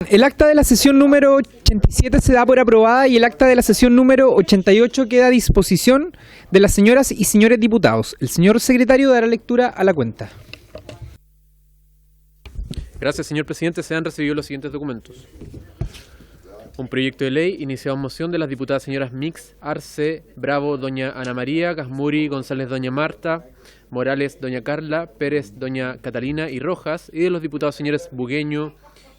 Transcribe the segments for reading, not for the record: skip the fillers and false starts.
El acta de la sesión número 87 se da por aprobada y el acta de la sesión número 88 queda a disposición de las señoras y señores diputados. El señor secretario dará lectura a la cuenta. Gracias, señor presidente. Se han recibido los siguientes documentos. Un proyecto de ley iniciado en moción de las diputadas señoras Mix, Arce, Bravo, doña Ana María, Gasmuri, González, doña Marta, Morales, doña Carla, Pérez, doña Catalina y Rojas, y de los diputados señores Bugueño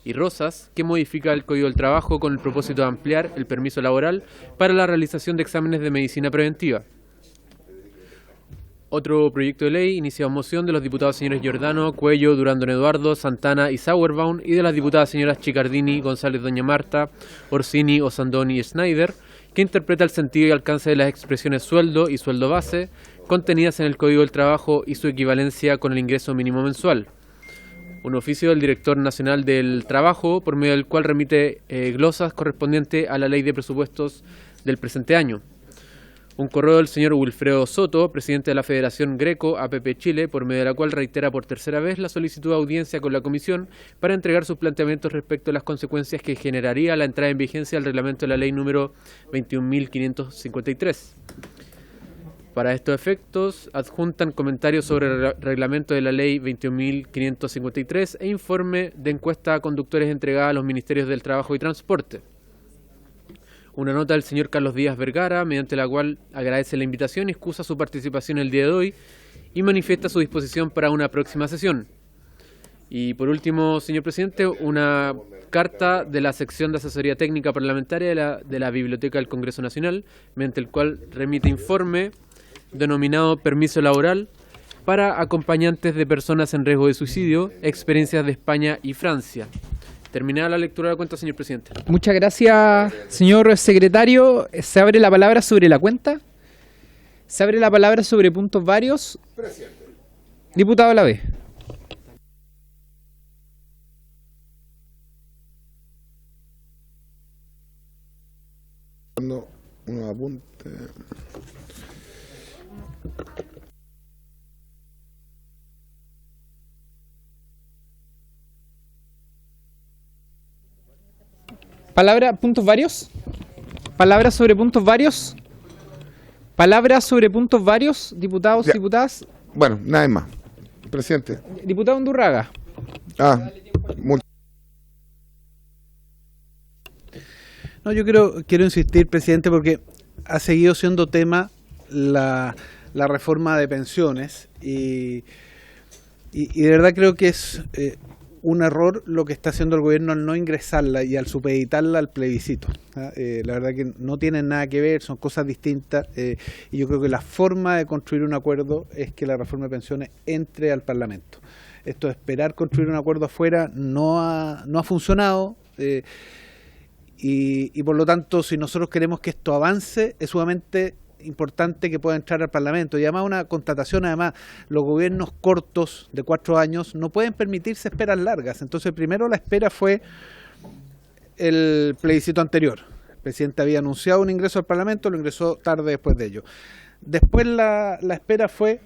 y Rosas, que modifica el Código del Trabajo con el propósito de ampliar el permiso laboral para la realización de exámenes de medicina preventiva. Otro proyecto de ley iniciado en moción de los diputados señores Giordano, Cuello, Durán don Eduardo, Santana y Sauerbaum, y de las diputadas señoras Chicardini, González, doña Marta, Orsini, Osandoni y Schneider, que interpreta el sentido y alcance de las expresiones sueldo y sueldo base contenidas en el Código del Trabajo y su equivalencia con el ingreso mínimo mensual. Un oficio del Director Nacional del Trabajo, por medio del cual remite glosas correspondiente a la Ley de Presupuestos del presente año. Un correo del señor Wilfredo Soto, presidente de la Federación Greco-APP Chile, por medio de la cual reitera por tercera vez la solicitud de audiencia con la Comisión para entregar sus planteamientos respecto a las consecuencias que generaría la entrada en vigencia del reglamento de la ley número 21.553. Para estos efectos, adjuntan comentarios sobre el reglamento de la ley 21.553 e informe de encuesta a conductores entregada a los Ministerios del Trabajo y Transporte. Una nota del señor Carlos Díaz Vergara, mediante la cual agradece la invitación y excusa su participación el día de hoy y manifiesta su disposición para una próxima sesión. Y por último, señor presidente, una carta de la sección de asesoría técnica parlamentaria de la Biblioteca del Congreso Nacional, mediante el cual remite informe denominado permiso laboral para acompañantes de personas en riesgo de suicidio, experiencias de España y Francia. Terminada la lectura de la cuenta, señor presidente. Muchas gracias, señor secretario. Se abre la palabra sobre la cuenta. Se abre la palabra sobre puntos varios. Presidente. Diputado Lavé. Un apunte. Palabra, puntos varios. Palabra sobre puntos varios. Palabra sobre puntos varios, diputados y diputadas. Bueno, nada más. Presidente. Diputado Undurraga. No, yo quiero insistir, presidente, porque ha seguido siendo tema la reforma de pensiones y de verdad creo que es un error lo que está haciendo el gobierno al no ingresarla y al supeditarla al plebiscito. La verdad que no tienen nada que ver, son cosas distintas y yo creo que la forma de construir un acuerdo es que la reforma de pensiones entre al Parlamento. Esto de esperar construir un acuerdo afuera no ha funcionado y por lo tanto, si nosotros queremos que esto avance, es sumamente importante que pueda entrar al Parlamento. Y además una constatación, los gobiernos cortos de 4 años no pueden permitirse esperas largas. Entonces primero la espera fue el plebiscito anterior. El presidente había anunciado un ingreso al Parlamento, lo ingresó tarde después de ello. Después la espera fue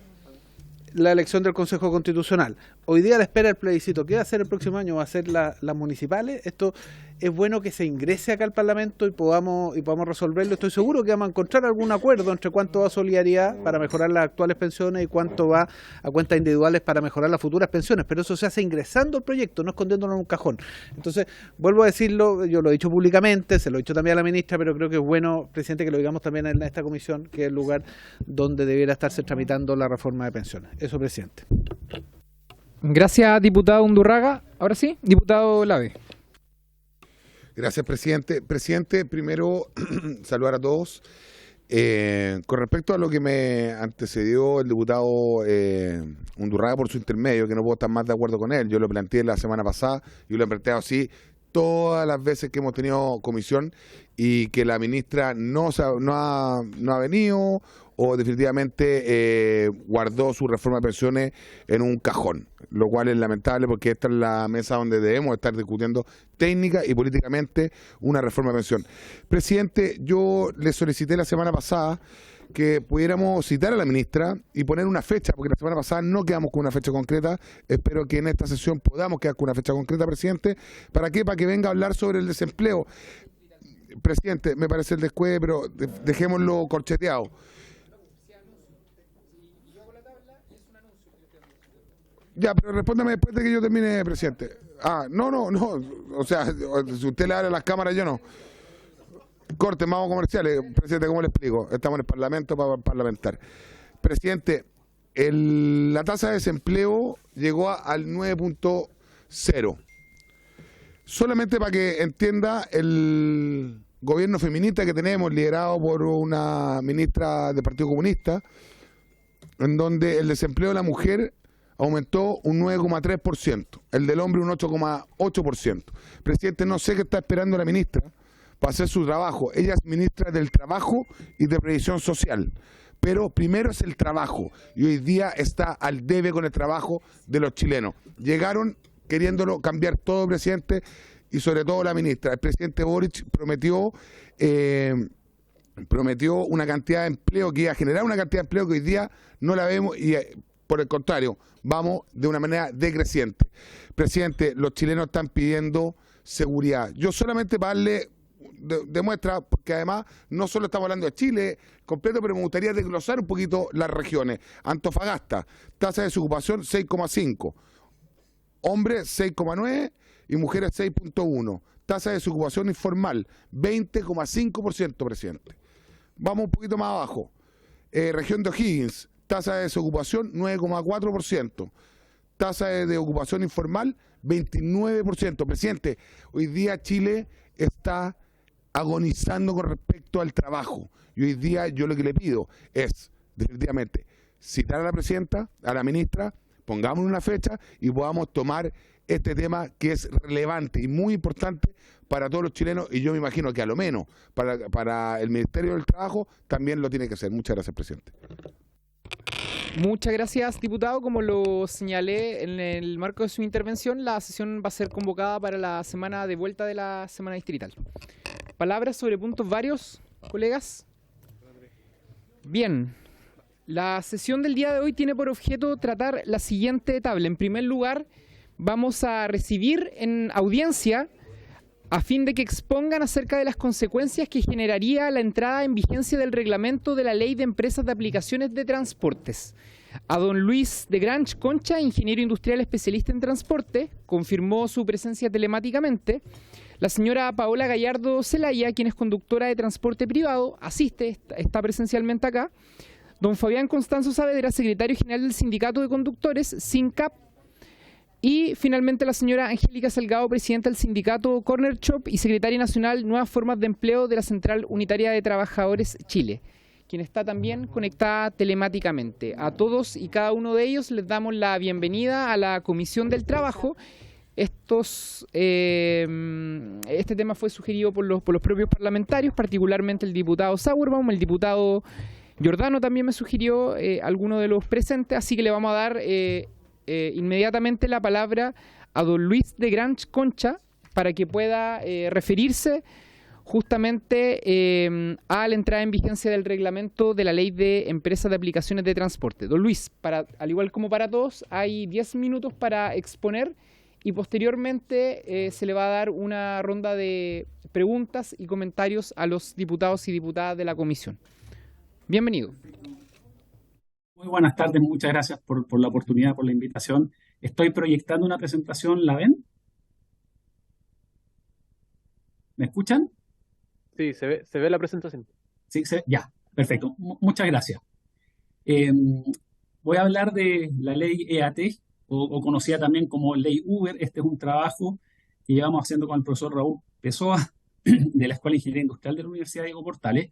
la elección del Consejo Constitucional. Hoy día la espera del plebiscito. ¿Qué va a hacer el próximo año? ¿Va a ser las municipales? Esto es bueno que se ingrese acá al Parlamento y podamos resolverlo. Estoy seguro que vamos a encontrar algún acuerdo entre cuánto va a solidaridad para mejorar las actuales pensiones y cuánto va a cuentas individuales para mejorar las futuras pensiones. Pero eso se hace ingresando al proyecto, no escondiéndolo en un cajón. Entonces, vuelvo a decirlo, yo lo he dicho públicamente, se lo he dicho también a la ministra, pero creo que es bueno, presidente, que lo digamos también en esta comisión, que es el lugar donde debiera estarse tramitando la reforma de pensiones. Eso, presidente. Gracias, diputado Undurraga. Ahora sí, diputado Lavé. Gracias, presidente. Presidente, primero saludar a todos. Con respecto a lo que me antecedió el diputado Undurraga por su intermedio, que no puedo estar más de acuerdo con él, yo lo planteé la semana pasada y lo he planteado así todas las veces que hemos tenido comisión y que la ministra no ha venido o definitivamente guardó su reforma de pensiones en un cajón, lo cual es lamentable porque esta es la mesa donde debemos estar discutiendo técnica y políticamente una reforma de pensión. Presidente, yo le solicité la semana pasada que pudiéramos citar a la ministra y poner una fecha, porque la semana pasada no quedamos con una fecha concreta. Espero que en esta sesión podamos quedar con una fecha concreta, presidente. ¿Para qué? Para que venga a hablar sobre el desempleo. Presidente, me parece el descueve, pero dejémoslo corcheteado. Ya, pero respóndame después de que yo termine, presidente. No. O sea, si usted le abre las cámaras, yo no. Corte, vamos comerciales. Presidente, ¿cómo le explico? Estamos en el Parlamento para parlamentar. Presidente, la tasa de desempleo llegó al 9.0. Solamente para que entienda el gobierno feminista que tenemos, liderado por una ministra del Partido Comunista, en donde el desempleo de la mujer aumentó un 9,3%, el del hombre un 8,8%. Presidente, no sé qué está esperando la ministra para hacer su trabajo. Ella es ministra del Trabajo y de Previsión Social, pero primero es el trabajo, y hoy día está al debe con el trabajo de los chilenos. Llegaron queriéndolo cambiar todo, presidente, y sobre todo la ministra. El presidente Boric prometió una cantidad de empleo, que iba a generar una cantidad de empleo que hoy día no la vemos, y por el contrario, vamos de una manera decreciente. Presidente, los chilenos están pidiendo seguridad. Yo solamente para darle de muestra, porque además no solo estamos hablando de Chile completo, pero me gustaría desglosar un poquito las regiones. Antofagasta, tasa de desocupación 6,5, hombres 6,9 y mujeres 6,1. Tasa de desocupación informal 20,5%, presidente. Vamos un poquito más abajo. Región de O'Higgins, tasa de desocupación 9,4%. Tasa de ocupación informal 29%. Presidente, hoy día Chile está agonizando con respecto al trabajo. Y hoy día yo lo que le pido es, definitivamente, citar a la presidenta, a la ministra, pongamos una fecha y podamos tomar este tema que es relevante y muy importante para todos los chilenos, y yo me imagino que a lo menos para el Ministerio del Trabajo también lo tiene que hacer. Muchas gracias, presidente. Muchas gracias, diputado. Como lo señalé en el marco de su intervención, la sesión va a ser convocada para la semana de vuelta de la semana distrital. ¿Palabras sobre puntos varios, colegas? Bien. La sesión del día de hoy tiene por objeto tratar la siguiente tabla. En primer lugar, vamos a recibir en audiencia a fin de que expongan acerca de las consecuencias que generaría la entrada en vigencia del reglamento de la Ley de Empresas de Aplicaciones de Transportes. A don Luis de Granch Concha, ingeniero industrial especialista en transporte, confirmó su presencia telemáticamente. La señora Paola Gallardo Zelaya, quien es conductora de transporte privado, asiste, está presencialmente acá. Don Fabián Constanzo Saavedra, secretario general del Sindicato de Conductores, SINCAP. Y finalmente la señora Angélica Salgado, presidenta del sindicato Corner Shop y secretaria nacional Nuevas Formas de Empleo de la Central Unitaria de Trabajadores Chile, quien está también conectada telemáticamente. A todos y cada uno de ellos les damos la bienvenida a la Comisión del Trabajo. Este tema fue sugerido por los propios parlamentarios, particularmente el diputado Sauerbaum, el diputado Giordano también me sugirió, alguno de los presentes, así que le vamos a dar inmediatamente la palabra a don Luis de Granch Concha para que pueda referirse justamente a la entrada en vigencia del reglamento de la Ley de Empresas de Aplicaciones de Transporte. Don Luis, al igual como para todos, hay 10 minutos para exponer y posteriormente se le va a dar una ronda de preguntas y comentarios a los diputados y diputadas de la comisión. Bienvenido. Muy buenas tardes, muchas gracias por la oportunidad, por la invitación. Estoy proyectando una presentación, ¿la ven? ¿Me escuchan? Sí, se ve la presentación. Sí, ya, perfecto. Muchas gracias. Voy a hablar de la ley EAT, o conocida también como ley Uber. Este es un trabajo que llevamos haciendo con el profesor Raúl Pessoa de la Escuela de Ingeniería Industrial de la Universidad Diego Portales.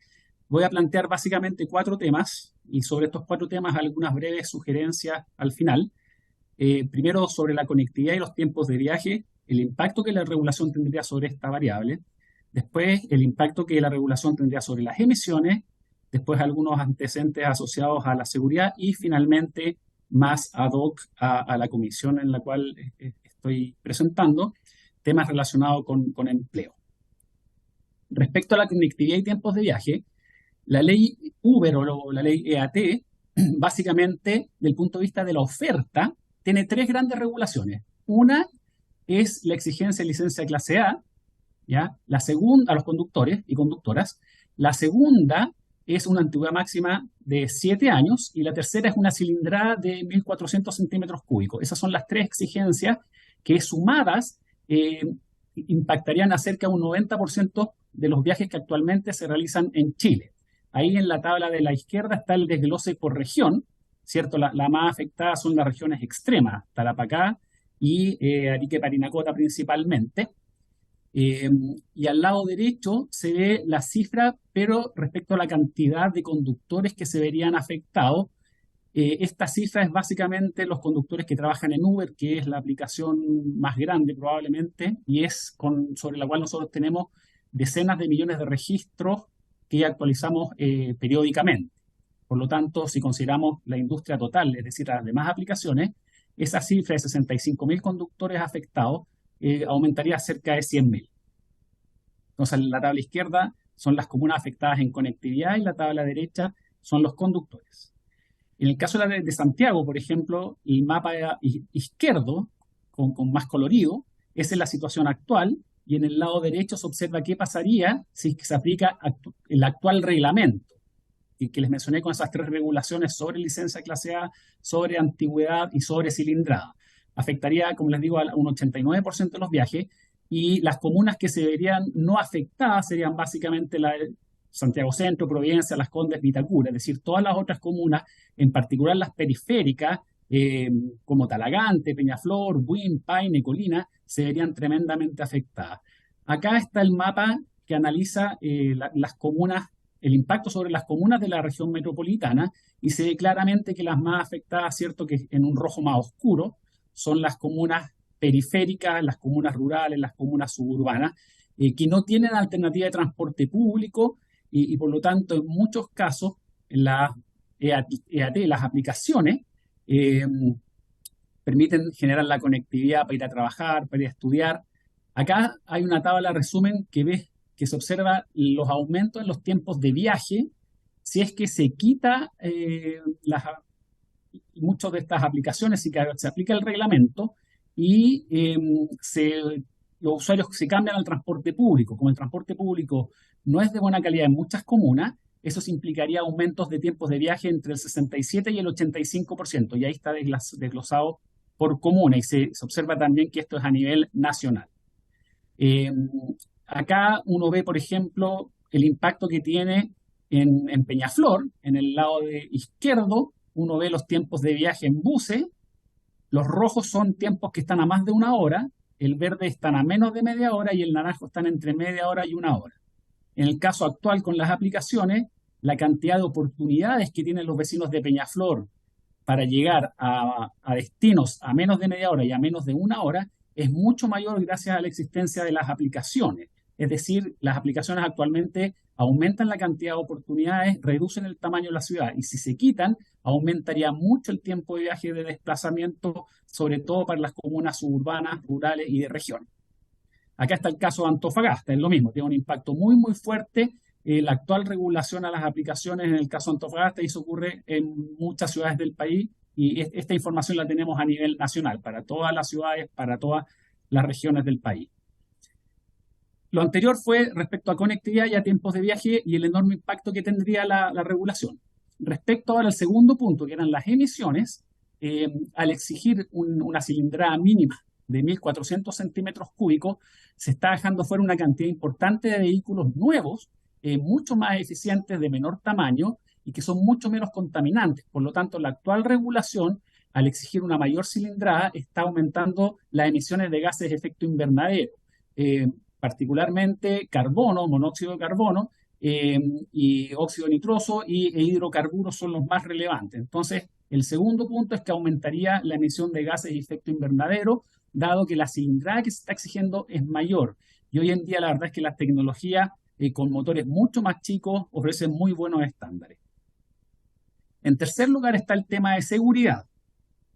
Voy a plantear básicamente 4 temas y sobre estos 4 temas algunas breves sugerencias al final. Primero, sobre la conectividad y los tiempos de viaje, el impacto que la regulación tendría sobre esta variable. Después, el impacto que la regulación tendría sobre las emisiones. Después, algunos antecedentes asociados a la seguridad. Y finalmente, más ad hoc a la comisión en la cual estoy presentando, temas relacionados con empleo. Respecto a la conectividad y tiempos de viaje, La ley Uber o la ley EAT, básicamente, desde el punto de vista de la oferta, tiene tres grandes regulaciones. Una es la exigencia de licencia de clase A, ¿ya? La segunda, a los conductores y conductoras. La segunda es una antigüedad máxima de 7 años y la tercera es una cilindrada de 1.400 centímetros cúbicos. Esas son las tres exigencias que sumadas impactarían a cerca de un 90% de los viajes que actualmente se realizan en Chile. Ahí en la tabla de la izquierda está el desglose por región, ¿cierto? La más afectada son las regiones extremas, Tarapacá y Arique, Parinacota principalmente. Y al lado derecho se ve la cifra, pero respecto a la cantidad de conductores que se verían afectados. Esta cifra es básicamente los conductores que trabajan en Uber, que es la aplicación más grande probablemente, y es sobre la cual nosotros tenemos decenas de millones de registros que actualizamos periódicamente. Por lo tanto, si consideramos la industria total, es decir, las demás aplicaciones, esa cifra de 65.000 conductores afectados aumentaría a cerca de 100.000. Entonces, la tabla izquierda son las comunas afectadas en conectividad y la tabla derecha son los conductores. En el caso de Santiago, por ejemplo, el mapa izquierdo, con más colorido, esa es la situación actual, y en el lado derecho se observa qué pasaría si se aplica el actual reglamento, y que les mencioné con esas tres regulaciones sobre licencia clase A, sobre antigüedad y sobre cilindrada. Afectaría, como les digo, a un 89% de los viajes, y las comunas que se verían no afectadas serían básicamente la de Santiago Centro, Providencia, Las Condes, Vitacura, es decir, todas las otras comunas, en particular las periféricas, como Talagante, Peñaflor, Buin, Paine, Colina, se verían tremendamente afectadas. Acá está el mapa que analiza las comunas, el impacto sobre las comunas de la región metropolitana, y se ve claramente que las más afectadas, cierto que en un rojo más oscuro, son las comunas periféricas, las comunas rurales, las comunas suburbanas, que no tienen alternativa de transporte público y por lo tanto en muchos casos las EAT, las aplicaciones, permiten generar la conectividad para ir a trabajar, para ir a estudiar. Acá hay una tabla resumen que se observa los aumentos en los tiempos de viaje si es que se quita muchas de estas aplicaciones, si que se aplica el reglamento y los usuarios se cambian al transporte público. Como el transporte público no es de buena calidad en muchas comunas, eso implicaría aumentos de tiempos de viaje entre el 67 y el 85%, y ahí está desglosado por comuna, y se observa también que esto es a nivel nacional. Acá uno ve, por ejemplo, el impacto que tiene en Peñaflor. En el lado izquierdo uno ve los tiempos de viaje en buses. Los rojos son tiempos que están a más de 1 hora, el verde están a menos de media hora y el naranjo están entre media hora y 1 hora. En el caso actual con las aplicaciones, la cantidad de oportunidades que tienen los vecinos de Peñaflor para llegar a destinos a menos de media hora y a menos de 1 hora es mucho mayor gracias a la existencia de las aplicaciones. Es decir, las aplicaciones actualmente aumentan la cantidad de oportunidades, reducen el tamaño de la ciudad, y si se quitan, aumentaría mucho el tiempo de viaje de desplazamiento, sobre todo para las comunas suburbanas, rurales y de región. Acá está el caso de Antofagasta, es lo mismo, tiene un impacto muy, muy fuerte. La actual regulación a las aplicaciones en el caso de Antofagasta, y eso ocurre en muchas ciudades del país, y esta información la tenemos a nivel nacional, para todas las ciudades, para todas las regiones del país. Lo anterior fue respecto a conectividad y a tiempos de viaje y el enorme impacto que tendría la regulación. Respecto ahora al segundo punto, que eran las emisiones, al exigir una cilindrada mínima de 1.400 centímetros cúbicos, se está dejando fuera una cantidad importante de vehículos nuevos, mucho más eficientes, de menor tamaño y que son mucho menos contaminantes. Por lo tanto, la actual regulación, al exigir una mayor cilindrada, está aumentando las emisiones de gases de efecto invernadero, particularmente carbono, monóxido de carbono, y óxido nitroso e hidrocarburos son los más relevantes. Entonces, el segundo punto es que aumentaría la emisión de gases de efecto invernadero, dado que la cilindrada que se está exigiendo es mayor. Y hoy en día la verdad es que las tecnologías con motores mucho más chicos ofrecen muy buenos estándares. En tercer lugar está el tema de seguridad,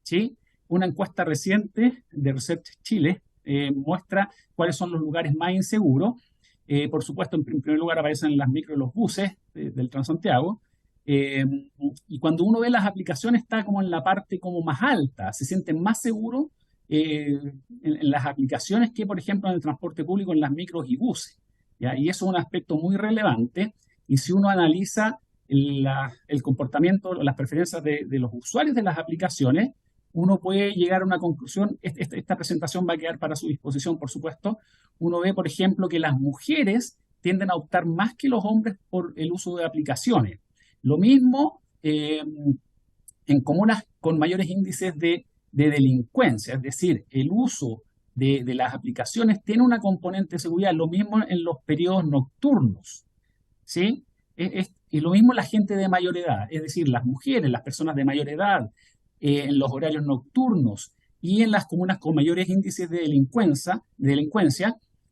¿sí? Una encuesta reciente de Research Chile muestra cuáles son los lugares más inseguros, Por supuesto, en primer lugar aparecen las micro y los buses del Transantiago. Y cuando uno ve las aplicaciones está como en la parte como más alta, se sienten más seguros en las aplicaciones que, por ejemplo, en el transporte público, en las micros y buses, ¿ya? Y eso es un aspecto muy relevante. Y si uno analiza el comportamiento, las preferencias de los usuarios de las aplicaciones, uno puede llegar a una conclusión. Esta presentación va a quedar para su disposición, por supuesto. Uno ve, por ejemplo, que las mujeres tienden a optar más que los hombres por el uso de aplicaciones. Lo mismo en comunas con mayores índices de delincuencia, es decir, el uso de las aplicaciones tiene una componente de seguridad, lo mismo en los periodos nocturnos, ¿sí? Y lo mismo la gente de mayor edad, es decir, las mujeres, las personas de mayor edad, en los horarios nocturnos y en las comunas con mayores índices de delincuencia,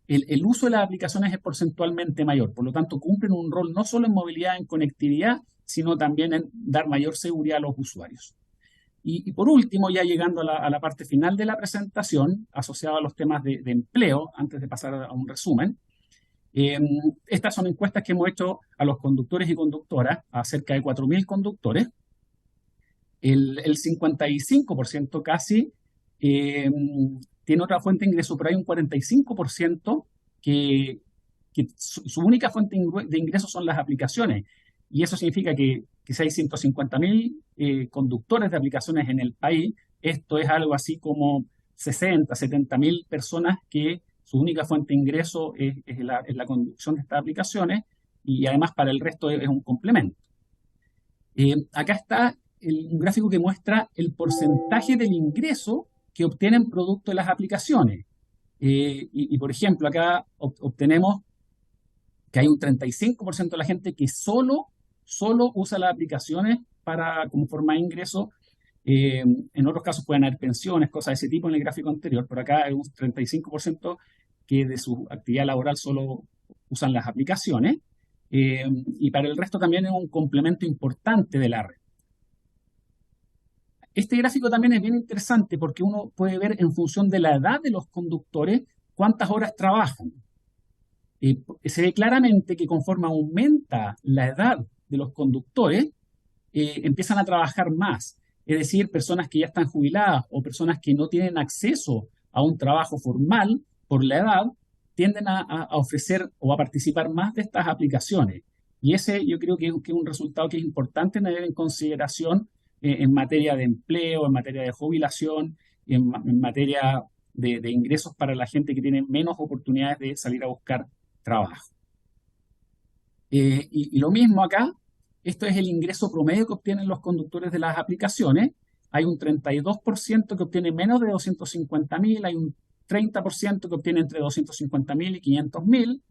el uso de las aplicaciones es porcentualmente mayor. Por lo tanto, cumplen un rol no solo en movilidad, en conectividad, sino también en dar mayor seguridad a los usuarios. Y por último, ya llegando a la parte final de la presentación, asociada a los temas de empleo, antes de pasar a un resumen, estas son encuestas que hemos hecho a los conductores y conductoras, a cerca de 4.000 conductores. El 55% casi tiene otra fuente de ingreso, pero hay un 45% que su única fuente de ingreso son las aplicaciones. Y eso significa que si hay 150.000 conductores de aplicaciones en el país, esto es algo así como 60, 70.000 personas que su única fuente de ingreso es la conducción de estas aplicaciones, y además para el resto es un complemento. Acá está un gráfico que muestra el porcentaje del ingreso que obtienen producto de las aplicaciones. Y por ejemplo, acá obtenemos que hay un 35% de la gente que solo usa las aplicaciones como forma de ingreso. En otros casos pueden haber pensiones, cosas de ese tipo en el gráfico anterior, pero acá hay un 35% que de su actividad laboral solo usan las aplicaciones. Y para el resto también es un complemento importante de la red. Este gráfico también es bien interesante porque uno puede ver en función de la edad de los conductores cuántas horas trabajan. Se ve claramente que conforme aumenta la edad de los conductores, empiezan a trabajar más. Es decir, personas que ya están jubiladas o personas que no tienen acceso a un trabajo formal por la edad, tienden a ofrecer o a participar más de estas aplicaciones. Y ese yo creo que es un resultado que es importante tener en consideración en materia de empleo, en materia de jubilación, en materia de ingresos para la gente que tiene menos oportunidades de salir a buscar trabajo. Y lo mismo acá, esto es el ingreso promedio que obtienen los conductores de las aplicaciones. Hay un 32% que obtiene menos de 250.000, hay un 30% que obtiene entre 250.000 y 500.000,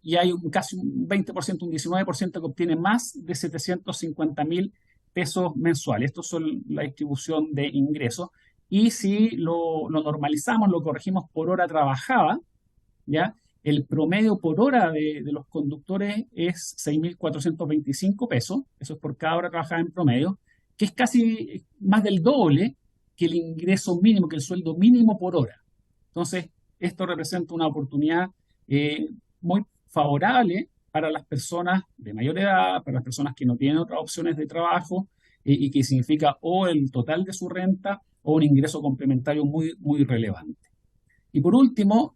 y hay casi un 20%, un 19% que obtiene más de 750.000 pesos mensuales. Estos son la distribución de ingresos. Y si lo normalizamos, lo corregimos por hora trabajada, ¿ya? El promedio por hora de los conductores es 6.425 pesos, eso es por cada hora trabajada en promedio, que es casi más del doble que el ingreso mínimo, que el sueldo mínimo por hora. Entonces, esto representa una oportunidad muy favorable para las personas de mayor edad, para las personas que no tienen otras opciones de trabajo, y que significa o el total de su renta o un ingreso complementario muy, muy relevante. Y por último,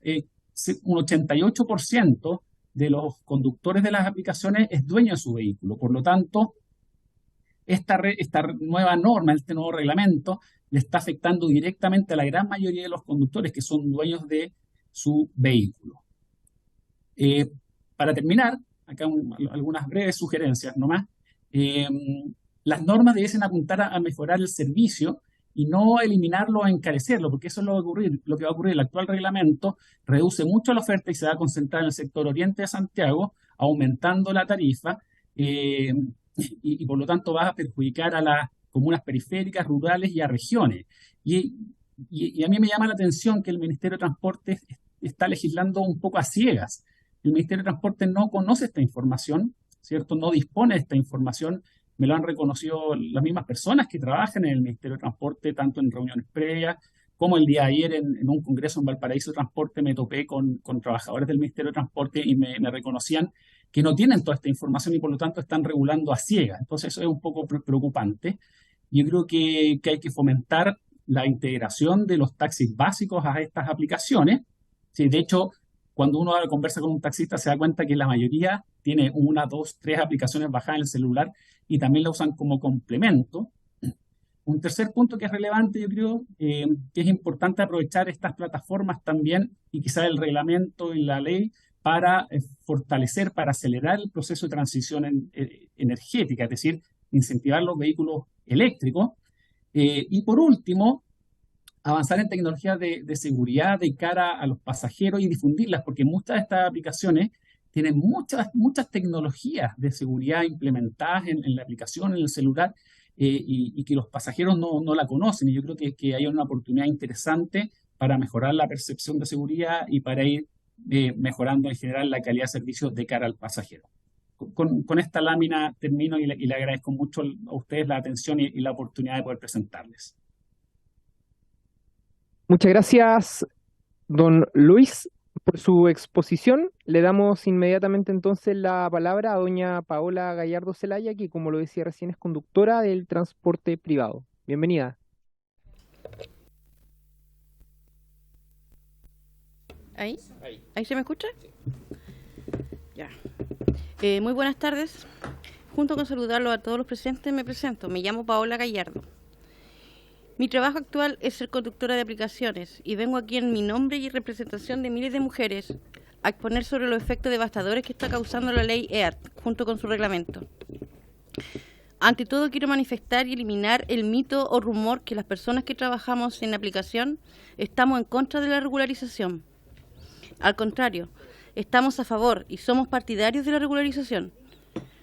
un 88% de los conductores de las aplicaciones es dueño de su vehículo. Por lo tanto, esta nueva norma, este nuevo reglamento, le está afectando directamente a la gran mayoría de los conductores que son dueños de su vehículo. Para terminar, acá algunas breves sugerencias nomás. Las normas debiesen apuntar a mejorar el servicio y no eliminarlo o encarecerlo, porque eso es lo que va a ocurrir. El actual reglamento reduce mucho la oferta y se va a concentrar en el sector oriente de Santiago, aumentando la tarifa, y por lo tanto va a perjudicar a las comunas periféricas, rurales y a regiones. Y a mí me llama la atención que el Ministerio de Transporte está legislando un poco a ciegas. El Ministerio de Transporte no conoce esta información, ¿cierto? No dispone de esta información. Me lo han reconocido las mismas personas que trabajan en el Ministerio de Transporte, tanto en reuniones previas como el día de ayer en un congreso en Valparaíso de Transporte me topé con trabajadores del Ministerio de Transporte y me reconocían que no tienen toda esta información y por lo tanto están regulando a ciegas. Entonces eso es un poco preocupante. Yo creo que hay que fomentar la integración de los taxis básicos a estas aplicaciones. Sí, de hecho, cuando uno conversa con un taxista se da cuenta que la mayoría tiene 1, 2, 3 aplicaciones bajadas en el celular y también la usan como complemento. Un tercer punto que es relevante, yo creo, que es importante aprovechar estas plataformas también y quizás el reglamento y la ley para fortalecer, para acelerar el proceso de transición energética, es decir, incentivar los vehículos eléctricos. Y por último, avanzar en tecnologías de seguridad de cara a los pasajeros y difundirlas, porque muchas de estas aplicaciones tienen muchas tecnologías de seguridad implementadas en la aplicación, en el celular, y que los pasajeros no la conocen. Y yo creo que hay una oportunidad interesante para mejorar la percepción de seguridad y para ir mejorando en general la calidad de servicio de cara al pasajero. Con esta lámina termino y le agradezco mucho a ustedes la atención y la oportunidad de poder presentarles. Muchas gracias, don Luis, por su exposición. Le damos inmediatamente entonces la palabra a doña Paola Gallardo Zelaya, que como lo decía recién es conductora del transporte privado. Bienvenida. ¿Ahí se me escucha? Ya. Muy buenas tardes. Junto con saludarlos a todos los presentes, me presento. Me llamo Paola Gallardo. Mi trabajo actual es ser conductora de aplicaciones y vengo aquí en mi nombre y representación de miles de mujeres a exponer sobre los efectos devastadores que está causando la ley EAT junto con su reglamento. Ante todo, quiero manifestar y eliminar el mito o rumor que las personas que trabajamos en aplicación estamos en contra de la regularización. Al contrario, estamos a favor y somos partidarios de la regularización.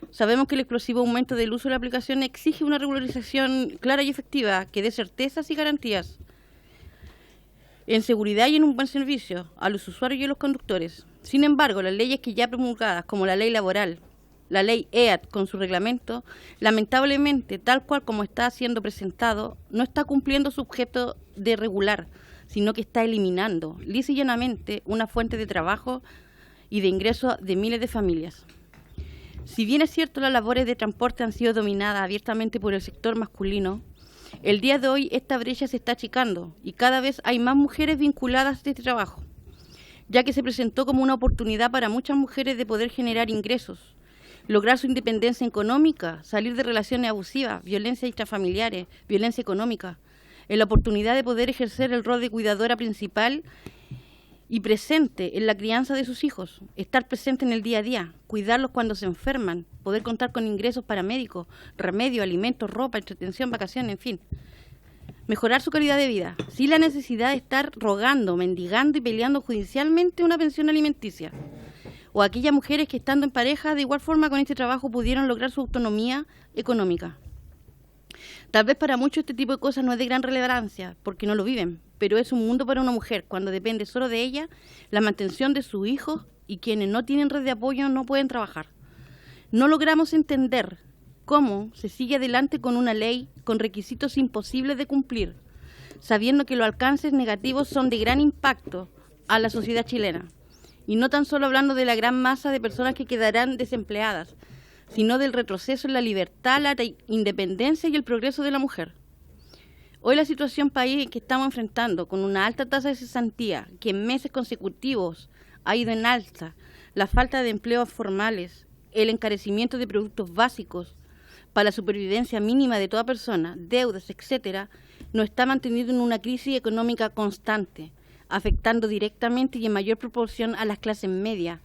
Sabemos que el explosivo aumento del uso de la aplicación exige una regularización clara y efectiva que dé certezas y garantías en seguridad y en un buen servicio a los usuarios y a los conductores. Sin embargo, las leyes que ya promulgadas, como la ley laboral, la ley EAT con su reglamento, lamentablemente, tal cual como está siendo presentado, no está cumpliendo su objeto de regular, sino que está eliminando lisa y llanamente una fuente de trabajo y de ingresos de miles de familias. Si bien es cierto las labores de transporte han sido dominadas abiertamente por el sector masculino, el día de hoy esta brecha se está achicando y cada vez hay más mujeres vinculadas a este trabajo, ya que se presentó como una oportunidad para muchas mujeres de poder generar ingresos, lograr su independencia económica, salir de relaciones abusivas, violencia intrafamiliares, violencia económica, en la oportunidad de poder ejercer el rol de cuidadora principal y presente en la crianza de sus hijos, estar presente en el día a día, cuidarlos cuando se enferman, poder contar con ingresos para médicos, remedio, alimentos, ropa, entretención, vacaciones, en fin. Mejorar su calidad de vida, sin la necesidad de estar rogando, mendigando y peleando judicialmente una pensión alimenticia. O aquellas mujeres que estando en pareja, de igual forma con este trabajo pudieron lograr su autonomía económica. Tal vez para muchos este tipo de cosas no es de gran relevancia, porque no lo viven, pero es un mundo para una mujer cuando depende solo de ella la mantención de sus hijos y quienes no tienen red de apoyo no pueden trabajar. No logramos entender cómo se sigue adelante con una ley con requisitos imposibles de cumplir, sabiendo que los alcances negativos son de gran impacto a la sociedad chilena, y no tan solo hablando de la gran masa de personas que quedarán desempleadas, sino del retroceso en la libertad, la independencia y el progreso de la mujer. Hoy la situación país que estamos enfrentando, con una alta tasa de cesantía, que en meses consecutivos ha ido en alza, la falta de empleos formales, el encarecimiento de productos básicos para la supervivencia mínima de toda persona, deudas, etcétera, nos está manteniendo en una crisis económica constante, afectando directamente y en mayor proporción a las clases medias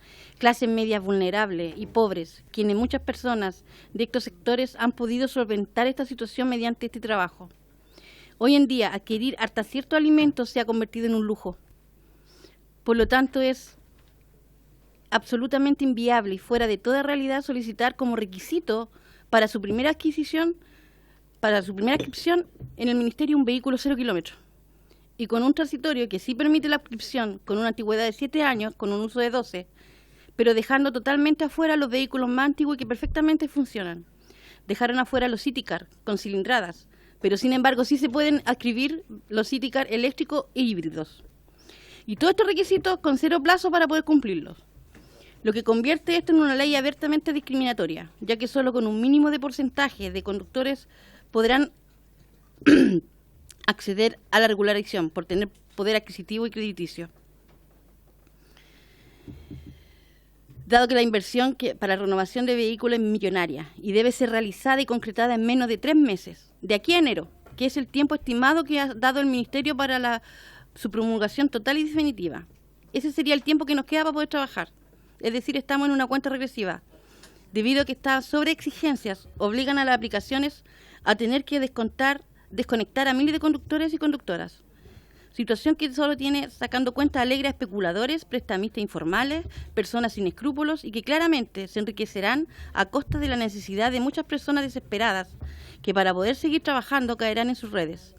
vulnerables y pobres, quienes muchas personas de estos sectores han podido solventar esta situación mediante este trabajo. Hoy en día, adquirir hasta ciertos alimentos se ha convertido en un lujo. Por lo tanto, es absolutamente inviable y fuera de toda realidad solicitar como requisito para su primera adquisición, para su primera inscripción en el Ministerio un vehículo 0 kilómetros. Y con un transitorio que sí permite la inscripción con una antigüedad de 7 años, con un uso de 12, pero dejando totalmente afuera los vehículos más antiguos y que perfectamente funcionan. Dejaron afuera los City Car con cilindradas, pero sin embargo sí se pueden adscribir los Citicar eléctricos e híbridos. Y todos estos requisitos con 0 plazo para poder cumplirlos. Lo que convierte esto en una ley abiertamente discriminatoria, ya que solo con un mínimo de porcentaje de conductores podrán acceder a la regularización por tener poder adquisitivo y crediticio. Dado que la inversión para la renovación de vehículos es millonaria y debe ser realizada y concretada en menos de 3 meses, de aquí a enero, que es el tiempo estimado que ha dado el Ministerio para su promulgación total y definitiva. Ese sería el tiempo que nos queda para poder trabajar. Es decir, estamos en una cuenta regresiva, debido a que estas sobreexigencias obligan a las aplicaciones a tener que desconectar a miles de conductores y conductoras. Situación que solo tiene sacando cuenta alegre a especuladores, prestamistas informales, personas sin escrúpulos y que claramente se enriquecerán a costa de la necesidad de muchas personas desesperadas que para poder seguir trabajando caerán en sus redes.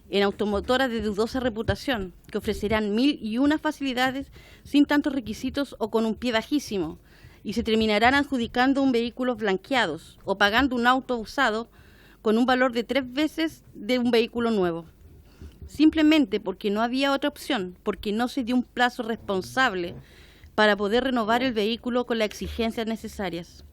En automotoras de dudosa reputación que ofrecerán 1001 facilidades sin tantos requisitos o con un pie bajísimo y se terminarán adjudicando un vehículo blanqueados o pagando un auto usado con un valor de 3 veces de un vehículo nuevo. Simplemente porque no había otra opción, porque no se dio un plazo responsable para poder renovar el vehículo con las exigencias necesarias.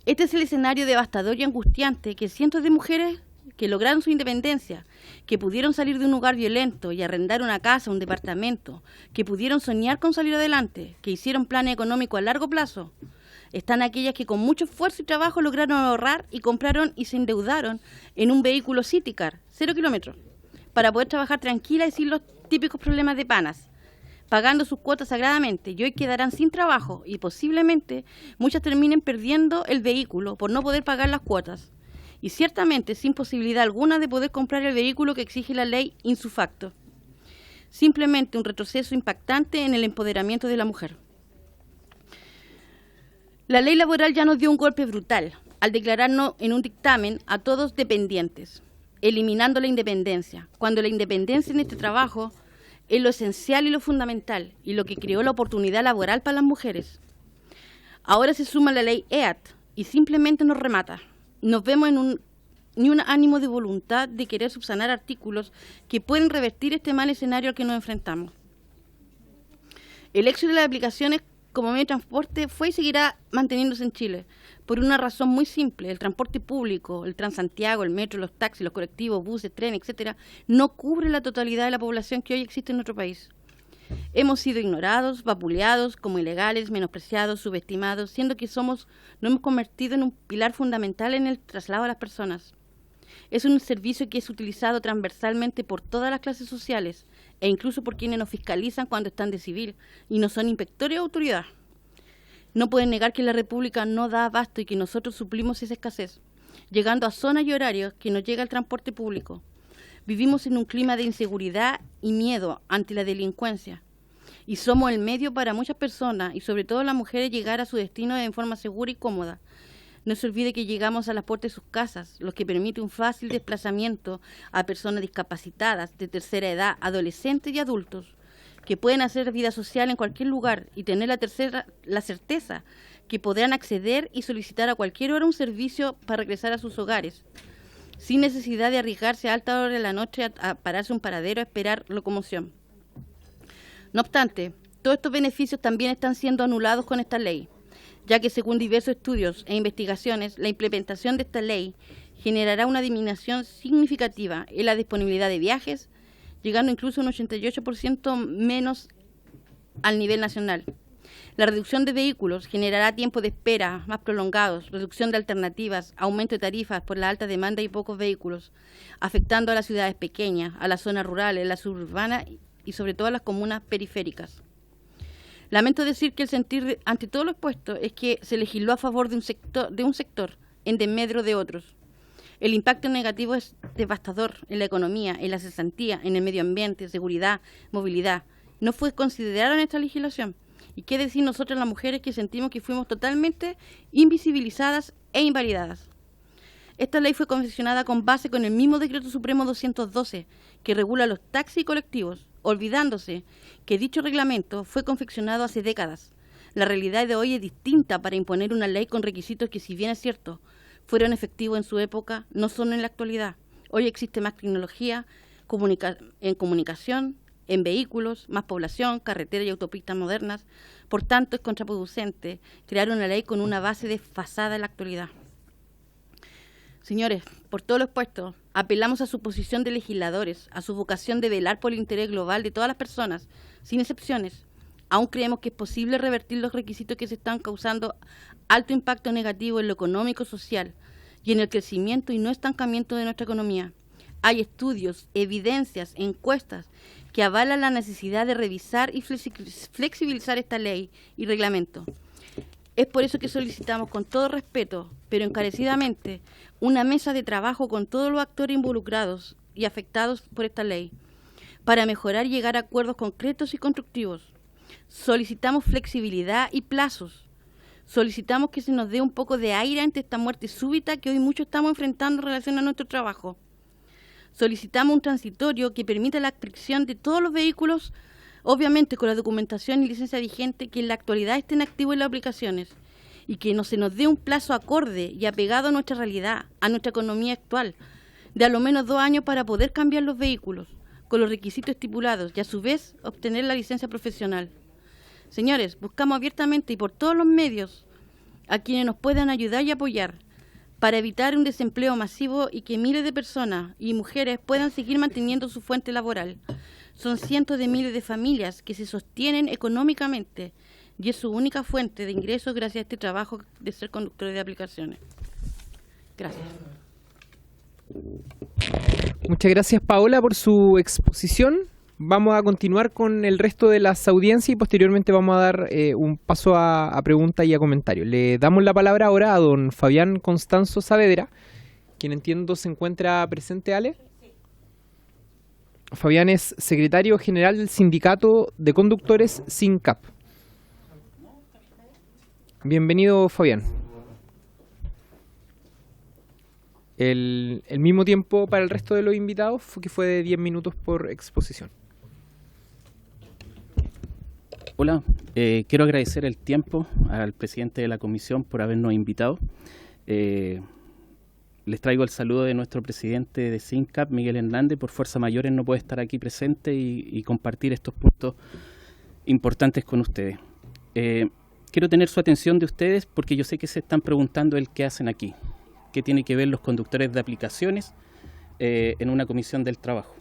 Este es el escenario devastador y angustiante que cientos de mujeres que lograron su independencia, que pudieron salir de un lugar violento y arrendar una casa, un departamento, que pudieron soñar con salir adelante, que hicieron planes económicos a largo plazo. Están aquellas que con mucho esfuerzo y trabajo lograron ahorrar y compraron y se endeudaron en un vehículo Citicar, 0 kilómetros, para poder trabajar tranquila y sin los típicos problemas de panas, pagando sus cuotas sagradamente, y hoy quedarán sin trabajo y posiblemente muchas terminen perdiendo el vehículo por no poder pagar las cuotas. Y ciertamente sin posibilidad alguna de poder comprar el vehículo que exige la ley ipso facto. Simplemente un retroceso impactante en el empoderamiento de la mujer. La ley laboral ya nos dio un golpe brutal al declararnos en un dictamen a todos dependientes, eliminando la independencia, cuando la independencia en este trabajo es lo esencial y lo fundamental y lo que creó la oportunidad laboral para las mujeres. Ahora se suma la ley EAT y simplemente nos remata. Nos vemos ni un ánimo de voluntad de querer subsanar artículos que pueden revertir este mal escenario al que nos enfrentamos. El éxito de las aplicaciones como medio de transporte fue y seguirá manteniéndose en Chile, por una razón muy simple: el transporte público, el Transantiago, el metro, los taxis, los colectivos, buses, trenes, etcétera, no cubre la totalidad de la población que hoy existe en nuestro país. Hemos sido ignorados, vapuleados como ilegales, menospreciados, subestimados, siendo que nos hemos convertido en un pilar fundamental en el traslado de las personas. Es un servicio que es utilizado transversalmente por todas las clases sociales e incluso por quienes nos fiscalizan cuando están de civil y no son inspectores o autoridad. No pueden negar que la República no da abasto y que nosotros suplimos esa escasez, llegando a zonas y horarios que nos llega el transporte público. Vivimos en un clima de inseguridad y miedo ante la delincuencia y somos el medio para muchas personas y sobre todo las mujeres llegar a su destino de forma segura y cómoda. No se olvide que llegamos a las puertas de sus casas, lo que permite un fácil desplazamiento a personas discapacitadas, de tercera edad, adolescentes y adultos, que pueden hacer vida social en cualquier lugar y tener la certeza que podrán acceder y solicitar a cualquier hora un servicio para regresar a sus hogares, sin necesidad de arriesgarse a alta hora de la noche a pararse un paradero a esperar locomoción. No obstante, todos estos beneficios también están siendo anulados con esta ley, ya que según diversos estudios e investigaciones, la implementación de esta ley generará una disminución significativa en la disponibilidad de viajes, llegando incluso a un 88% menos al nivel nacional. La reducción de vehículos generará tiempos de espera más prolongados, reducción de alternativas, aumento de tarifas por la alta demanda y pocos vehículos, afectando a las ciudades pequeñas, a las zonas rurales, las suburbanas y sobre todo a las comunas periféricas. Lamento decir que el sentir ante todo lo expuesto es que se legisló a favor de un sector en desmedro de otros. El impacto negativo es devastador en la economía, en la cesantía, en el medio ambiente, seguridad, movilidad. No fue considerado en esta legislación. ¿Y qué decir nosotras las mujeres que sentimos que fuimos totalmente invisibilizadas e invalidadas? Esta ley fue confeccionada con base con el mismo Decreto Supremo 212, que regula los taxis y colectivos, olvidándose que dicho reglamento fue confeccionado hace décadas. La realidad de hoy es distinta para imponer una ley con requisitos que, si bien es cierto, fueron efectivos en su época, no son en la actualidad. Hoy existe más tecnología en comunicación, en vehículos, más población, carreteras y autopistas modernas. Por tanto, es contraproducente crear una ley con una base desfasada en la actualidad. Señores, por todo lo expuesto, apelamos a su posición de legisladores, a su vocación de velar por el interés global de todas las personas, sin excepciones. Aún creemos que es posible revertir los requisitos que se están causando alto impacto negativo en lo económico, social y en el crecimiento y no estancamiento de nuestra economía. Hay estudios, evidencias, encuestas que avalan la necesidad de revisar y flexibilizar esta ley y reglamento. Es por eso que solicitamos con todo respeto, pero encarecidamente, una mesa de trabajo con todos los actores involucrados y afectados por esta ley, para mejorar y llegar a acuerdos concretos y constructivos. Solicitamos flexibilidad y plazos. Solicitamos que se nos dé un poco de aire ante esta muerte súbita que hoy muchos estamos enfrentando en relación a nuestro trabajo. Solicitamos un transitorio que permita la adscripción de todos los vehículos, obviamente con la documentación y licencia vigente, que en la actualidad estén activos en las aplicaciones, y que no se nos dé un plazo acorde y apegado a nuestra realidad, a nuestra economía actual, de a lo menos 2 años para poder cambiar los vehículos con los requisitos estipulados y a su vez obtener la licencia profesional. Señores, buscamos abiertamente y por todos los medios a quienes nos puedan ayudar y apoyar para evitar un desempleo masivo y que miles de personas y mujeres puedan seguir manteniendo su fuente laboral. Son cientos de miles de familias que se sostienen económicamente y es su única fuente de ingresos gracias a este trabajo de ser conductores de aplicaciones. Gracias. Muchas gracias, Paola, por su exposición. Vamos a continuar con el resto de las audiencias y posteriormente vamos a dar un paso a preguntas y a comentarios. Le damos la palabra ahora a don Fabián Constanzo Saavedra, quien entiendo se encuentra presente, Ale. Fabián es secretario general del Sindicato de Conductores SINCAP. Bienvenido, Fabián. El mismo tiempo para el resto de los invitados, que fue de 10 minutos por exposición. Hola, quiero agradecer el tiempo al presidente de la comisión por habernos invitado. Les traigo el saludo de nuestro presidente de SINCAP, Miguel Hernández. Por fuerza mayores no puede estar aquí presente y compartir estos puntos importantes con ustedes. Quiero tener su atención de ustedes porque yo sé que se están preguntando el qué hacen aquí, qué tiene que ver los conductores de aplicaciones en una comisión del trabajo.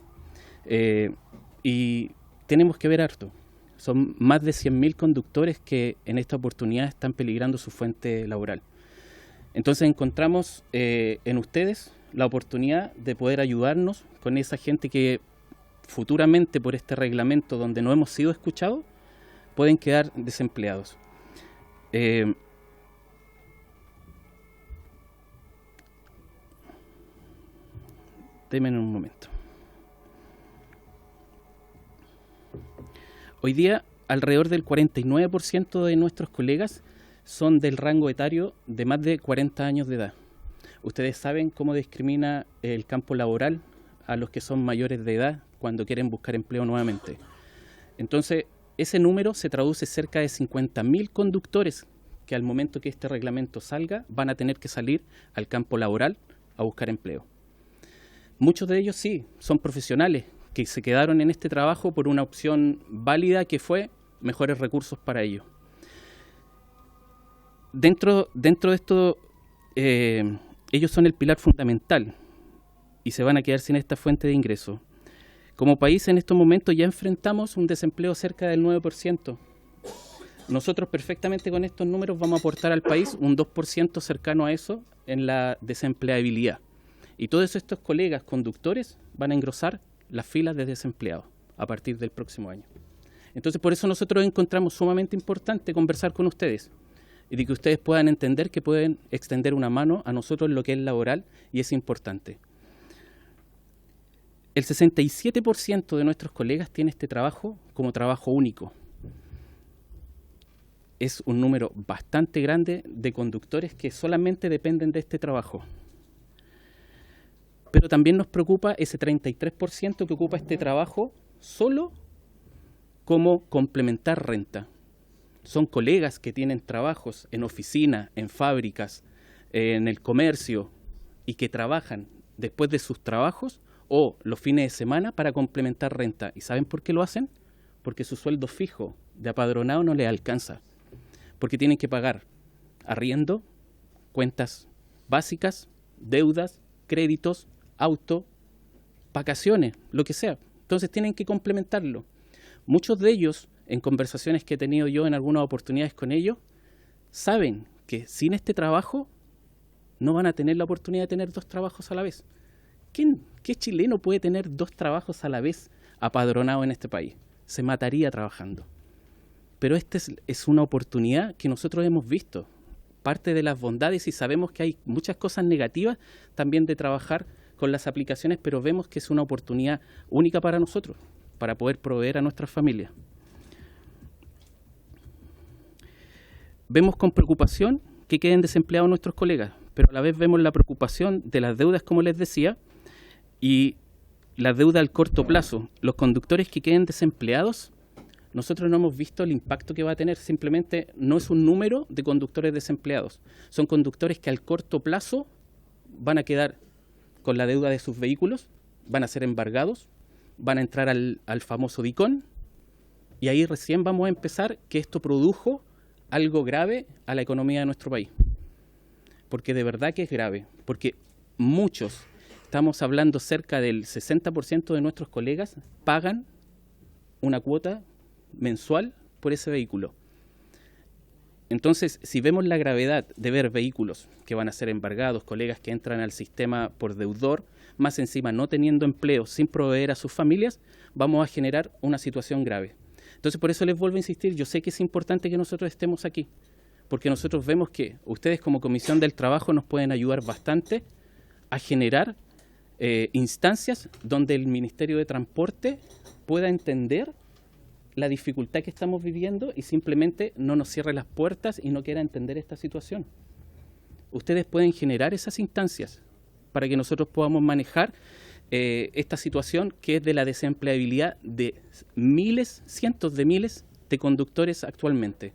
Y tenemos que ver harto. Son más de 100.000 conductores que en esta oportunidad están peligrando su fuente laboral. Entonces encontramos en ustedes la oportunidad de poder ayudarnos con esa gente que futuramente por este reglamento donde no hemos sido escuchados pueden quedar desempleados. Denme un momento. Hoy día, alrededor del 49% de nuestros colegas son del rango etario de más de 40 años de edad. Ustedes saben cómo discrimina el campo laboral a los que son mayores de edad cuando quieren buscar empleo nuevamente. Entonces, ese número se traduce cerca de 50.000 conductores que al momento que este reglamento salga van a tener que salir al campo laboral a buscar empleo. Muchos de ellos sí, son profesionales que se quedaron en este trabajo por una opción válida que fue mejores recursos para ellos. Dentro de esto, ellos son el pilar fundamental y se van a quedar sin esta fuente de ingresos. Como país en estos momentos ya enfrentamos un desempleo cerca del 9%. Nosotros perfectamente con estos números vamos a aportar al país un 2% cercano a eso en la desempleabilidad. Y todos estos colegas conductores van a engrosar las filas de desempleados a partir del próximo año. Entonces, por eso nosotros encontramos sumamente importante conversar con ustedes y de que ustedes puedan entender que pueden extender una mano a nosotros en lo que es laboral y es importante. El 67% de nuestros colegas tiene este trabajo como trabajo único. Es un número bastante grande de conductores que solamente dependen de este trabajo. Pero también nos preocupa ese 33% que ocupa este trabajo solo como complementar renta. Son colegas que tienen trabajos en oficinas, en fábricas, en el comercio y que trabajan después de sus trabajos o los fines de semana para complementar renta. ¿Y saben por qué lo hacen? Porque su sueldo fijo de apadronado no les alcanza. Porque tienen que pagar arriendo, cuentas básicas, deudas, créditos, auto, vacaciones, lo que sea. Entonces tienen que complementarlo. Muchos de ellos, en conversaciones que he tenido yo en algunas oportunidades con ellos, saben que sin este trabajo no van a tener la oportunidad de tener 2 trabajos a la vez. ¿Qué chileno puede tener 2 trabajos a la vez apadronado en este país? Se mataría trabajando. Pero esta es una oportunidad que nosotros hemos visto. Parte de las bondades, y sabemos que hay muchas cosas negativas también de trabajar con las aplicaciones, pero vemos que es una oportunidad única para nosotros, para poder proveer a nuestras familias. Vemos con preocupación que queden desempleados nuestros colegas, pero a la vez vemos la preocupación de las deudas, como les decía, y la deuda al corto plazo. Los conductores que queden desempleados, nosotros no hemos visto el impacto que va a tener. Simplemente no es un número de conductores desempleados. Son conductores que al corto plazo van a quedar con la deuda de sus vehículos, van a ser embargados, van a entrar al famoso DICON, y ahí recién vamos a empezar que esto produjo algo grave a la economía de nuestro país. Porque de verdad que es grave, porque muchos, estamos hablando cerca del 60% de nuestros colegas, pagan una cuota mensual por ese vehículo. Entonces, si vemos la gravedad de ver vehículos que van a ser embargados, colegas que entran al sistema por deudor, más encima no teniendo empleo, sin proveer a sus familias, vamos a generar una situación grave. Entonces, por eso les vuelvo a insistir, yo sé que es importante que nosotros estemos aquí, porque nosotros vemos que ustedes como Comisión del Trabajo nos pueden ayudar bastante a generar instancias donde el Ministerio de Transporte pueda entender la dificultad que estamos viviendo y simplemente no nos cierre las puertas y no quiera entender esta situación. Ustedes pueden generar esas instancias para que nosotros podamos manejar esta situación que es de la desempleabilidad de miles, cientos de miles de conductores actualmente.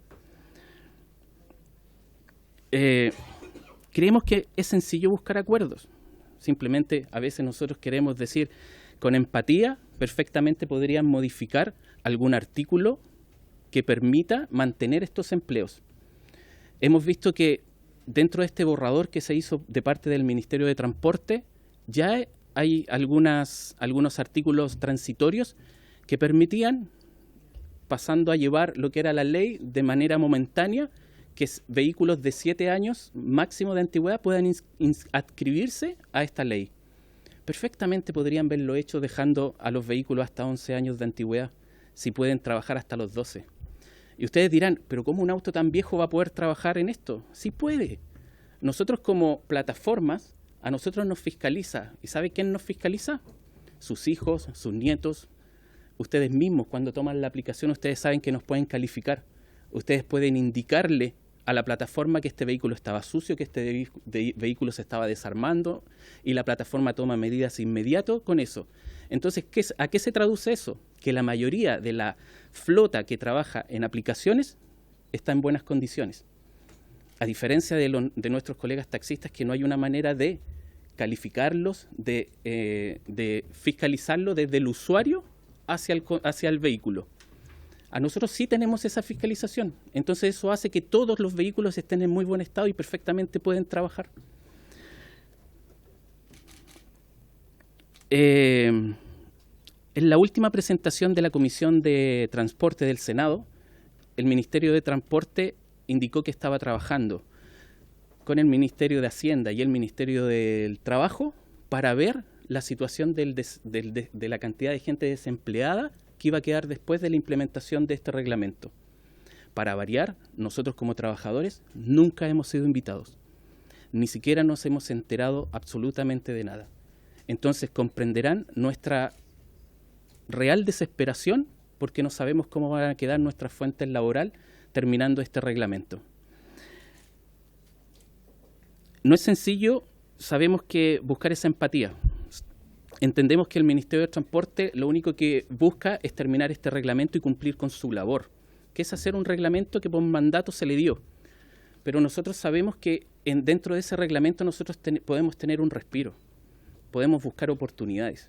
Creemos que es sencillo buscar acuerdos. Simplemente a veces nosotros queremos decir, con empatía, perfectamente podrían modificar algún artículo que permita mantener estos empleos. Hemos visto que dentro de este borrador que se hizo de parte del Ministerio de Transporte, ya hay algunos artículos transitorios que permitían, pasando a llevar lo que era la ley de manera momentánea, que vehículos de 7 años máximo de antigüedad puedan adscribirse a esta ley. Perfectamente podrían verlo hecho dejando a los vehículos hasta 11 años de antigüedad, si pueden trabajar hasta los 12. Y ustedes dirán, ¿pero cómo un auto tan viejo va a poder trabajar en esto? Sí puede. Nosotros como plataformas, a nosotros nos fiscaliza. ¿Y sabe quién nos fiscaliza? Sus hijos, sus nietos. Ustedes mismos, cuando toman la aplicación, ustedes saben que nos pueden calificar. Ustedes pueden indicarle a la plataforma que este vehículo estaba sucio, que este vehículo se estaba desarmando, y la plataforma toma medidas inmediato con eso. Entonces, ¿a qué se traduce eso? Que la mayoría de la flota que trabaja en aplicaciones está en buenas condiciones. A diferencia de nuestros colegas taxistas, que no hay una manera de calificarlos, de fiscalizarlo desde el usuario hacia el vehículo. A nosotros sí tenemos esa fiscalización. Entonces eso hace que todos los vehículos estén en muy buen estado y perfectamente pueden trabajar. En la última presentación de la Comisión de Transporte del Senado, el Ministerio de Transporte indicó que estaba trabajando con el Ministerio de Hacienda y el Ministerio del Trabajo para ver la situación de la cantidad de gente desempleada que iba a quedar después de la implementación de este reglamento. Para variar, nosotros como trabajadores nunca hemos sido invitados. Ni siquiera nos hemos enterado absolutamente de nada. Entonces comprenderán nuestra real desesperación porque no sabemos cómo van a quedar nuestras fuentes laborales terminando este reglamento. No es sencillo, sabemos que buscar esa empatía. Entendemos que el Ministerio de Transporte lo único que busca es terminar este reglamento y cumplir con su labor, que es hacer un reglamento que por mandato se le dio. pero nosotros sabemos que dentro de ese reglamento nosotros podemos tener un respiro, podemos buscar oportunidades.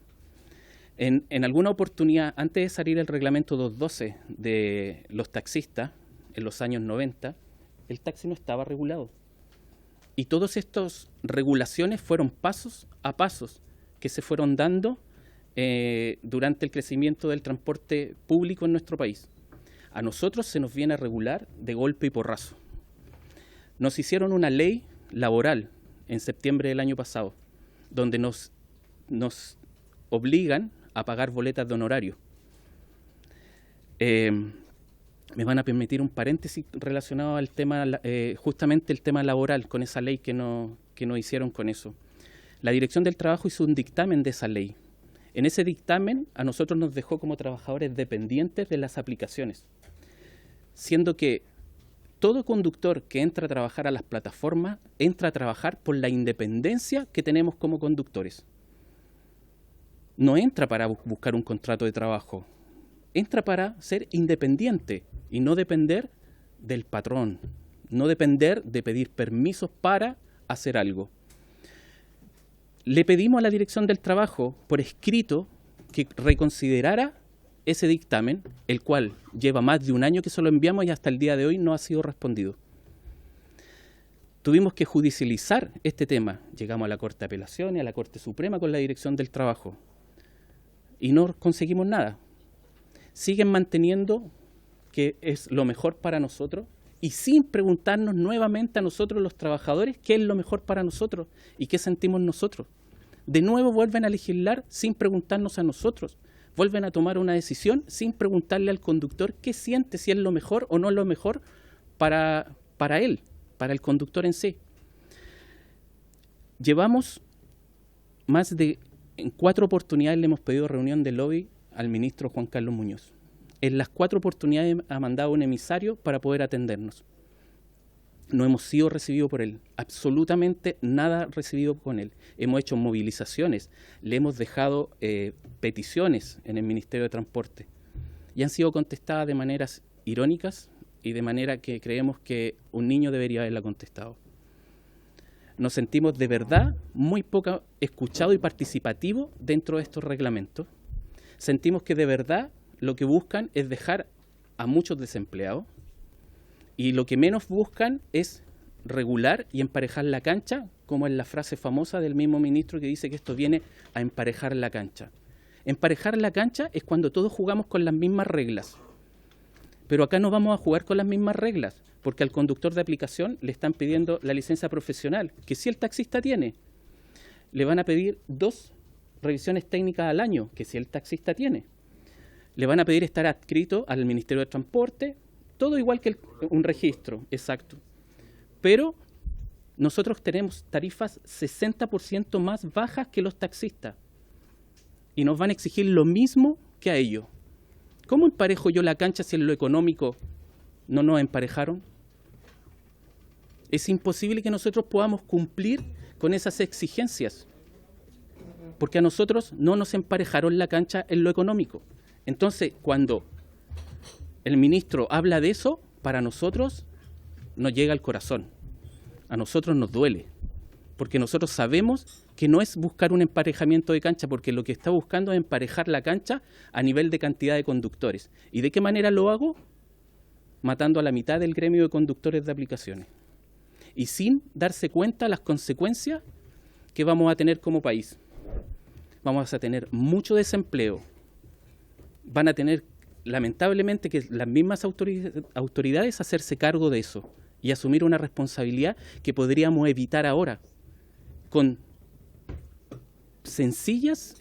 En alguna oportunidad, antes de salir el reglamento 212 de los taxistas, en los años 90, el taxi no estaba regulado. Y todas estas regulaciones fueron pasos a pasos que se fueron dando durante el crecimiento del transporte público en nuestro país. A nosotros se nos viene a regular de golpe y porrazo. Nos hicieron una ley laboral en septiembre del año pasado, donde nos obligan a pagar boletas de honorario. Me van a permitir un paréntesis relacionado al tema, justamente el tema laboral, con esa ley que nos hicieron con eso. La Dirección del Trabajo hizo un dictamen de esa ley. En ese dictamen a nosotros nos dejó como trabajadores dependientes de las aplicaciones, siendo que todo conductor que entra a trabajar a las plataformas entra a trabajar por la independencia que tenemos como conductores. No entra para buscar un contrato de trabajo, entra para ser independiente y no depender del patrón, no depender de pedir permisos para hacer algo. Le pedimos a la Dirección del Trabajo por escrito que reconsiderara ese dictamen, el cual lleva más de un año que se lo enviamos y hasta el día de hoy no ha sido respondido. Tuvimos que judicializar este tema. Llegamos a la Corte de Apelaciones, a la Corte Suprema con la Dirección del Trabajo y no conseguimos nada. Siguen manteniendo que es lo mejor para nosotros y sin preguntarnos nuevamente a nosotros los trabajadores qué es lo mejor para nosotros y qué sentimos nosotros. De nuevo vuelven a legislar sin preguntarnos a nosotros. Vuelven a tomar una decisión sin preguntarle al conductor qué siente, si es lo mejor o no lo mejor para él, para el conductor en sí. Llevamos en 4 oportunidades le hemos pedido reunión de lobby al ministro Juan Carlos Muñoz. En las 4 oportunidades ha mandado un emisario para poder atendernos. No hemos sido recibidos por él, absolutamente nada recibido con él. Hemos hecho movilizaciones, le hemos dejado peticiones en el Ministerio de Transporte y han sido contestadas de maneras irónicas y de manera que creemos que un niño debería haberla contestado. Nos sentimos de verdad muy poco escuchados y participativos dentro de estos reglamentos. Sentimos que de verdad lo que buscan es dejar a muchos desempleados y lo que menos buscan es regular y emparejar la cancha, como es la frase famosa del mismo ministro que dice que esto viene a emparejar la cancha. Emparejar la cancha es cuando todos jugamos con las mismas reglas, pero acá no vamos a jugar con las mismas reglas, porque al conductor de aplicación le están pidiendo la licencia profesional, que si el taxista tiene, le van a pedir 2 revisiones técnicas al año, que si el taxista tiene. Le van a pedir estar adscrito al Ministerio de Transporte, todo igual que un registro, exacto. Pero nosotros tenemos tarifas 60% más bajas que los taxistas y nos van a exigir lo mismo que a ellos. ¿Cómo emparejo yo la cancha si en lo económico no nos emparejaron? Es imposible que nosotros podamos cumplir con esas exigencias, porque a nosotros no nos emparejaron la cancha en lo económico. Entonces, cuando el ministro habla de eso, para nosotros nos llega al corazón. A nosotros nos duele, porque nosotros sabemos que no es buscar un emparejamiento de cancha, porque lo que está buscando es emparejar la cancha a nivel de cantidad de conductores. ¿Y de qué manera lo hago? Matando a la mitad del gremio de conductores de aplicaciones. Y sin darse cuenta de las consecuencias que vamos a tener como país. Vamos a tener mucho desempleo. Van a tener, lamentablemente, que las mismas autoridades hacerse cargo de eso y asumir una responsabilidad que podríamos evitar ahora con sencillas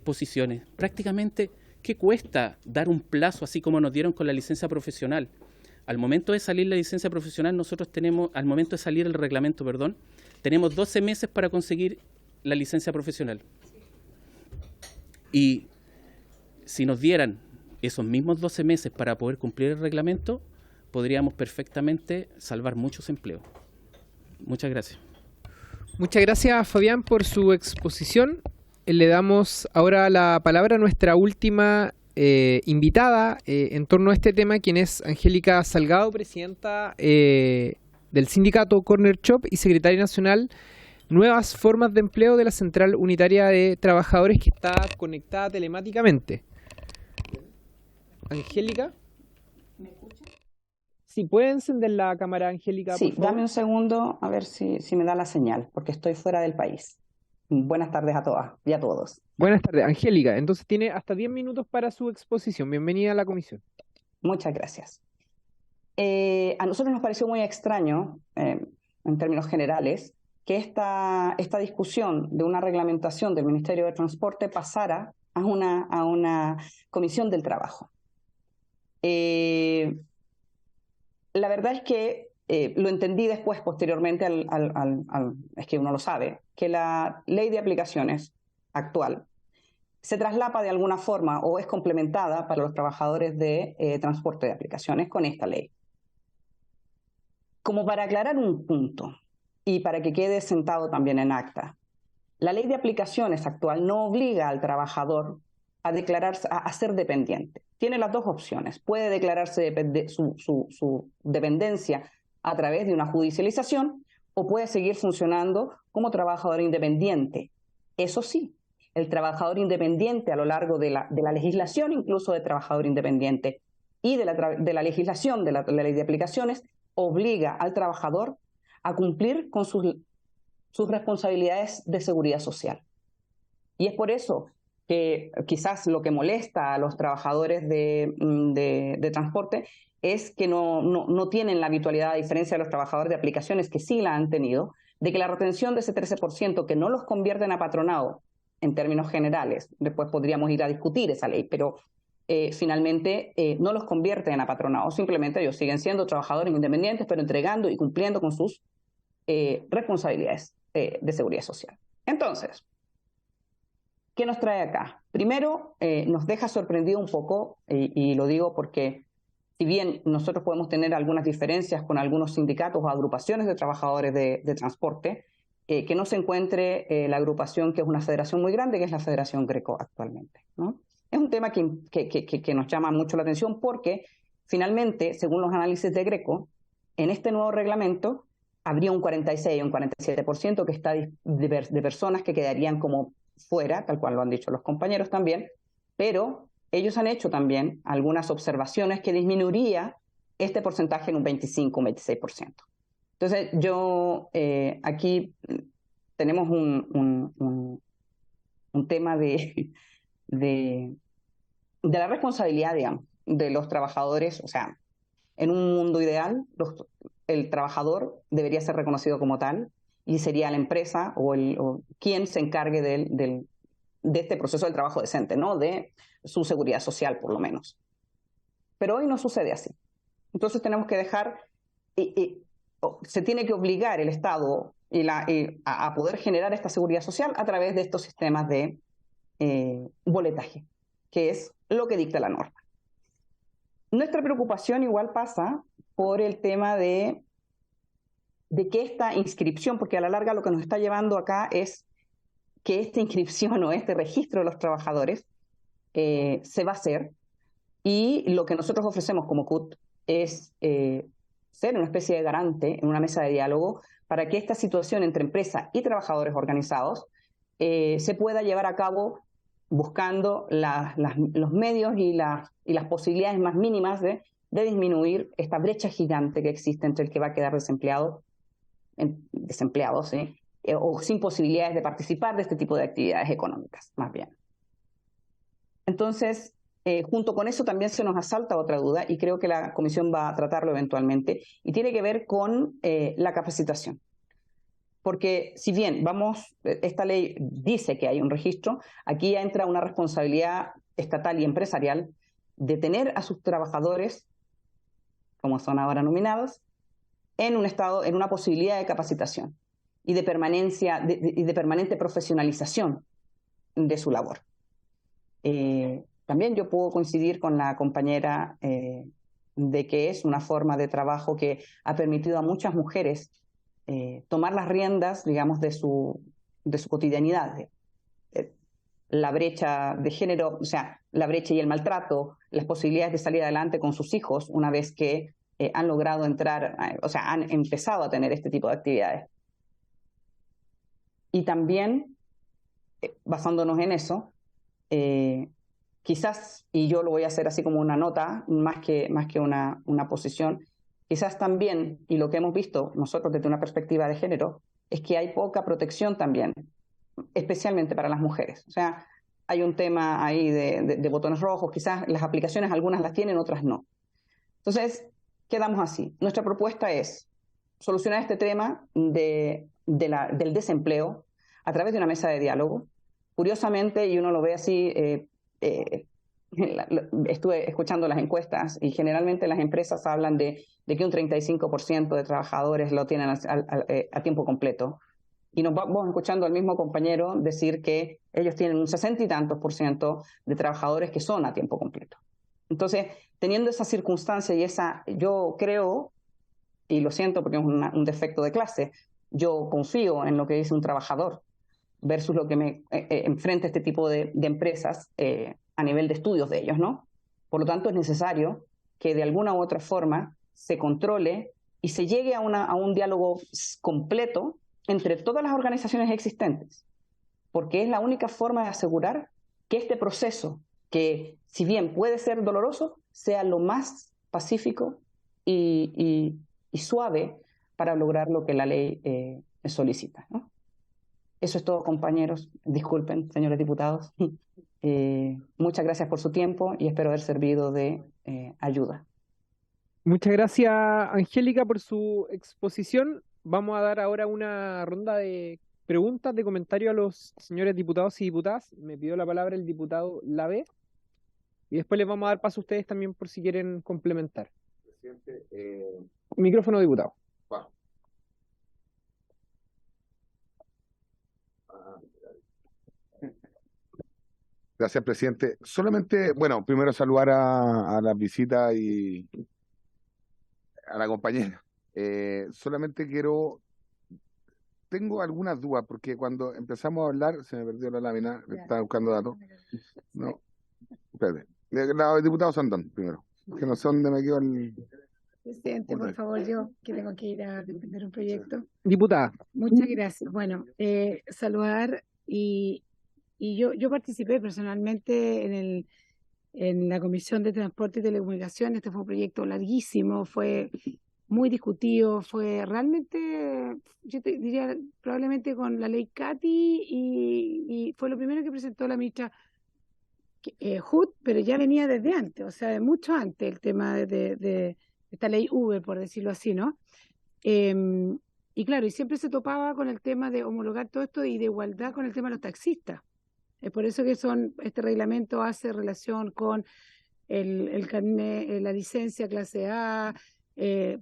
posiciones. Prácticamente, ¿qué cuesta dar un plazo así como nos dieron con la licencia profesional? Al momento de salir la licencia profesional, nosotros tenemos, al momento de salir el reglamento, perdón, tenemos 12 meses para conseguir la licencia profesional. Y si nos dieran esos mismos 12 meses para poder cumplir el reglamento, podríamos perfectamente salvar muchos empleos. Muchas gracias. Muchas gracias, Fabián, por su exposición. Le damos ahora la palabra a nuestra última invitada en torno a este tema, quien es Angélica Salgado, presidenta del sindicato Corner Shop y secretaria nacional Nuevas Formas de Empleo de la Central Unitaria de Trabajadores, que está conectada telemáticamente. Angélica. ¿Me escucha? Sí, ¿puede encender la cámara, Angélica, Sí, por favor? dame un segundo a ver si me da la señal, porque estoy fuera del país. Buenas tardes a todas y a todos. Buenas tardes, Angélica. Entonces tiene hasta 10 minutos para su exposición. Bienvenida a la comisión. Muchas gracias. A nosotros nos pareció muy extraño, en términos generales, que esta discusión de una reglamentación del Ministerio de Transporte pasara a una comisión del trabajo. La verdad es que lo entendí después, posteriormente, es que uno lo sabe, que la ley de aplicaciones actual se traslapa de alguna forma o es complementada para los trabajadores de transporte de aplicaciones con esta ley. Como para aclarar un punto y para que quede sentado también en acta, la ley de aplicaciones actual no obliga al trabajador a declararse, a ser dependiente. Tiene las dos opciones. Puede declararse su dependencia a través de una judicialización o puede seguir funcionando como trabajador independiente. Eso sí, el trabajador independiente a lo largo de la legislación, incluso de trabajador independiente, y de la legislación de la ley de aplicaciones, obliga al trabajador a cumplir con sus responsabilidades de seguridad social. Y es por eso que quizás lo que molesta a los trabajadores de transporte es que no tienen la habitualidad, a diferencia de los trabajadores de aplicaciones que sí la han tenido, de que la retención de ese 13% que no los convierte en apatronado en términos generales, después podríamos ir a discutir esa ley, pero finalmente no los convierte en apatronados, simplemente ellos siguen siendo trabajadores independientes, pero entregando y cumpliendo con sus responsabilidades de seguridad social. Entonces, ¿qué nos trae acá? Primero, nos deja sorprendido un poco, y lo digo porque si bien nosotros podemos tener algunas diferencias con algunos sindicatos o agrupaciones de trabajadores de transporte, que no se encuentre la agrupación, que es una federación muy grande, que es la Federación Greco actualmente, ¿no? Es un tema que nos llama mucho la atención porque finalmente, según los análisis de Greco, en este nuevo reglamento habría un 46 o un 47% que está de personas que quedarían como fuera, tal cual lo han dicho los compañeros también, pero ellos han hecho también algunas observaciones que disminuiría este porcentaje en un 25 o 26%. Entonces, aquí tenemos un tema de la responsabilidad, digamos, de los trabajadores. O sea, en un mundo ideal, el trabajador debería ser reconocido como tal y sería la empresa o quien se encargue de este proceso del trabajo decente, ¿no? De su seguridad social, por lo menos. Pero hoy no sucede así. Entonces tenemos que dejar, se tiene que obligar el Estado a poder generar esta seguridad social a través de estos sistemas de boletaje, que es lo que dicta la norma. Nuestra preocupación igual pasa por el tema de que esta inscripción, porque a la larga lo que nos está llevando acá es que esta inscripción o este registro de los trabajadores se va a hacer, y lo que nosotros ofrecemos como CUT es ser una especie de garante en una mesa de diálogo para que esta situación entre empresa y trabajadores organizados se pueda llevar a cabo buscando los medios y las posibilidades más mínimas de disminuir esta brecha gigante que existe entre el que va a quedar desempleado, ¿sí? O sin posibilidades de participar de este tipo de actividades económicas, más bien. Entonces, junto con eso también se nos asalta otra duda, y creo que la Comisión va a tratarlo eventualmente, y tiene que ver con la capacitación. Porque si bien esta ley dice que hay un registro, aquí ya entra una responsabilidad estatal y empresarial de tener a sus trabajadores, como son ahora nominados, en una posibilidad de capacitación y de permanencia y de permanente profesionalización de su labor. También yo puedo coincidir con la compañera de que es una forma de trabajo que ha permitido a muchas mujeres tomar las riendas, digamos, de su cotidianidad. La brecha de género, o sea, la brecha y el maltrato, las posibilidades de salir adelante con sus hijos una vez que han logrado entrar, o sea, han empezado a tener este tipo de actividades. Y también, basándonos en eso, quizás, y yo lo voy a hacer así como una nota, más que una posición, quizás también, y lo que hemos visto nosotros desde una perspectiva de género, es que hay poca protección también, especialmente para las mujeres. O sea, hay un tema ahí de botones rojos, quizás las aplicaciones algunas las tienen, otras no. Entonces, quedamos así. Nuestra propuesta es solucionar este tema del desempleo a través de una mesa de diálogo. Curiosamente, y uno lo ve así, estuve escuchando las encuestas y generalmente las empresas hablan de que un 35% de trabajadores lo tienen a tiempo completo. Y nos vamos escuchando al mismo compañero decir que ellos tienen un 60 y tantos % de trabajadores que son a tiempo completo. Entonces, teniendo esa circunstancia y yo creo, y lo siento porque es un defecto de clase, yo confío en lo que dice un trabajador versus lo que me enfrenta este tipo de empresas a nivel de estudios de ellos, ¿no? Por lo tanto, es necesario que de alguna u otra forma se controle y se llegue a un diálogo completo entre todas las organizaciones existentes, porque es la única forma de asegurar que este proceso, que si bien puede ser doloroso, sea lo más pacífico y suave para lograr lo que la ley solicita, ¿no? Eso es todo, compañeros. Disculpen, señores diputados. Muchas gracias por su tiempo y espero haber servido de ayuda. Muchas gracias, Angélica, por su exposición. Vamos a dar ahora una ronda de preguntas, de comentarios a los señores diputados y diputadas. Me pidió la palabra el diputado Lavé. Y después les vamos a dar paso a ustedes también por si quieren complementar. Presidente, Micrófono, diputado. wow. Gracias, presidente. Solamente, bueno, primero saludar a la visita y a la compañera. Solamente tengo algunas dudas, porque cuando empezamos a hablar, se me perdió la lámina, estaba buscando datos. No, espérate. El diputado Sandón, primero, que no sé dónde me quedó el... Presidente, por favor, yo que tengo que ir a defender un proyecto. Diputada. Muchas gracias. Bueno, saludar y yo participé personalmente en la Comisión de Transporte y Telecomunicaciones. Este fue un proyecto larguísimo, fue muy discutido, fue realmente, yo te diría, probablemente con la ley Cati y fue lo primero que presentó la ministra Hood, pero ya venía desde antes, o sea, de mucho antes el tema de esta ley Uber, por decirlo así, ¿no? Y claro, y siempre se topaba con el tema de homologar todo esto y de igualdad con el tema de los taxistas. Es por eso que este reglamento hace relación con el carnet, la licencia clase A,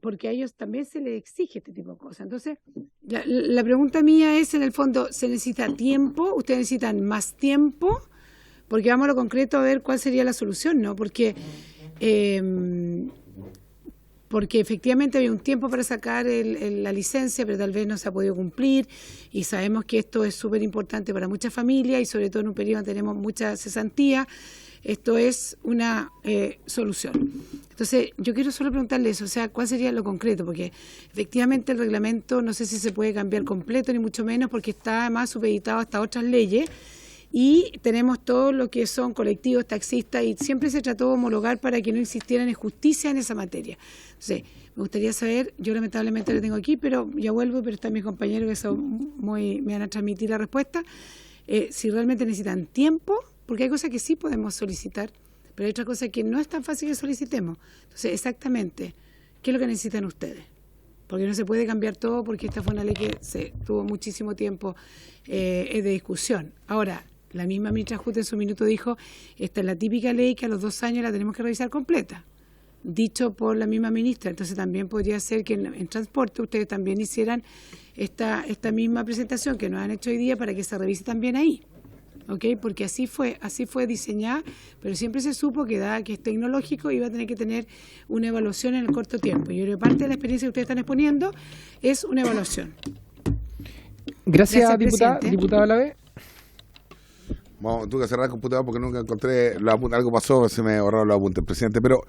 porque a ellos también se les exige este tipo de cosas. Entonces, la pregunta mía es, en el fondo, ¿se necesita tiempo? ¿Ustedes necesitan más tiempo? Porque vamos a lo concreto a ver cuál sería la solución, ¿no? Porque efectivamente había un tiempo para sacar la licencia, pero tal vez no se ha podido cumplir, y sabemos que esto es súper importante para muchas familias y sobre todo en un periodo donde tenemos mucha cesantía. Esto es una solución. Entonces, yo quiero solo preguntarle eso, o sea, ¿cuál sería lo concreto? Porque efectivamente el reglamento no sé si se puede cambiar completo, ni mucho menos, porque está además supeditado hasta otras leyes, y tenemos todo lo que son colectivos, taxistas, y siempre se trató de homologar para que no existiera injusticia en esa materia. Entonces, me gustaría saber, yo lamentablemente lo tengo aquí, pero ya vuelvo, pero están mis compañeros que son me van a transmitir la respuesta, si realmente necesitan tiempo, porque hay cosas que sí podemos solicitar, pero hay otras cosas que no es tan fácil que solicitemos. Entonces, exactamente, ¿qué es lo que necesitan ustedes? Porque no se puede cambiar todo, porque esta fue una ley que se tuvo muchísimo tiempo de discusión. Ahora, la misma ministra Hood en su minuto dijo, esta es la típica ley que a los 2 años la tenemos que revisar completa, dicho por la misma ministra. Entonces también podría ser que en transporte ustedes también hicieran esta misma presentación que nos han hecho hoy día para que se revise también ahí, ¿ok? Porque así fue diseñada, pero siempre se supo que dada que es tecnológico iba a tener que tener una evaluación en el corto tiempo. Yo creo que parte de la experiencia que ustedes están exponiendo es una evaluación. Gracias diputada. Diputada Lavé. Bueno, tuve que cerrar el computador porque nunca encontré algo pasó, se me borraron los apuntes, presidente. Pero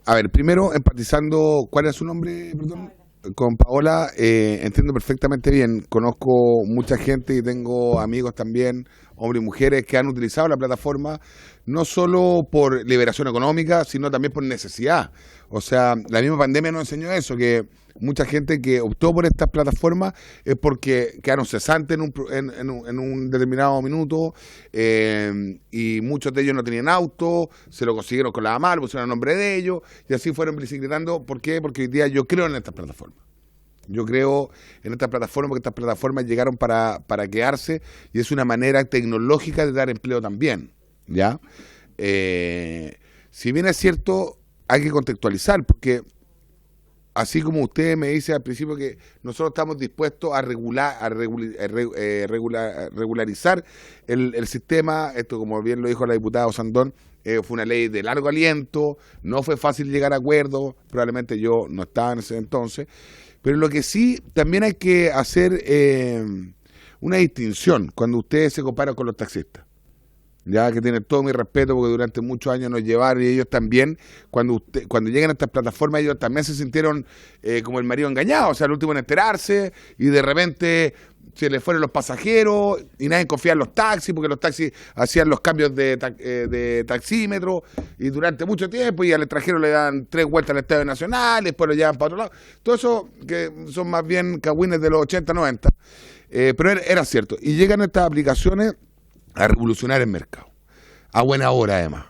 A ver, primero empatizando, ¿cuál es su nombre, perdón? Con Paola, entiendo perfectamente bien, conozco mucha gente y tengo amigos también, hombres y mujeres, que han utilizado la plataforma no solo por liberación económica, sino también por necesidad. O sea, la misma pandemia nos enseñó eso, que mucha gente que optó por estas plataformas es porque quedaron cesantes en un determinado minuto, y muchos de ellos no tenían auto, se lo consiguieron con la mamá, lo pusieron a nombre de ellos, y así fueron bicicletando. ¿Por qué? Porque hoy día yo creo en estas plataformas. Yo creo en estas plataformas porque estas plataformas llegaron para quedarse y es una manera tecnológica de dar empleo también, ¿ya? Si bien es cierto, hay que contextualizar, porque así como usted me dice al principio que nosotros estamos dispuestos a regularizar el sistema, esto como bien lo dijo la diputada Osandón, fue una ley de largo aliento, no fue fácil llegar a acuerdos, probablemente yo no estaba en ese entonces, pero lo que sí también hay que hacer una distinción cuando usted se compara con los taxistas. Ya que tienen todo mi respeto porque durante muchos años nos llevaron y ellos también, cuando llegan a estas plataformas, ellos también se sintieron como el marido engañado, o sea, el último en enterarse y de repente se les fueron los pasajeros y nadie confía en los taxis porque los taxis hacían los cambios de taxímetro y durante mucho tiempo y al extranjero le dan 3 vueltas al Estadio Nacional y después lo llevan para otro lado. Todo eso que son más bien cagüines de los 80, 90. Pero era cierto. Y llegan estas aplicaciones a revolucionar el mercado, a buena hora además,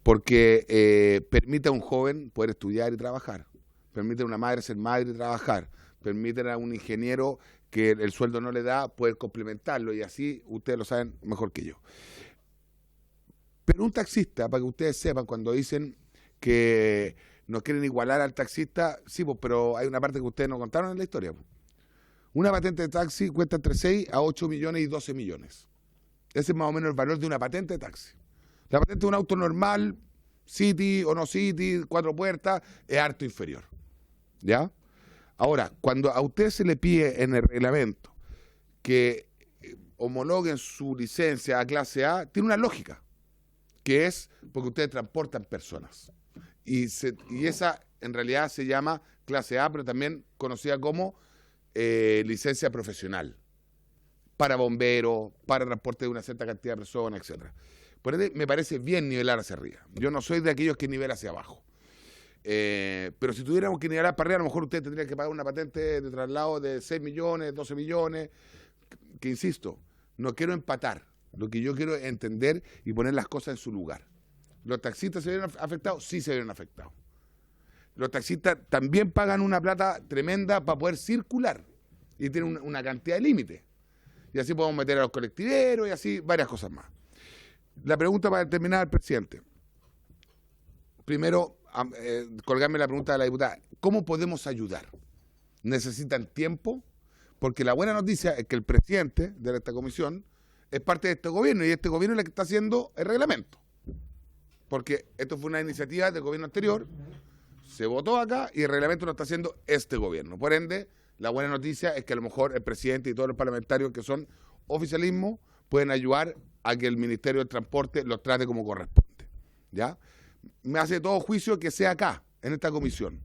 porque permite a un joven poder estudiar y trabajar, permite a una madre ser madre y trabajar, permite a un ingeniero que el sueldo no le da poder complementarlo y así ustedes lo saben mejor que yo. Pero un taxista, para que ustedes sepan, cuando dicen que nos quieren igualar al taxista, sí, pues, pero hay una parte que ustedes no contaron en la historia. Pues. Una patente de taxi cuesta entre 6 a 8 millones y 12 millones. Ese es más o menos el valor de una patente de taxi. La patente de un auto normal, City o no City, 4 puertas, es harto inferior. ¿Ya? Ahora, cuando a usted se le pide en el reglamento que homologuen su licencia a clase A, tiene una lógica, que es porque ustedes transportan personas. Y esa en realidad se llama clase A, pero también conocida como licencia profesional. Para bomberos, para transporte de una cierta cantidad de personas, etcétera. Por eso me parece bien nivelar hacia arriba. Yo no soy de aquellos que nivelan hacia abajo. Pero si tuviéramos que nivelar para arriba, a lo mejor usted tendría que pagar una patente de traslado de 6 millones, 12 millones, que insisto, no quiero empatar. Lo que yo quiero es entender y poner las cosas en su lugar. ¿Los taxistas se vieron afectados? Sí se vieron afectados. Los taxistas también pagan una plata tremenda para poder circular y tienen una cantidad de límites. Y así podemos meter a los colectiveros y así varias cosas más. La pregunta para terminar al presidente. Primero, colgarme la pregunta de la diputada. ¿Cómo podemos ayudar? ¿Necesitan tiempo? Porque la buena noticia es que el presidente de esta comisión es parte de este gobierno y este gobierno es el que está haciendo el reglamento. Porque esto fue una iniciativa del gobierno anterior, se votó acá y el reglamento lo está haciendo este gobierno. Por ende, la buena noticia es que a lo mejor el presidente y todos los parlamentarios que son oficialismo pueden ayudar a que el Ministerio del Transporte los trate como corresponde. ¿Ya? Me hace todo juicio que sea acá, en esta comisión.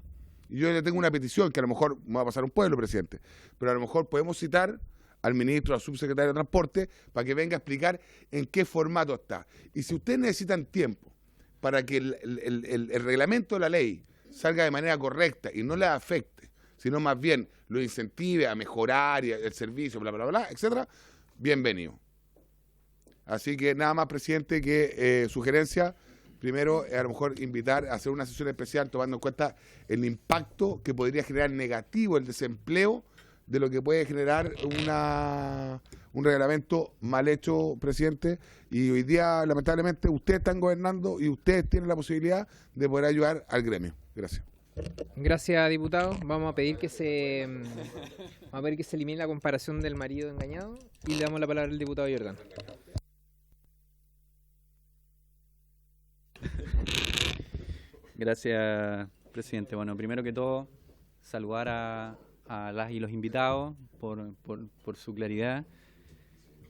Y yo le tengo una petición que a lo mejor me va a pasar un pueblo, presidente, pero a lo mejor podemos citar al ministro, al subsecretario de Transporte, para que venga a explicar en qué formato está. Y si ustedes necesitan tiempo para que el reglamento de la ley salga de manera correcta y no le afecte, sino más bien lo incentive a mejorar y el servicio, bla, bla, bla, etcétera, bienvenido. Así que nada más, presidente, que sugerencia, primero, a lo mejor invitar a hacer una sesión especial tomando en cuenta el impacto que podría generar negativo el desempleo de lo que puede generar un reglamento mal hecho, presidente, y hoy día, lamentablemente, ustedes están gobernando y ustedes tienen la posibilidad de poder ayudar al gremio. Gracias. Gracias, diputado. Vamos a pedir que se elimine la comparación del marido engañado y le damos la palabra al diputado Jordán. Gracias, presidente. Bueno, primero que todo, saludar a las y los invitados por su claridad.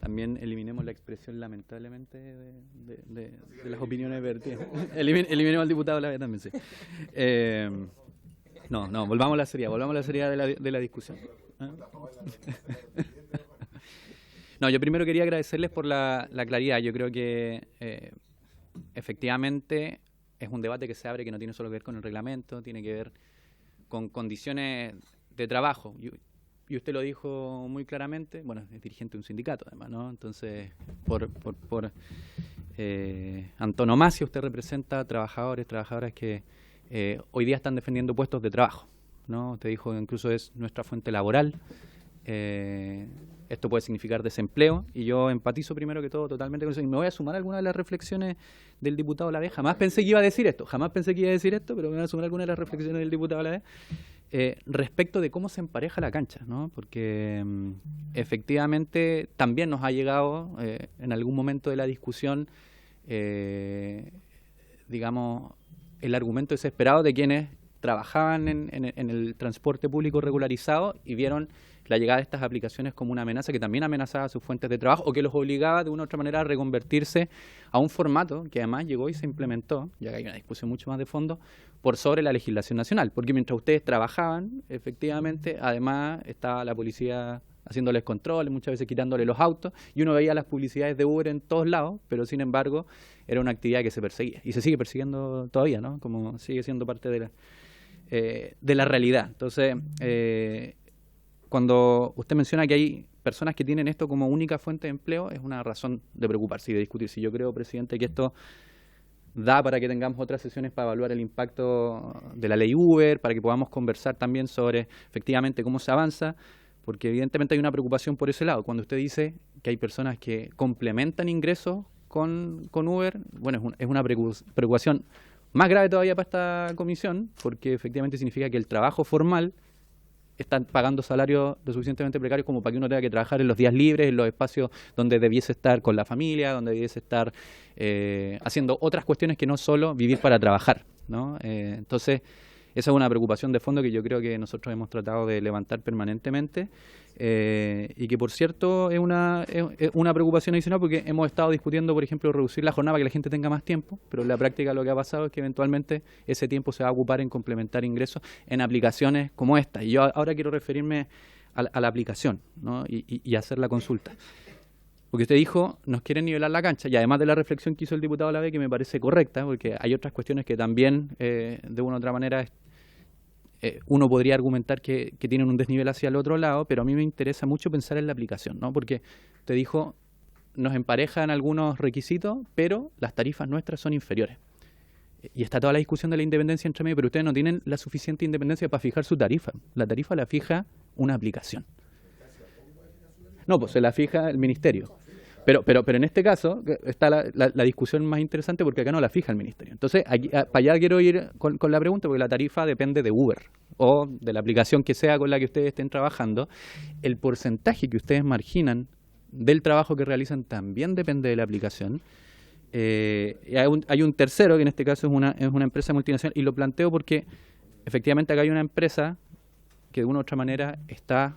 también eliminemos la expresión lamentablemente de las opiniones vertidas. Eliminemos al diputado Lavey también, sí. No, volvamos a la seriedad de la discusión. No, yo primero quería agradecerles por la claridad. Yo creo que efectivamente es un debate que se abre que no tiene solo que ver con el reglamento, tiene que ver con condiciones de trabajo. Y usted lo dijo muy claramente, bueno, es dirigente de un sindicato además, ¿no? Entonces, por antonomasia usted representa trabajadoras que hoy día están defendiendo puestos de trabajo, ¿no? Usted dijo que incluso es nuestra fuente laboral. Esto puede significar desempleo y yo empatizo primero que todo totalmente con eso y me voy a sumar a algunas de las reflexiones del diputado Lavey. Jamás pensé que iba a decir esto, pero me voy a sumar a algunas de las reflexiones del diputado Lavey respecto de cómo se empareja la cancha, ¿no? Porque efectivamente también nos ha llegado en algún momento de la discusión digamos el argumento desesperado de quienes trabajaban en el transporte público regularizado y vieron la llegada de estas aplicaciones como una amenaza que también amenazaba sus fuentes de trabajo o que los obligaba de una u otra manera a reconvertirse a un formato que además llegó y se implementó, ya que hay una discusión mucho más de fondo, por sobre la legislación nacional. Porque mientras ustedes trabajaban, efectivamente, además estaba la policía haciéndoles controles, muchas veces quitándole los autos, y uno veía las publicidades de Uber en todos lados, pero sin embargo era una actividad que se perseguía. Y se sigue persiguiendo todavía, ¿no? Como sigue siendo parte de la realidad. Entonces, cuando usted menciona que hay personas que tienen esto como única fuente de empleo, es una razón de preocuparse y de discutirse. Yo creo, presidente, que esto da para que tengamos otras sesiones para evaluar el impacto de la ley Uber, para que podamos conversar también sobre efectivamente cómo se avanza, porque evidentemente hay una preocupación por ese lado. Cuando usted dice que hay personas que complementan ingresos con Uber, bueno, es una preocupación más grave todavía para esta comisión, porque efectivamente significa que el trabajo formal están pagando salarios lo suficientemente precarios como para que uno tenga que trabajar en los días libres, en los espacios donde debiese estar con la familia, donde debiese estar haciendo otras cuestiones que no solo vivir para trabajar, ¿no? Entonces, esa es una preocupación de fondo que yo creo que nosotros hemos tratado de levantar permanentemente y que, por cierto, es una preocupación adicional porque hemos estado discutiendo, por ejemplo, reducir la jornada para que la gente tenga más tiempo, pero en la práctica lo que ha pasado es que eventualmente ese tiempo se va a ocupar en complementar ingresos en aplicaciones como esta. Y yo ahora quiero referirme a la aplicación, ¿no? y hacer la consulta. Porque usted dijo, nos quieren nivelar la cancha, y además de la reflexión que hizo el diputado Lavey, que me parece correcta, porque hay otras cuestiones que también, de una u otra manera, uno podría argumentar que tienen un desnivel hacia el otro lado, pero a mí me interesa mucho pensar en la aplicación, ¿no? Porque usted dijo, nos emparejan algunos requisitos, pero las tarifas nuestras son inferiores. Y está toda la discusión de la independencia entre medio, pero ustedes no tienen la suficiente independencia para fijar su tarifa. La tarifa la fija una aplicación. No, pues se la fija el ministerio. Pero en este caso está la discusión más interesante porque acá no la fija el ministerio. Entonces, aquí, para allá quiero ir con la pregunta, porque la tarifa depende de Uber o de la aplicación que sea con la que ustedes estén trabajando. El porcentaje que ustedes marginan del trabajo que realizan también depende de la aplicación. Hay un tercero, que en este caso es una empresa multinacional, y lo planteo porque efectivamente acá hay una empresa que de una u otra manera está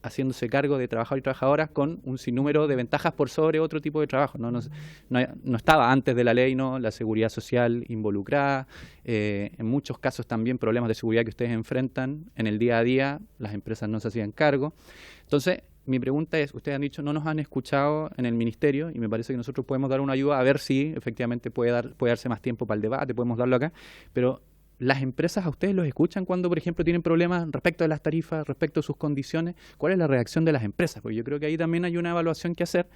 haciéndose cargo de trabajadores y trabajadoras con un sinnúmero de ventajas por sobre otro tipo de trabajo. No estaba antes de la ley, ¿no?, la seguridad social involucrada, en muchos casos también problemas de seguridad que ustedes enfrentan en el día a día, las empresas no se hacían cargo. Entonces, mi pregunta es, ustedes han dicho, no nos han escuchado en el ministerio, y me parece que nosotros podemos dar una ayuda a ver si efectivamente puede darse más tiempo para el debate, podemos darlo acá, pero ¿las empresas a ustedes los escuchan cuando, por ejemplo, tienen problemas respecto de las tarifas, respecto de sus condiciones? ¿Cuál es la reacción de las empresas? Porque yo creo que ahí también hay una evaluación que hacer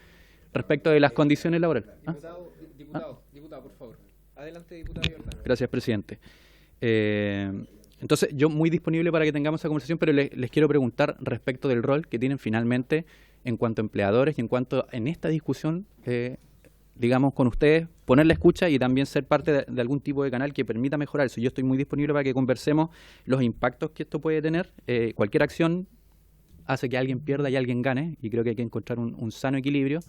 respecto de las condiciones laborales. Diputado, por favor. Adelante, diputado Jordán. Gracias, presidente. Entonces, yo muy disponible para que tengamos esa conversación, pero les quiero preguntar respecto del rol que tienen finalmente en cuanto a empleadores y en cuanto en esta discusión, digamos, con ustedes, poner la escucha y también ser parte de algún tipo de canal que permita mejorar eso. Yo estoy muy disponible para que conversemos los impactos que esto puede tener. Cualquier acción hace que alguien pierda y alguien gane, y creo que hay que encontrar un sano equilibrio,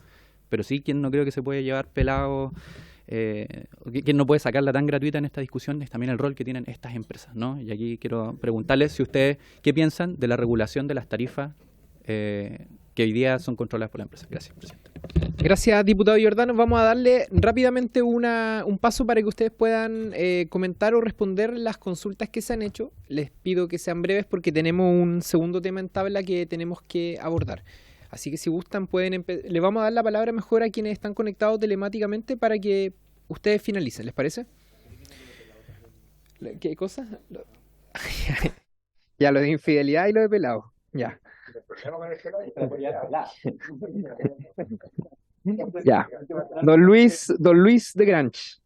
pero sí, quien no creo que se puede llevar pelado, quien no puede sacarla tan gratuita en esta discusión es también el rol que tienen estas empresas, ¿no? Y aquí quiero preguntarles si ustedes, ¿qué piensan de la regulación de las tarifas que que hoy día son controladas por la empresa. Gracias, presidente. Gracias, diputado Giordano. Vamos a darle rápidamente un paso para que ustedes puedan comentar o responder las consultas que se han hecho. Les pido que sean breves porque tenemos un segundo tema en tabla que tenemos que abordar. Así que si gustan pueden le vamos a dar la palabra mejor a quienes están conectados telemáticamente para que ustedes finalicen, ¿les parece? ¿Qué cosa? Ya, lo de infidelidad y lo de pelado. Ya. Ya. Don Luis de Granch.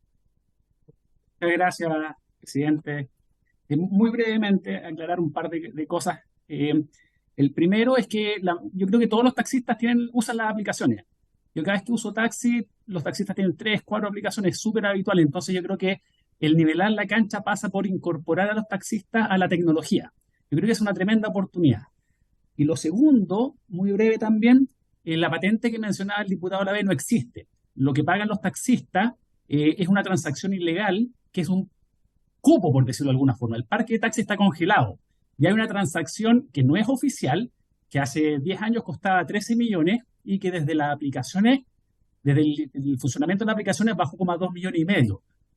Muchas gracias, presidente. Muy brevemente, aclarar un par de cosas. El primero es que yo creo que todos los taxistas usan las aplicaciones. Yo cada vez que uso taxi, los taxistas tienen 3, 4 aplicaciones súper habituales. Entonces yo creo que el nivelar la cancha pasa por incorporar a los taxistas a la tecnología. Yo creo que es una tremenda oportunidad. Y lo segundo, muy breve también, la patente que mencionaba el diputado Lavey no existe. Lo que pagan los taxistas es una transacción ilegal, que es un cupo, por decirlo de alguna forma. El parque de taxi está congelado. Y hay una transacción que no es oficial, que hace 10 años costaba 13 millones y que desde las aplicaciones, desde el funcionamiento de las aplicaciones bajó como a 2,5 millones.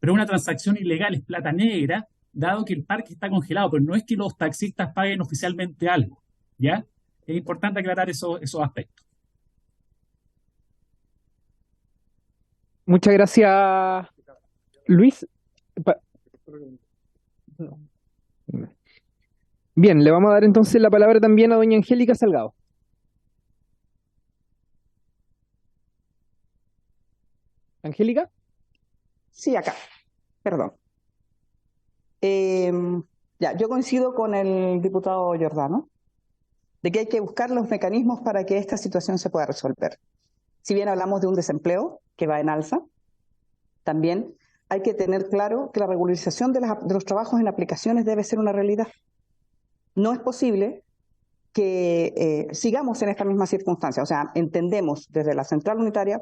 Pero es una transacción ilegal, es plata negra, dado que el parque está congelado. Pero no es que los taxistas paguen oficialmente algo, ¿ya? Es importante aclarar esos aspectos. Muchas gracias, Luis. Bien, le vamos a dar entonces la palabra también a doña Angélica Salgado. ¿Angélica? Sí, acá. Perdón. Yo coincido con el diputado Giordano de que hay que buscar los mecanismos para que esta situación se pueda resolver. Si bien hablamos de un desempleo que va en alza, también hay que tener claro que la regularización de los trabajos en aplicaciones debe ser una realidad. No es posible que sigamos en esta misma circunstancia. O sea, entendemos desde la central unitaria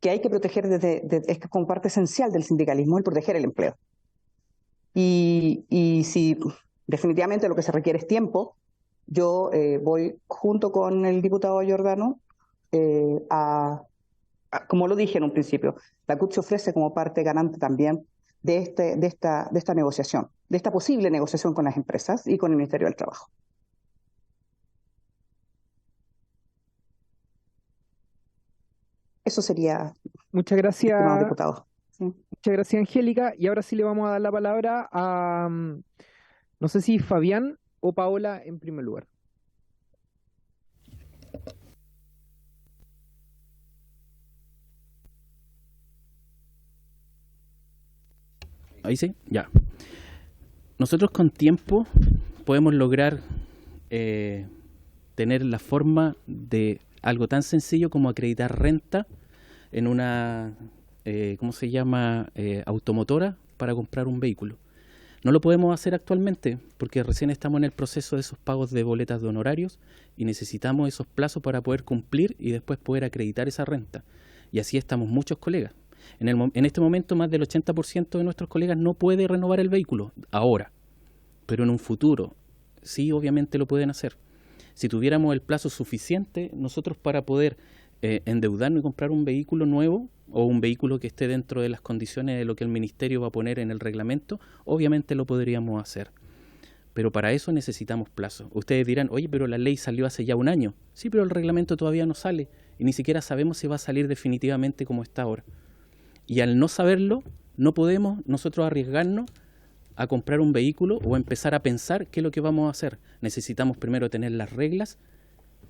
que hay que proteger es como parte esencial del sindicalismo el proteger el empleo. Y si definitivamente lo que se requiere es tiempo, yo voy junto con el diputado Giordano como lo dije en un principio, la CUT se ofrece como parte ganante también de esta negociación, de esta posible negociación con las empresas y con el Ministerio del Trabajo. Eso sería. Muchas gracias, estimado diputado. Sí. Muchas gracias, Angélica. Y ahora sí le vamos a dar la palabra a, no sé si Fabián o Paola en primer lugar. Ahí sí, ya. Nosotros con tiempo podemos lograr tener la forma de algo tan sencillo como acreditar renta en una, ¿cómo se llama?, automotora para comprar un vehículo. No lo podemos hacer actualmente porque recién estamos en el proceso de esos pagos de boletas de honorarios y necesitamos esos plazos para poder cumplir y después poder acreditar esa renta. Y así estamos muchos colegas. En este momento más del 80% de nuestros colegas no puede renovar el vehículo ahora, pero en un futuro sí obviamente lo pueden hacer. Si tuviéramos el plazo suficiente, nosotros para poder endeudarnos y comprar un vehículo nuevo o un vehículo que esté dentro de las condiciones de lo que el Ministerio va a poner en el reglamento, obviamente lo podríamos hacer. Pero para eso necesitamos plazo. Ustedes dirán, oye, pero la ley salió hace ya un año. Sí, pero el reglamento todavía no sale y ni siquiera sabemos si va a salir definitivamente como está ahora. Y al no saberlo, no podemos nosotros arriesgarnos a comprar un vehículo o empezar a pensar qué es lo que vamos a hacer. Necesitamos primero tener las reglas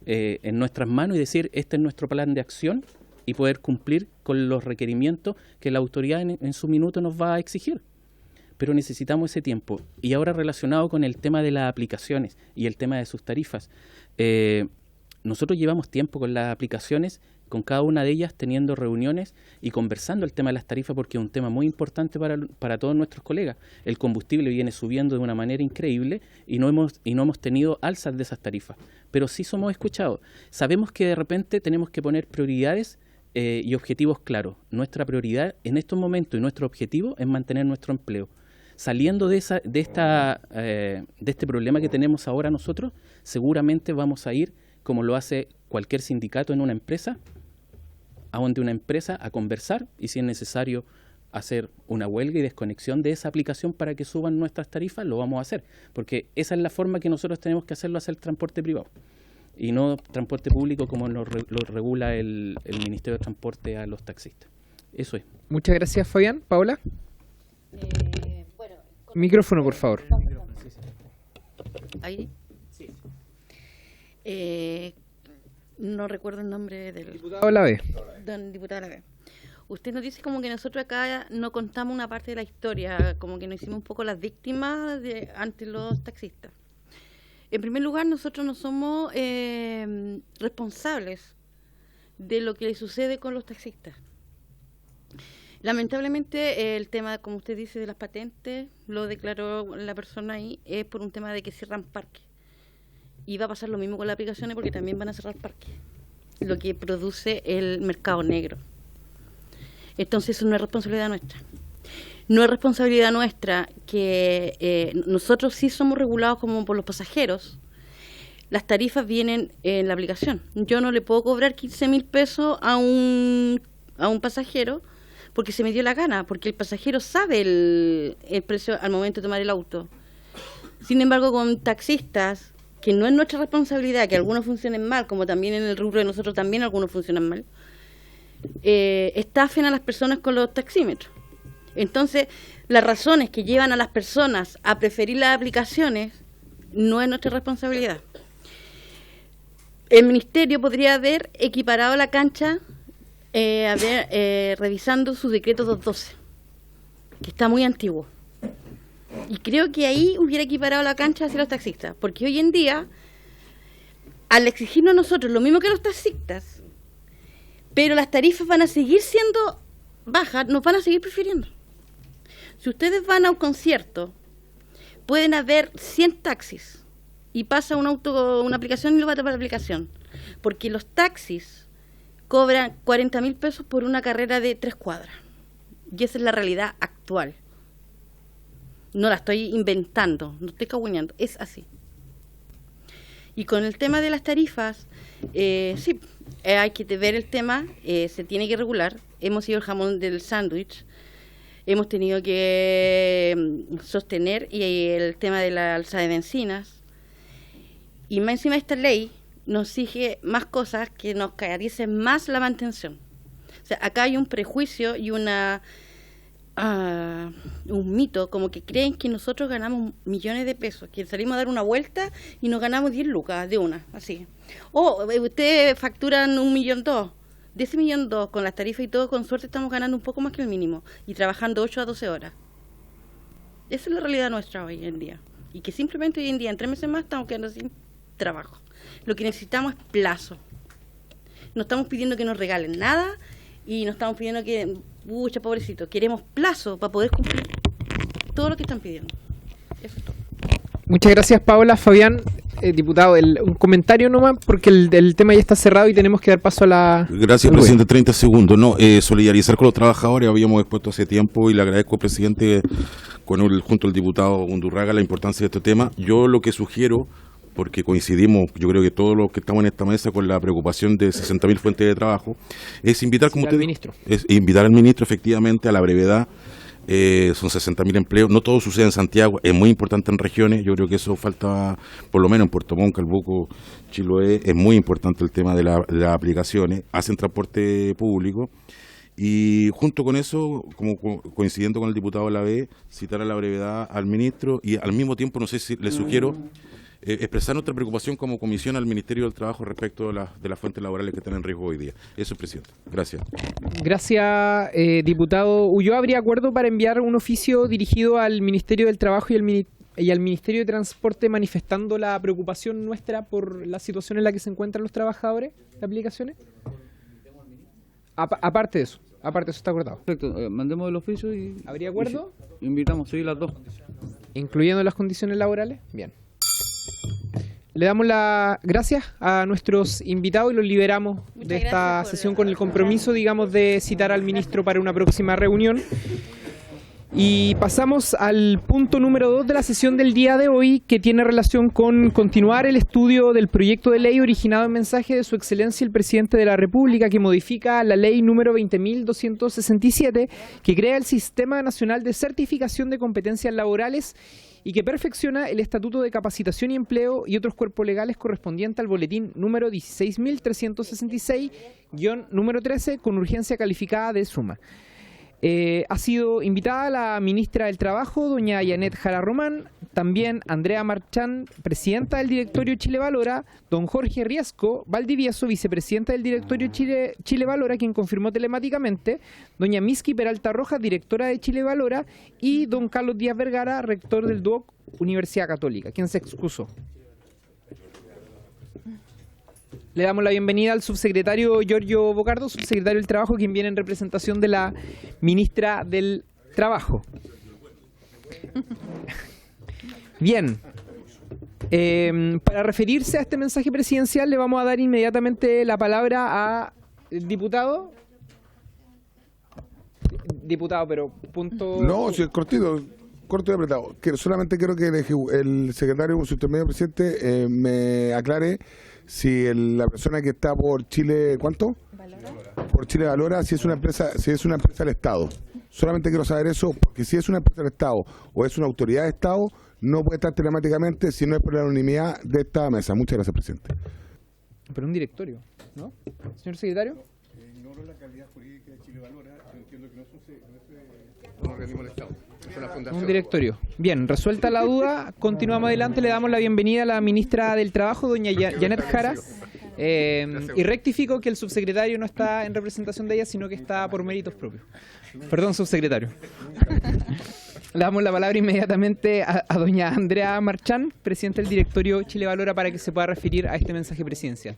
en nuestras manos y decir, este es nuestro plan de acción y poder cumplir con los requerimientos que la autoridad en su minuto nos va a exigir. Pero necesitamos ese tiempo. Y ahora relacionado con el tema de las aplicaciones y el tema de sus tarifas, nosotros llevamos tiempo con las aplicaciones, con cada una de ellas teniendo reuniones y conversando el tema de las tarifas porque es un tema muy importante para todos nuestros colegas. El combustible viene subiendo de una manera increíble y no hemos tenido alzas de esas tarifas, pero sí somos escuchados. Sabemos que de repente tenemos que poner prioridades y objetivos claros. Nuestra prioridad en estos momentos y nuestro objetivo es mantener nuestro empleo. Saliendo de este problema que tenemos ahora nosotros, seguramente vamos a ir como lo hace cualquier sindicato en una empresa, a donde una empresa a conversar y si es necesario hacer una huelga y desconexión de esa aplicación para que suban nuestras tarifas, lo vamos a hacer, porque esa es la forma que nosotros tenemos que hacerlo, hacer transporte privado y no transporte público como lo regula el Ministerio de Transporte a los taxistas. Eso es. Muchas gracias, Fabián. Paola. Micrófono, por favor. Ahí. Sí. No recuerdo el nombre del diputado Lavé. Don diputado Lavé. Usted nos dice como que nosotros acá no contamos una parte de la historia, como que nos hicimos un poco las víctimas ante los taxistas. En primer lugar, nosotros no somos responsables de lo que le sucede con los taxistas. Lamentablemente, el tema, como usted dice, de las patentes, lo declaró la persona ahí, es por un tema de que cierran parques. Y va a pasar lo mismo con las aplicaciones porque también van a cerrar parques, lo que produce el mercado negro. Entonces, eso no es responsabilidad nuestra. No es responsabilidad nuestra que nosotros sí somos regulados como por los pasajeros. Las tarifas vienen en la aplicación. Yo no le puedo cobrar 15.000 pesos a un pasajero porque se me dio la gana, porque el pasajero sabe el precio al momento de tomar el auto. Sin embargo, con taxistas, que no es nuestra responsabilidad, que algunos funcionen mal, como también en el rubro de nosotros también algunos funcionan mal, estafen a las personas con los taxímetros. Entonces, las razones que llevan a las personas a preferir las aplicaciones no es nuestra responsabilidad. El Ministerio podría haber equiparado la cancha revisando su decreto 212, que está muy antiguo. Y creo que ahí hubiera equiparado la cancha hacia los taxistas, porque hoy en día, al exigirnos a nosotros lo mismo que los taxistas, pero las tarifas van a seguir siendo bajas, nos van a seguir prefiriendo. Si ustedes van a un concierto, pueden haber 100 taxis y pasa una aplicación y lo va a tapar la aplicación, porque los taxis cobran 40.000 pesos por una carrera de 3 cuadras. Y esa es la realidad actual. No la estoy inventando, no estoy cagüeñando, es así. Y con el tema de las tarifas, sí, hay que ver el tema, se tiene que regular. Hemos ido el jamón del sándwich, hemos tenido que sostener y el tema de la alza de bencinas. Y más encima esta ley nos exige más cosas que nos caractericen más la mantención. O sea, acá hay un prejuicio y un mito, como que creen que nosotros ganamos millones de pesos, que salimos a dar una vuelta y nos ganamos 10 lucas de una, así. O ustedes facturan 1,2 millones, de ese 1,2 millones con las tarifas y todo, con suerte estamos ganando un poco más que el mínimo y trabajando 8 a 12 horas. Esa es la realidad nuestra hoy en día. Y que simplemente hoy en día, en 3 meses más, estamos quedando sin trabajo. Lo que necesitamos es plazo. No estamos pidiendo que nos regalen nada y no estamos pidiendo que, pucha, pobrecito, queremos plazo para poder cumplir todo lo que están pidiendo. Eso es todo. Muchas gracias, Paola. Fabián, diputado, un comentario nomás, porque el tema ya está cerrado y tenemos que dar paso a la... Gracias, presidente. 30 segundos. No, solidarizar con los trabajadores, habíamos expuesto hace tiempo y le agradezco, presidente, junto al diputado Undurraga, la importancia de este tema. Yo lo que sugiero, porque coincidimos, yo creo que todos los que estamos en esta mesa con la preocupación de 60.000 fuentes de trabajo, es invitar, como usted dijo, invitar al ministro efectivamente a la brevedad. Son 60.000 empleos, no todo sucede en Santiago, es muy importante en regiones, yo creo que eso falta, por lo menos en Puerto Montt, Calbuco, Chiloé, es muy importante el tema de las aplicaciones, hacen transporte público. Y junto con eso, como coincidiendo con el diputado Lavé, citar a la brevedad al ministro y al mismo tiempo, no sé si le sugiero, expresar nuestra preocupación como comisión al Ministerio del Trabajo respecto de las fuentes laborales que están en riesgo hoy día. Eso, presidente. Gracias. Gracias, diputado Ulloa. ¿Habría acuerdo para enviar un oficio dirigido al Ministerio del Trabajo y al Ministerio de Transporte manifestando la preocupación nuestra por la situación en la que se encuentran los trabajadores de aplicaciones? Aparte de eso está acordado. Perfecto, mandemos el oficio y... ¿Habría acuerdo? Invitamos, sí, las dos. ¿Incluyendo las condiciones laborales? Bien. Le damos las gracias a nuestros invitados y los liberamos de esta sesión con el compromiso, digamos, de citar al ministro para una próxima reunión. Y pasamos al punto número 2 de la sesión del día de hoy, que tiene relación con continuar el estudio del proyecto de ley originado en mensaje de Su Excelencia el Presidente de la República, que modifica la ley número 20.267, que crea el Sistema Nacional de Certificación de Competencias Laborales y que perfecciona el Estatuto de Capacitación y Empleo y otros cuerpos legales correspondiente al boletín número 16.366-número 13, con urgencia calificada de suma. Ha sido invitada la ministra del Trabajo, doña Janet Jara Román, también Andrea Marchán, presidenta del directorio Chile Valora, don Jorge Riesco Valdivieso, vicepresidenta del directorio Chile Valora, quien confirmó telemáticamente, doña Miski Peralta Rojas, directora de Chile Valora, y don Carlos Díaz Vergara, rector del DUOC Universidad Católica, quien se excusó. Le damos la bienvenida al subsecretario Giorgio Bocardo, subsecretario del Trabajo, quien viene en representación de la ministra del Trabajo. Bien. Para referirse a este mensaje presidencial le vamos a dar inmediatamente la palabra al diputado. Diputado, pero punto... No, si es cortito, corto y apretado. Solamente quiero que el secretario, con su intermedio presidente, me aclare si la persona que está por Chile, ¿cuánto? Valora. Por Chile Valora, si es una empresa del Estado. Solamente quiero saber eso, porque si es una empresa del Estado o es una autoridad de Estado, no puede estar telemáticamente si no es por la anonimidad de esta mesa. Muchas gracias, presidente. Pero un directorio, ¿no? Señor secretario. Ignoro la calidad jurídica de Chile Valora, yo entiendo que no es un organismo del Estado. Un directorio. Bien, resuelta la duda, continuamos adelante, le damos la bienvenida a la ministra del Trabajo, doña Janet Jara, y rectifico que el subsecretario no está en representación de ella, sino que está por méritos propios. Perdón, subsecretario. Le damos la palabra inmediatamente a doña Andrea Marchán, presidenta del directorio Chile Valora, para que se pueda referir a este mensaje presidencial.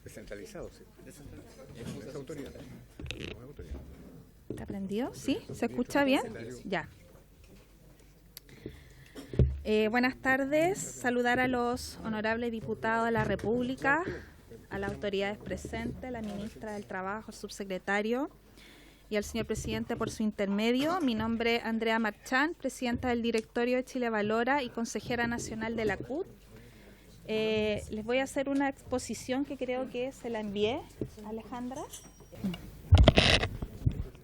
Descentralizado, sí. ¿Está prendido? ¿Sí? ¿Se escucha bien? Ya. Buenas tardes. Saludar a los honorables diputados de la República, a las autoridades presentes, la ministra del Trabajo, el subsecretario y al señor presidente por su intermedio. Mi nombre es Andrea Marchán, presidenta del directorio de Chile Valora y consejera nacional de la CUT. Les voy a hacer una exposición que creo que se la envié a Alejandra.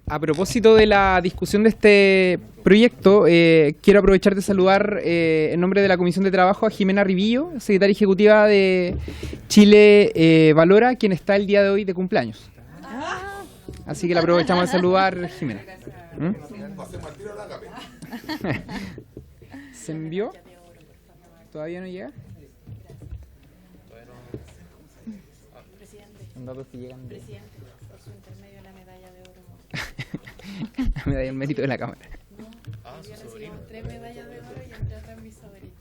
A propósito de la discusión de este proyecto, quiero aprovechar de saludar en nombre de la Comisión de Trabajo a Jimena Rivillo, secretaria ejecutiva de Chile Valora, quien está el día de hoy de cumpleaños. Así que la aprovechamos de saludar, Jimena. ¿Se envió? ¿Todavía no llega? Son datos que llegan de... La medalla del mérito de la Cámara. Tres medallas de oro y entre otras mi sobrino.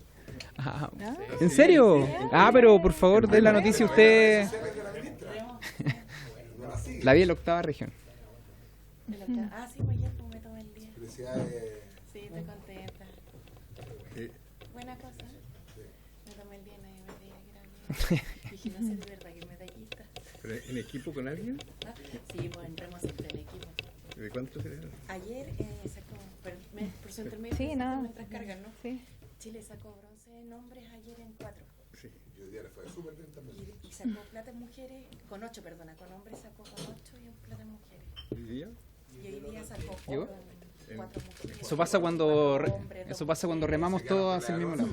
¿En serio? Pero por favor, den la noticia usted. La vi en la 8ª región. Sí, pues ayer me tomé el día. Sí, estoy contenta. Buena cosa. Me tomé el día y nadie me diga que era bien. Dije, no sé de verdad que medallista. ¿En equipo con alguien? Sí, pues entramos siempre en equipo. ¿De cuánto sería? Ayer sacó, por su intermedio, sí, no. nuestras cargas, ¿no? Sí. Chile sacó bronce en hombres ayer en 4. Sí, y hoy día le fue súper bien también. Y sacó plata en mujeres, con 8, perdona, con hombres sacó con 8 y en plata en mujeres. ¿Hoy día? Y hoy día sacó 4 mujeres. Eso pasa cuando remamos todos hacia el mismo lado.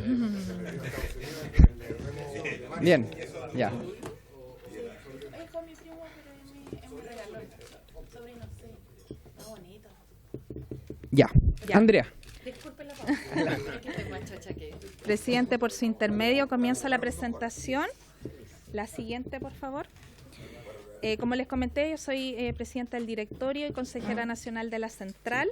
Bien, ya. Es con mi primo, pero es mi regalo. Sobrino, sí. Está bonito. Ya. Andrea. Disculpe la pausa. Que estoy más chocha que... Presidente, por su intermedio, comienza la presentación. La siguiente, por favor. Como les comenté, yo soy presidenta del directorio y consejera nacional de la Central.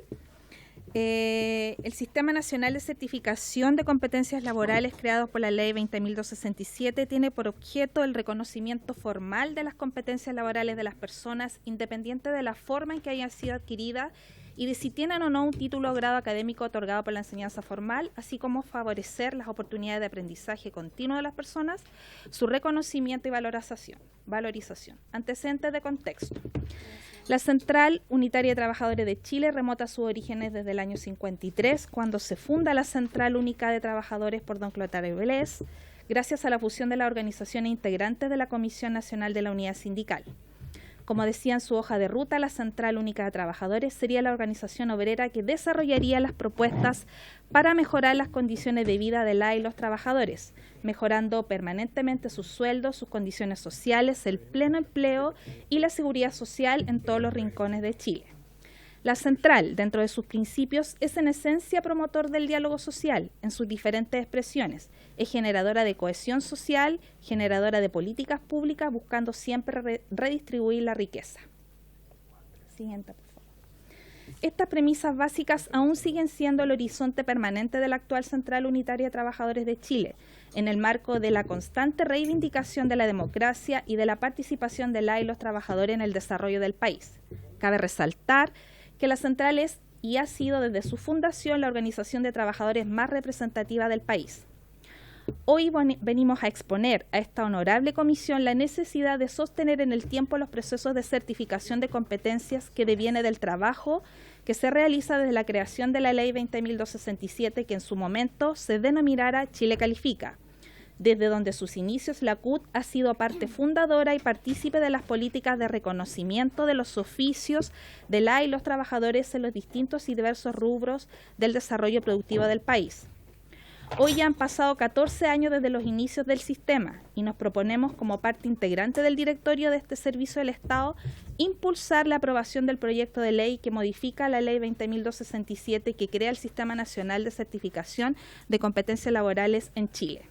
El Sistema Nacional de Certificación de Competencias Laborales, creado por la Ley 20.267, tiene por objeto el reconocimiento formal de las competencias laborales de las personas, independiente de la forma en que hayan sido adquiridas y de si tienen o no un título o grado académico otorgado por la enseñanza formal, así como favorecer las oportunidades de aprendizaje continuo de las personas, su reconocimiento y valorización. Antecedentes de contexto. La Central Unitaria de Trabajadores de Chile remota sus orígenes desde el año 53, cuando se funda la Central Única de Trabajadores por don Clotario Vélez, gracias a la fusión de las organizaciones integrantes de la Comisión Nacional de la Unidad Sindical. Como decía en su hoja de ruta, la Central Única de Trabajadores sería la organización obrera que desarrollaría las propuestas para mejorar las condiciones de vida de la y los trabajadores, mejorando permanentemente sus sueldos, sus condiciones sociales, el pleno empleo y la seguridad social en todos los rincones de Chile. La Central, dentro de sus principios, es en esencia promotor del diálogo social en sus diferentes expresiones. Es generadora de cohesión social, generadora de políticas públicas, buscando siempre redistribuir la riqueza. Siguiente, por favor. Estas premisas básicas aún siguen siendo el horizonte permanente de la actual Central Unitaria de Trabajadores de Chile, en el marco de la constante reivindicación de la democracia y de la participación de la y los trabajadores en el desarrollo del país. Cabe resaltar que la Central es y ha sido desde su fundación la organización de trabajadores más representativa del país. Hoy venimos a exponer a esta honorable comisión la necesidad de sostener en el tiempo los procesos de certificación de competencias que deviene del trabajo que se realiza desde la creación de la Ley 20.267, que en su momento se denominara Chile Califica, desde donde sus inicios la CUT ha sido parte fundadora y partícipe de las políticas de reconocimiento de los oficios de la y los trabajadores en los distintos y diversos rubros del desarrollo productivo del país. Hoy ya han pasado 14 años desde los inicios del sistema y nos proponemos, como parte integrante del directorio de este servicio del Estado, impulsar la aprobación del proyecto de ley que modifica la Ley 20.267, que crea el Sistema Nacional de Certificación de Competencias Laborales en Chile.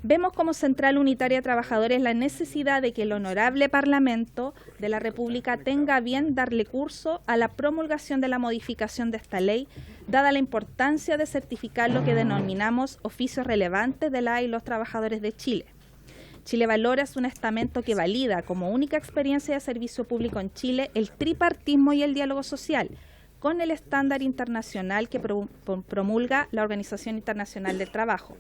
Vemos como Central Unitaria de Trabajadores la necesidad de que el honorable Parlamento de la República tenga a bien darle curso a la promulgación de la modificación de esta ley, dada la importancia de certificar lo que denominamos oficios relevantes de la y los trabajadores de Chile. Chile Valora es un estamento que valida como única experiencia de servicio público en Chile el tripartismo y el diálogo social, con el estándar internacional que promulga la Organización Internacional del Trabajo,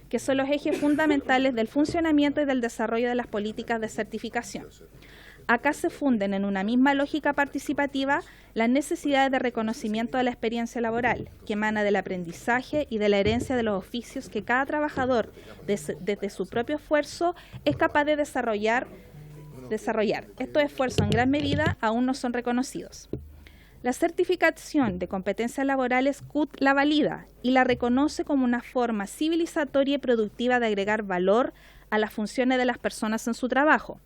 que son los ejes fundamentales del funcionamiento y del desarrollo de las políticas de certificación. Acá se funden en una misma lógica participativa las necesidades de reconocimiento de la experiencia laboral, que emana del aprendizaje y de la herencia de los oficios que cada trabajador, desde su propio esfuerzo, es capaz de desarrollar. Estos esfuerzos en gran medida aún no son reconocidos. La certificación de competencias laborales CUT la valida y la reconoce como una forma civilizatoria y productiva de agregar valor a las funciones de las personas en su trabajo.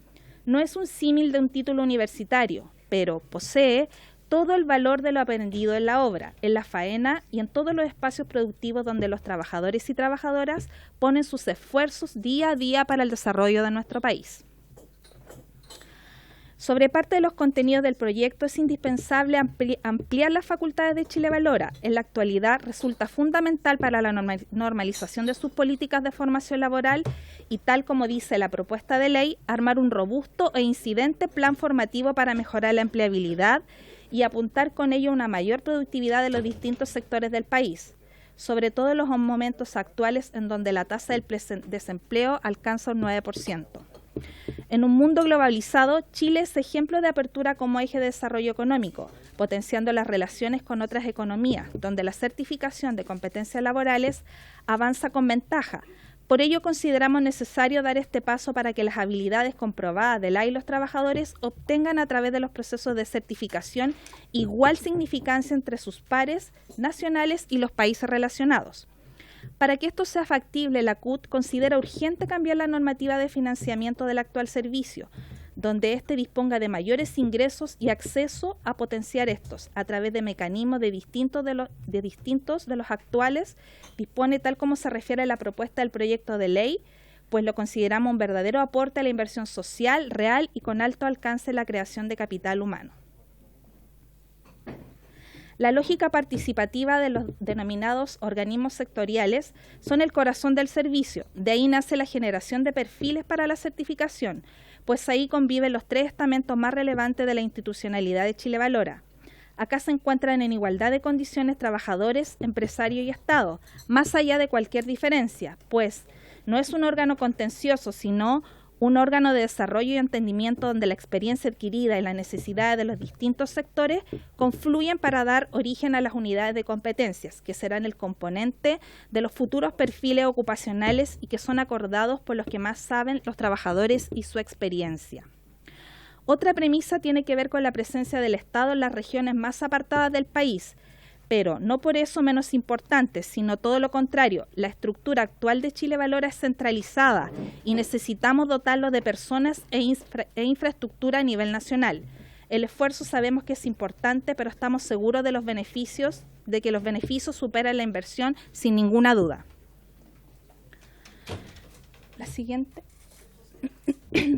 No es un símil de un título universitario, pero posee todo el valor de lo aprendido en la obra, en la faena y en todos los espacios productivos donde los trabajadores y trabajadoras ponen sus esfuerzos día a día para el desarrollo de nuestro país. Sobre parte de los contenidos del proyecto, es indispensable ampliar las facultades de Chile Valora. En la actualidad resulta fundamental para la normalización de sus políticas de formación laboral y, tal como dice la propuesta de ley, armar un robusto e incidente plan formativo para mejorar la empleabilidad y apuntar con ello a una mayor productividad de los distintos sectores del país, sobre todo en los momentos actuales en donde la tasa del desempleo alcanza un 9%. En un mundo globalizado, Chile es ejemplo de apertura como eje de desarrollo económico, potenciando las relaciones con otras economías, donde la certificación de competencias laborales avanza con ventaja. Por ello, consideramos necesario dar este paso para que las habilidades comprobadas de la y los trabajadores obtengan a través de los procesos de certificación igual significancia entre sus pares nacionales y los países relacionados. Para que esto sea factible, la CUT considera urgente cambiar la normativa de financiamiento del actual servicio, donde éste disponga de mayores ingresos y acceso a potenciar estos a través de mecanismos distintos de los actuales, dispone tal como se refiere a la propuesta del proyecto de ley, pues lo consideramos un verdadero aporte a la inversión social, real y con alto alcance en la creación de capital humano. La lógica participativa de los denominados organismos sectoriales son el corazón del servicio. De ahí nace la generación de perfiles para la certificación, pues ahí conviven los tres estamentos más relevantes de la institucionalidad de Chile Valora. Acá se encuentran en igualdad de condiciones trabajadores, empresarios y Estado, más allá de cualquier diferencia, pues no es un órgano contencioso, sino un órgano de desarrollo y entendimiento donde la experiencia adquirida y las necesidades de los distintos sectores confluyen para dar origen a las unidades de competencias, que serán el componente de los futuros perfiles ocupacionales y que son acordados por los que más saben, los trabajadores y su experiencia. Otra premisa tiene que ver con la presencia del Estado en las regiones más apartadas del país, pero no por eso menos importante, sino todo lo contrario. La estructura actual de Chile Valora es centralizada y necesitamos dotarlo de personas e infraestructura a nivel nacional. El esfuerzo sabemos que es importante, pero estamos seguros de que los beneficios superan la inversión sin ninguna duda. La siguiente.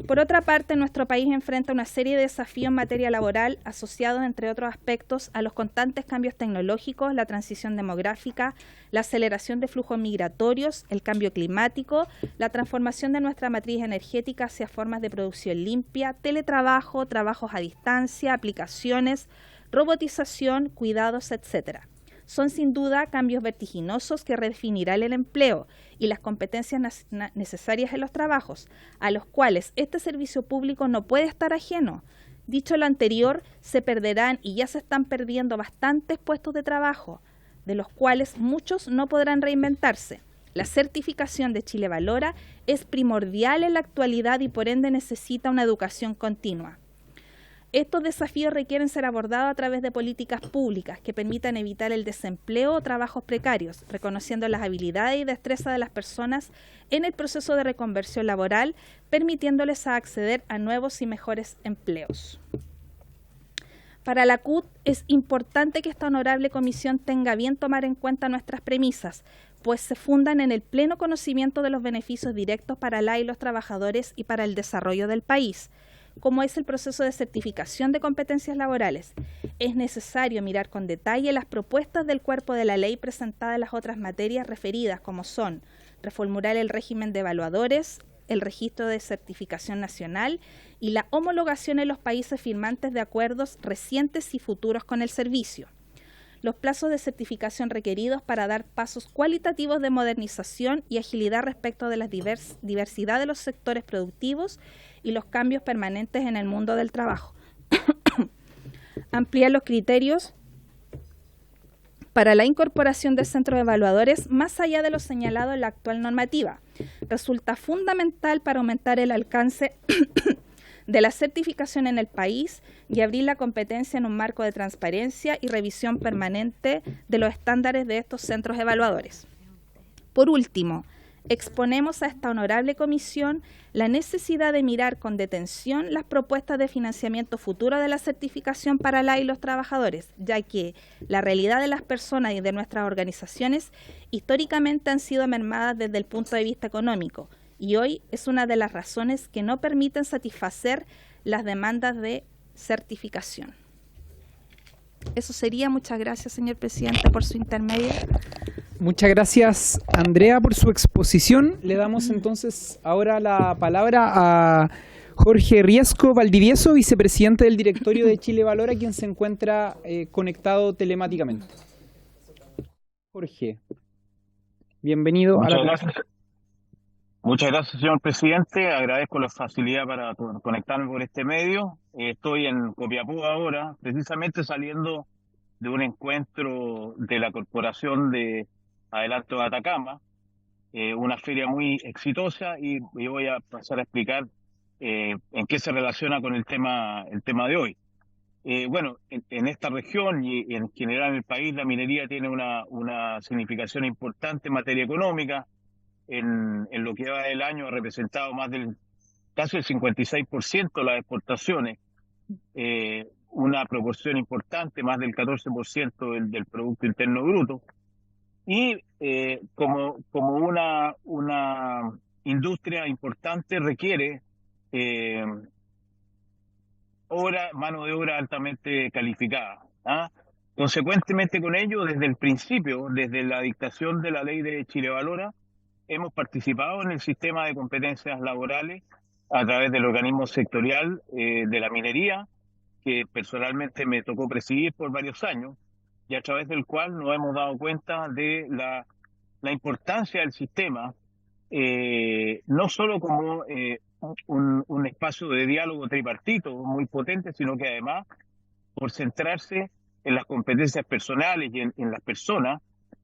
Por otra parte, nuestro país enfrenta una serie de desafíos en materia laboral asociados, entre otros aspectos, a los constantes cambios tecnológicos, la transición demográfica, la aceleración de flujos migratorios, el cambio climático, la transformación de nuestra matriz energética hacia formas de producción limpia, teletrabajo, trabajos a distancia, aplicaciones, robotización, cuidados, etcétera. Son sin duda cambios vertiginosos que redefinirán el empleo y las competencias necesarias en los trabajos, a los cuales este servicio público no puede estar ajeno. Dicho lo anterior, se perderán y ya se están perdiendo bastantes puestos de trabajo, de los cuales muchos no podrán reinventarse. La certificación de Chile Valora es primordial en la actualidad y por ende necesita una educación continua. Estos desafíos requieren ser abordados a través de políticas públicas que permitan evitar el desempleo o trabajos precarios, reconociendo las habilidades y destrezas de las personas en el proceso de reconversión laboral, permitiéndoles acceder a nuevos y mejores empleos. Para la CUT es importante que esta honorable comisión tenga bien tomar en cuenta nuestras premisas, pues se fundan en el pleno conocimiento de los beneficios directos para la y los trabajadores y para el desarrollo del país, como es el proceso de certificación de competencias laborales. Es necesario mirar con detalle las propuestas del cuerpo de la ley presentadas en las otras materias referidas, como son reformular el régimen de evaluadores, el registro de certificación nacional y la homologación en los países firmantes de acuerdos recientes y futuros con el servicio. Los plazos de certificación requeridos para dar pasos cualitativos de modernización y agilidad respecto de la diversidad de los sectores productivos y los cambios permanentes en el mundo del trabajo. Ampliar los criterios para la incorporación de centros evaluadores más allá de lo señalado en la actual normativa. Resulta fundamental para aumentar el alcance de la certificación en el país y abrir la competencia en un marco de transparencia y revisión permanente de los estándares de estos centros evaluadores. Por último, exponemos a esta honorable comisión la necesidad de mirar con detención las propuestas de financiamiento futuro de la certificación para la y los trabajadores, ya que la realidad de las personas y de nuestras organizaciones históricamente han sido mermadas desde el punto de vista económico, y hoy es una de las razones que no permiten satisfacer las demandas de certificación. Eso sería. Muchas gracias, señor presidente, por su intermedio. Muchas gracias, Andrea, por su exposición. Le damos entonces ahora la palabra a Jorge Riesco Valdivieso, vicepresidente del directorio de Chile Valora, quien se encuentra conectado telemáticamente. Jorge, bienvenido. Muchas gracias. Muchas gracias, señor presidente. Agradezco la facilidad para conectarme por este medio. Estoy en Copiapó ahora, precisamente saliendo de un encuentro de la Corporación de Adelanto de Atacama, una feria muy exitosa, y voy a pasar a explicar en qué se relaciona con el tema de hoy. Bueno, en esta región y en general en el país, la minería tiene una significación importante en materia económica. En lo que va del año ha representado casi el 56% de las exportaciones, una proporción importante, más del 14% del Producto Interno Bruto, y como una industria importante requiere mano de obra altamente calificada, ¿ah? Consecuentemente con ello, desde el principio, desde la dictación de la ley de Chile Valora, hemos participado en el sistema de competencias laborales a través del organismo sectorial de la minería, que personalmente me tocó presidir por varios años, y a través del cual nos hemos dado cuenta de la importancia del sistema, no solo como un espacio de diálogo tripartito muy potente, sino que además, por centrarse en las competencias personales y en las personas,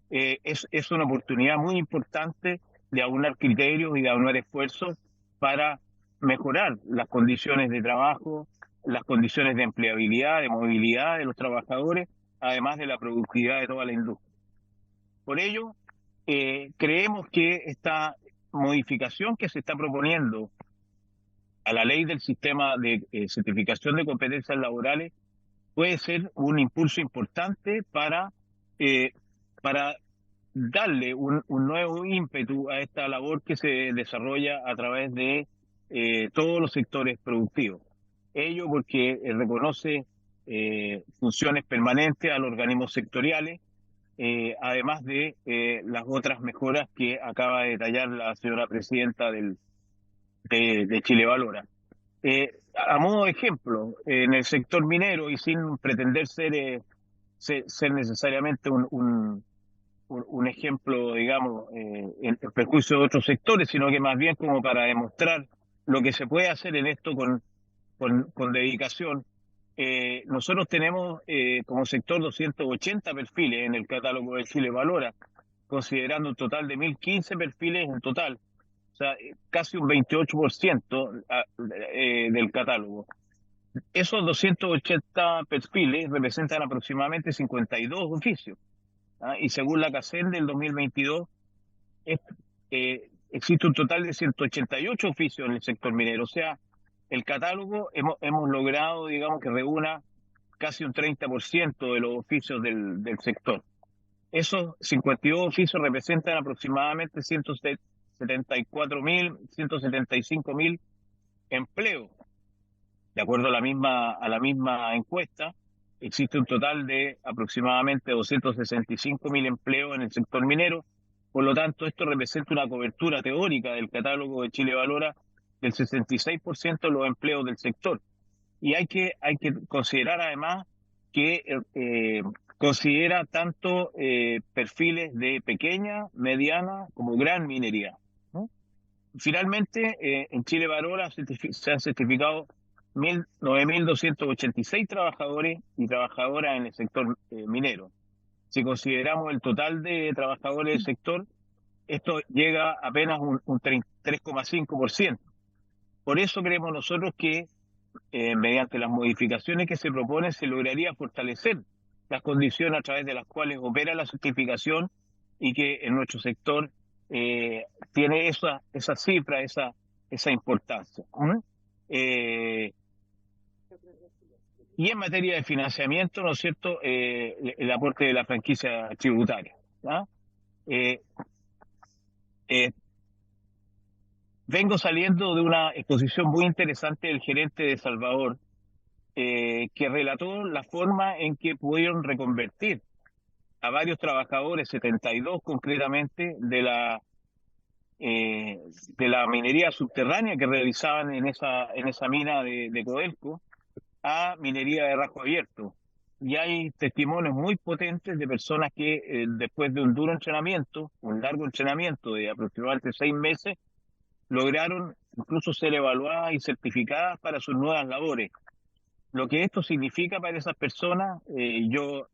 es una oportunidad muy importante de aunar criterios y de aunar esfuerzos para mejorar las condiciones de trabajo, las condiciones de empleabilidad, de movilidad de los trabajadores, además de la productividad de toda la industria. Por ello, creemos que esta modificación que se está proponiendo a la ley del sistema de certificación de competencias laborales puede ser un impulso importante para darle un nuevo ímpetu a esta labor que se desarrolla a través de todos los sectores productivos. Ello porque reconoce funciones permanentes a los organismos sectoriales, además de las otras mejoras que acaba de detallar la señora presidenta de Chile Valora. A modo de ejemplo, en el sector minero, y sin pretender ser necesariamente un ejemplo, digamos, en perjuicio de otros sectores, sino que más bien como para demostrar lo que se puede hacer en esto con dedicación. Nosotros tenemos como sector 280 perfiles en el catálogo de Chile Valora, considerando un total de 1.015 perfiles en total, o sea, casi un 28% del catálogo. Esos 280 perfiles representan aproximadamente 52 oficios. Y según la CACEN del 2022, existe un total de 188 oficios en el sector minero. O sea, el catálogo hemos logrado, digamos, que reúna casi un 30% de los oficios del sector. Esos 52 oficios representan aproximadamente 175.000 empleos. De acuerdo a la misma encuesta, existe un total de aproximadamente 265.000 empleos en el sector minero. Por lo tanto, esto representa una cobertura teórica del catálogo de Chile Valora del 66% de los empleos del sector. Y hay que considerar además que considera tanto perfiles de pequeña, mediana como gran minería, ¿no? Finalmente, en Chile Valora se han certificado 9.286 trabajadores y trabajadoras en el sector minero. Si consideramos el total de trabajadores del sector, esto llega a apenas un 3,5%. Por eso creemos nosotros que mediante las modificaciones que se proponen se lograría fortalecer las condiciones a través de las cuales opera la certificación y que en nuestro sector tiene esa cifra, esa importancia. Y en materia de financiamiento, ¿no es cierto?, el aporte de la franquicia tributaria, ¿no? Vengo saliendo de una exposición muy interesante del gerente de Salvador, que relató la forma en que pudieron reconvertir a varios trabajadores, 72 concretamente, de la minería subterránea que realizaban en esa mina de Codelco, a minería de rasgo abierto. Y hay testimonios muy potentes de personas que después de un largo entrenamiento de aproximadamente 6 meses, lograron incluso ser evaluadas y certificadas para sus nuevas labores. Lo que esto significa para esas personas, yo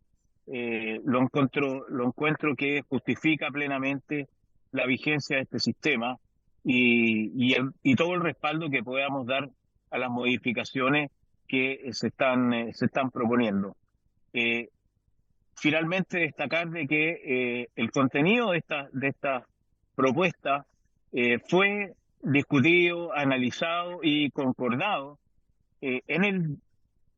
lo encuentro que justifica plenamente la vigencia de este sistema y todo el respaldo que podamos dar a las modificaciones que se están proponiendo. Finalmente, destacar de que el contenido de esta propuesta fue discutido, analizado y concordado en el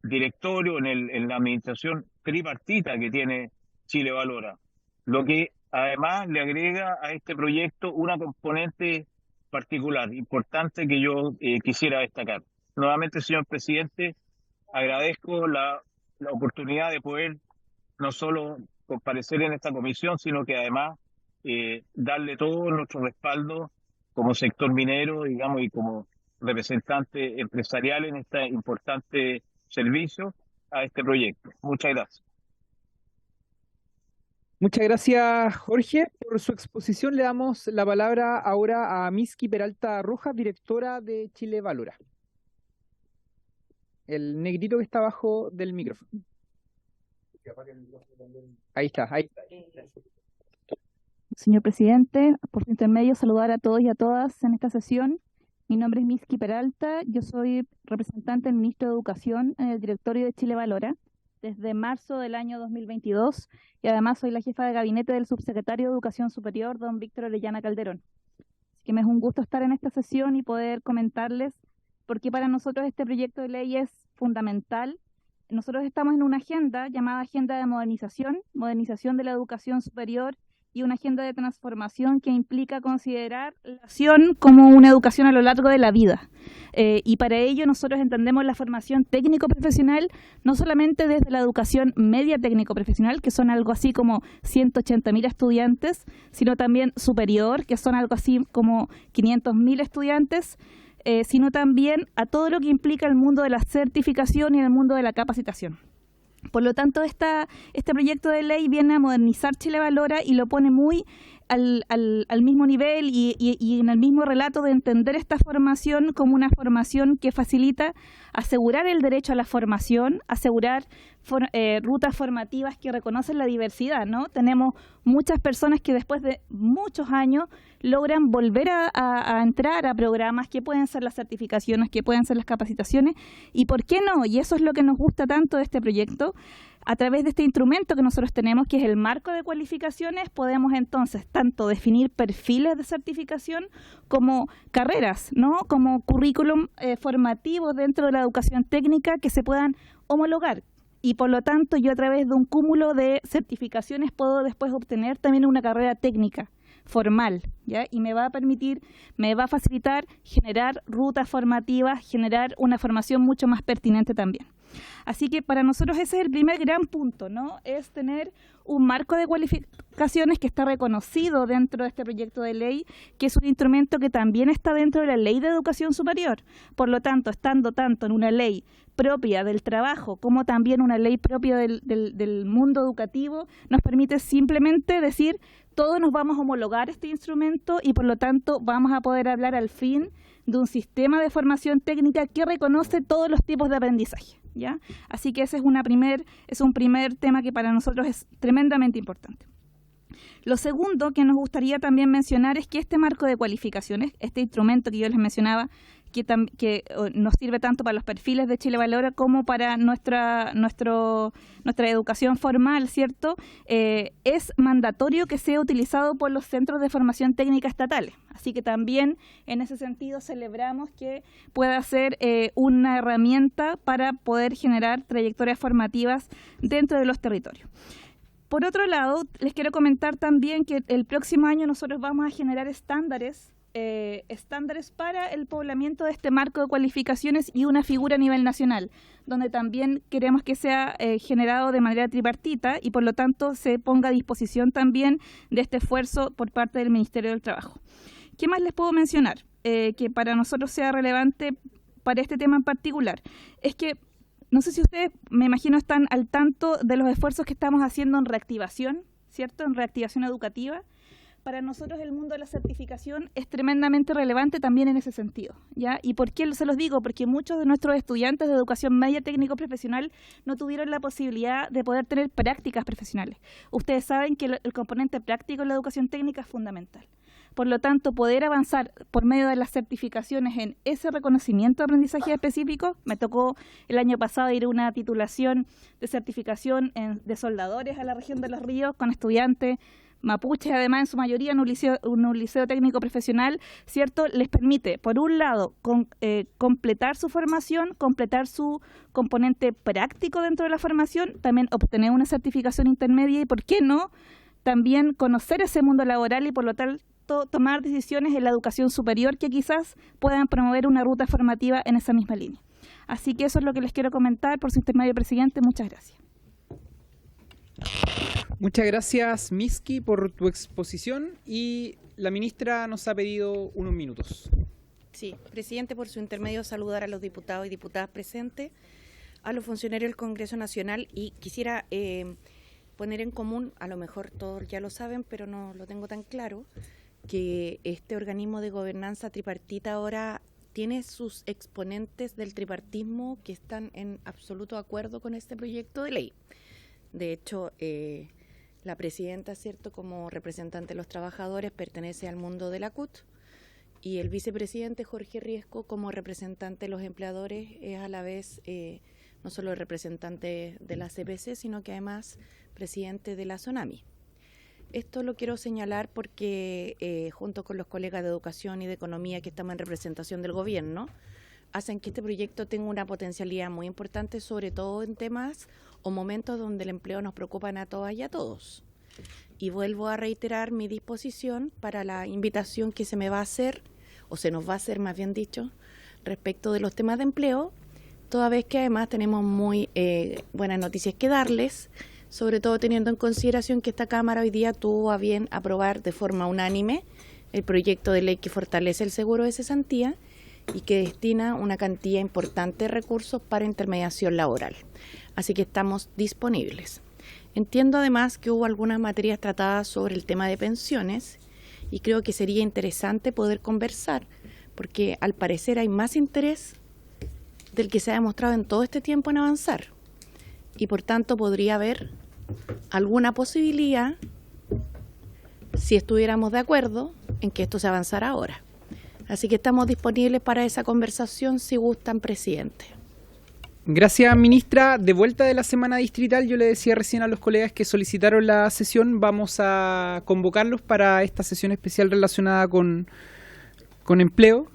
directorio, en la administración tripartita que tiene Chile Valora, lo que además le agrega a este proyecto una componente particular, importante, que yo quisiera destacar. Nuevamente, señor presidente, agradezco la oportunidad de poder no solo comparecer en esta comisión, sino que además darle todo nuestro respaldo como sector minero, digamos, y como representante empresarial en este importante servicio a este proyecto. Muchas gracias. Muchas gracias, Jorge, por su exposición. Le damos la palabra ahora a Misky Peralta Rojas, directora de Chile Valora. El negrito que está abajo del micrófono. Ahí está, ahí está. Señor presidente, por su intermedio saludar a todos y a todas en esta sesión. Mi nombre es Misky Peralta, yo soy representante del Ministro de Educación en el directorio de Chile Valora desde marzo del año 2022 y además soy la jefa de gabinete del subsecretario de Educación Superior, don Víctor Orellana Calderón. Así que me es un gusto estar en esta sesión y poder comentarles por qué para nosotros este proyecto de ley es fundamental. Nosotros estamos en una agenda llamada Agenda de Modernización de la Educación Superior y una agenda de transformación que implica considerar la educación como una educación a lo largo de la vida. Y para ello nosotros entendemos la formación técnico-profesional no solamente desde la educación media técnico-profesional, que son algo así como 180.000 estudiantes, sino también superior, que son algo así como 500.000 estudiantes, sino también a todo lo que implica el mundo de la certificación y el mundo de la capacitación. Por lo tanto, este proyecto de ley viene a modernizar Chile Valora y lo pone muy al mismo nivel y en el mismo relato de entender esta formación como una formación que facilita asegurar el derecho a la formación, asegurar rutas formativas que reconocen la diversidad, ¿no? Tenemos muchas personas que después de muchos años logran volver a entrar a programas que pueden ser las certificaciones, que pueden ser las capacitaciones, y ¿por qué no? Y eso es lo que nos gusta tanto de este proyecto. A través de este instrumento que nosotros tenemos, que es el marco de cualificaciones, podemos entonces tanto definir perfiles de certificación como carreras, ¿no? Como currículum formativo dentro de la educación técnica que se puedan homologar. Y por lo tanto, yo a través de un cúmulo de certificaciones puedo después obtener también una carrera técnica formal, ¿ya? Y me va a facilitar generar rutas formativas, generar una formación mucho más pertinente también. Así que para nosotros ese es el primer gran punto, ¿no? Es tener un marco de cualificaciones que está reconocido dentro de este proyecto de ley, que es un instrumento que también está dentro de la Ley de Educación Superior. Por lo tanto, estando tanto en una ley propia del trabajo como también una ley propia del mundo educativo, nos permite simplemente decir, todos nos vamos a homologar este instrumento y por lo tanto vamos a poder hablar al fin de un sistema de formación técnica que reconoce todos los tipos de aprendizaje, ¿ya? Así que ese es un primer tema que para nosotros es tremendamente importante. Lo segundo que nos gustaría también mencionar es que este marco de cualificaciones, este instrumento que yo les mencionaba, que nos sirve tanto para los perfiles de Chile Valora como para nuestra educación formal, ¿cierto? Es mandatorio que sea utilizado por los centros de formación técnica estatales. Así que también en ese sentido celebramos que pueda ser una herramienta para poder generar trayectorias formativas dentro de los territorios. Por otro lado, les quiero comentar también que el próximo año nosotros vamos a generar estándares para el poblamiento de este marco de cualificaciones y una figura a nivel nacional, donde también queremos que sea generado de manera tripartita y por lo tanto se ponga a disposición también de este esfuerzo por parte del Ministerio del Trabajo. ¿Qué más les puedo mencionar que para nosotros sea relevante para este tema en particular? Es que no sé si ustedes, me imagino, están al tanto de los esfuerzos que estamos haciendo en reactivación, ¿cierto? En reactivación educativa. Para nosotros el mundo de la certificación es tremendamente relevante también en ese sentido, ¿ya? ¿Y por qué se los digo? Porque muchos de nuestros estudiantes de educación media técnico-profesional no tuvieron la posibilidad de poder tener prácticas profesionales. Ustedes saben que el componente práctico en la educación técnica es fundamental. Por lo tanto, poder avanzar por medio de las certificaciones en ese reconocimiento de aprendizaje específico. Me tocó el año pasado ir a una titulación de certificación de soldadores a la región de Los Ríos con estudiantes mapuches, además en su mayoría en un liceo técnico profesional, ¿cierto? Les permite, por un lado, completar su formación, completar su componente práctico dentro de la formación, también obtener una certificación intermedia y, ¿por qué no?, también conocer ese mundo laboral y, por lo tanto, tomar decisiones en la educación superior que quizás puedan promover una ruta formativa en esa misma línea. Así que eso es lo que les quiero comentar. Por su intermedio, presidente, muchas gracias. Muchas gracias, Misky, por tu exposición, y la ministra nos ha pedido unos minutos. Sí, presidente, por su intermedio saludar a los diputados y diputadas presentes, a los funcionarios del Congreso Nacional, y quisiera poner en común, a lo mejor todos ya lo saben, pero no lo tengo tan claro, que este organismo de gobernanza tripartita ahora tiene sus exponentes del tripartismo que están en absoluto acuerdo con este proyecto de ley. De hecho, la presidenta, ¿cierto?, como representante de los trabajadores, pertenece al mundo de la CUT, y el vicepresidente Jorge Riesco, como representante de los empleadores, es a la vez no solo representante de la CPC, sino que además presidente de la SONAMI. Esto lo quiero señalar porque junto con los colegas de Educación y de Economía que estamos en representación del gobierno, hacen que este proyecto tenga una potencialidad muy importante, sobre todo en temas o momentos donde el empleo nos preocupan a todas y a todos. Y vuelvo a reiterar mi disposición para la invitación que se me va a hacer, o se nos va a hacer más bien dicho, respecto de los temas de empleo, toda vez que además tenemos muy buenas noticias que darles, sobre todo teniendo en consideración que esta Cámara hoy día tuvo a bien aprobar de forma unánime el proyecto de ley que fortalece el seguro de cesantía y que destina una cantidad importante de recursos para intermediación laboral. Así que estamos disponibles. Entiendo además que hubo algunas materias tratadas sobre el tema de pensiones y creo que sería interesante poder conversar, porque al parecer hay más interés del que se ha demostrado en todo este tiempo en avanzar. Y por tanto podría haber alguna posibilidad, si estuviéramos de acuerdo, en que esto se avanzara ahora. Así que estamos disponibles para esa conversación si gustan, presidente. Gracias, ministra. De vuelta de la semana distrital, yo le decía recién a los colegas que solicitaron la sesión, vamos a convocarlos para esta sesión especial relacionada con empleo,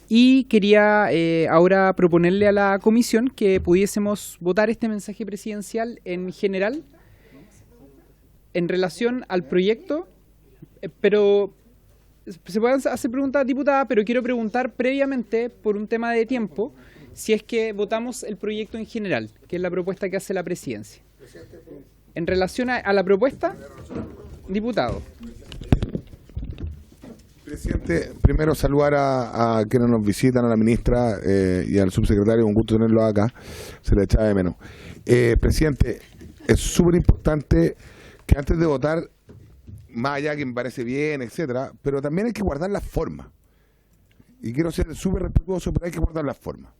y quería ahora proponerle a la comisión que pudiésemos votar este mensaje presidencial en general en relación al proyecto, pero se pueden hacer preguntas, diputada, pero quiero preguntar previamente, por un tema de tiempo, si es que votamos el proyecto en general, que es la propuesta que hace la presidencia. En relación a la propuesta, diputado. Presidente, primero saludar a quienes nos visitan, a la ministra y al subsecretario, un gusto tenerlo acá, se le echaba de menos. Presidente, es súper importante que antes de votar, más allá que me parece bien, etcétera, pero también hay que guardar las formas. Y quiero ser súper respetuoso, pero hay que guardar las formas.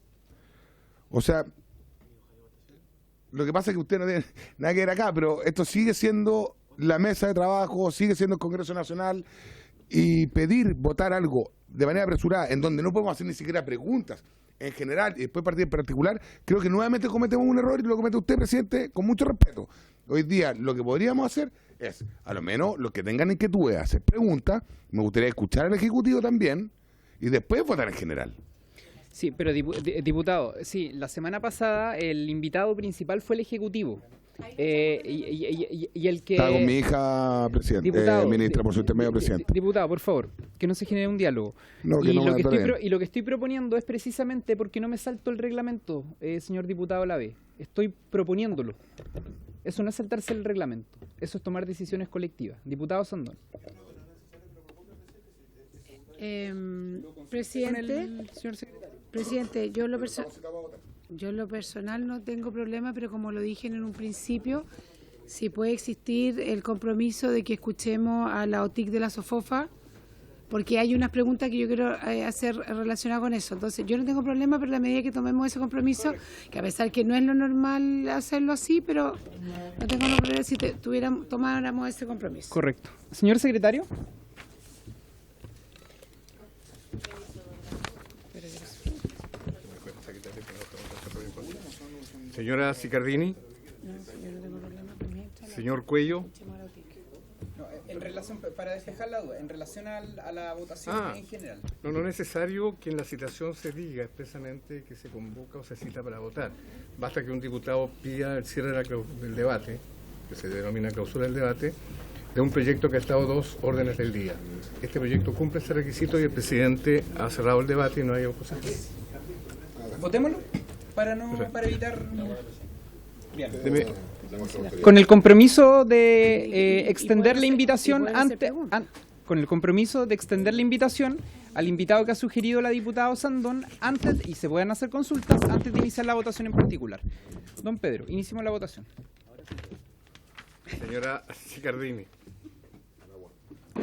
O sea, lo que pasa es que usted no tiene nada que ver acá, pero esto sigue siendo la mesa de trabajo, sigue siendo el Congreso Nacional, y pedir votar algo de manera apresurada, en donde no podemos hacer ni siquiera preguntas en general y después partir en particular, creo que nuevamente cometemos un error y lo comete usted, presidente, con mucho respeto. Hoy día lo que podríamos hacer es, a lo menos, los que tengan inquietudes, hacer preguntas, me gustaría escuchar al Ejecutivo también, y después votar en general. Sí, pero diputado, sí, la semana pasada el invitado principal fue el Ejecutivo. Y el que... Estaba con mi hija, presidente, ministra, por su intermedio, presidente. Diputado, por favor, que no se genere un diálogo. No, que y lo que estoy proponiendo es precisamente porque no me salto el reglamento, señor diputado Lave. Estoy proponiéndolo. Eso no es saltarse el reglamento, eso es tomar decisiones colectivas. Diputado Sandón. Presidente, yo en lo personal no tengo problema, pero como lo dije en un principio, si puede existir el compromiso de que escuchemos a la OTIC de la SOFOFA, porque hay unas preguntas que yo quiero hacer relacionadas con eso. Entonces, yo no tengo problema, pero a la medida que tomemos ese compromiso, que a pesar que no es lo normal hacerlo así, pero no tengo problema si tomáramos ese compromiso. Correcto. Señor secretario. Señora Sicardini, señor Cuello. En relación, para despejar la duda, en relación a la votación en general. No es necesario que en la citación se diga expresamente que se convoca o se cita para votar. Basta que un diputado pida el cierre del debate, que se denomina clausura del debate, de un proyecto que ha estado 2 órdenes del día. Este proyecto cumple ese requisito y el presidente ha cerrado el debate y no hay oposición. Votémoslo para evitar... Bien. Con el compromiso de extender la invitación con el compromiso de extender la invitación al invitado que ha sugerido la diputada Sandón antes, y se puedan hacer consultas antes de iniciar la votación en particular. Don Pedro, iniciemos la votación. Señora Cicardini.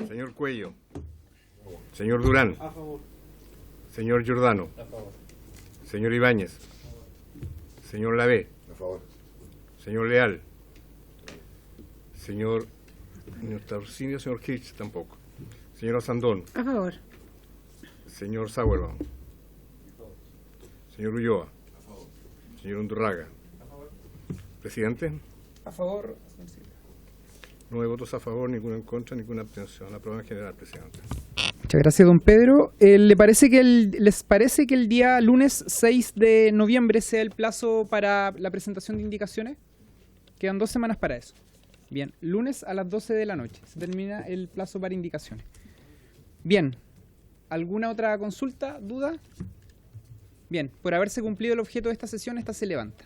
Señor Cuello. Señor Durán. A favor. Señor Giordano. A favor. Señor Ibáñez. Señor Lavé. A favor. Señor Leal. Señor Taursinio, señor Hitch, tampoco. Señora Sandón. A favor. Señor Sauerbaum. Señor Ulloa. Señor Undurraga. Presidente. A favor. 9 votos a favor, ninguno en contra, ninguna abstención. Aprobado en general, presidente. Muchas gracias, don Pedro. ¿Les parece que el día lunes 6 de noviembre sea el plazo para la presentación de indicaciones? Quedan 2 semanas para eso. Bien, lunes a las 12 de la noche. Se termina el plazo para indicaciones. Bien, ¿alguna otra consulta, duda? Bien, por haberse cumplido el objeto de esta sesión, esta se levanta.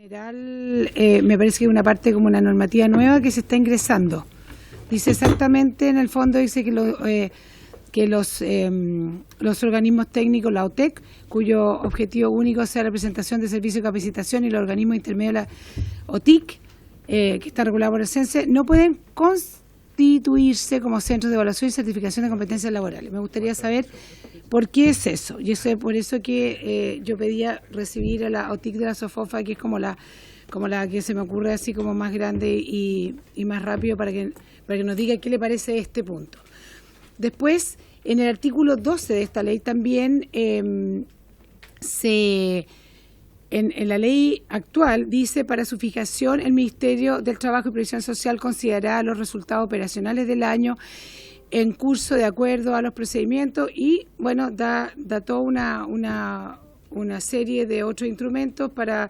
En general, me parece que es una parte como una normativa nueva que se está ingresando. Dice exactamente, en el fondo dice que los organismos técnicos, la OTEC, cuyo objetivo único sea la presentación de servicios de capacitación, y los organismos intermedios, la OTIC, que está regulado por el CENSE, no pueden constituirse como centros de evaluación y certificación de competencias laborales. Me gustaría saber por qué es eso. Y eso es por eso que yo pedía recibir a la OTIC de la SOFOFA, que es como la que se me ocurre así como más grande y más rápido, para que nos diga qué le parece este punto. Después, en el artículo 12 de esta ley también en la ley actual dice: para su fijación el Ministerio del Trabajo y Previsión Social considerará los resultados operacionales del año en curso de acuerdo a los procedimientos, y bueno, da toda una serie de otros instrumentos para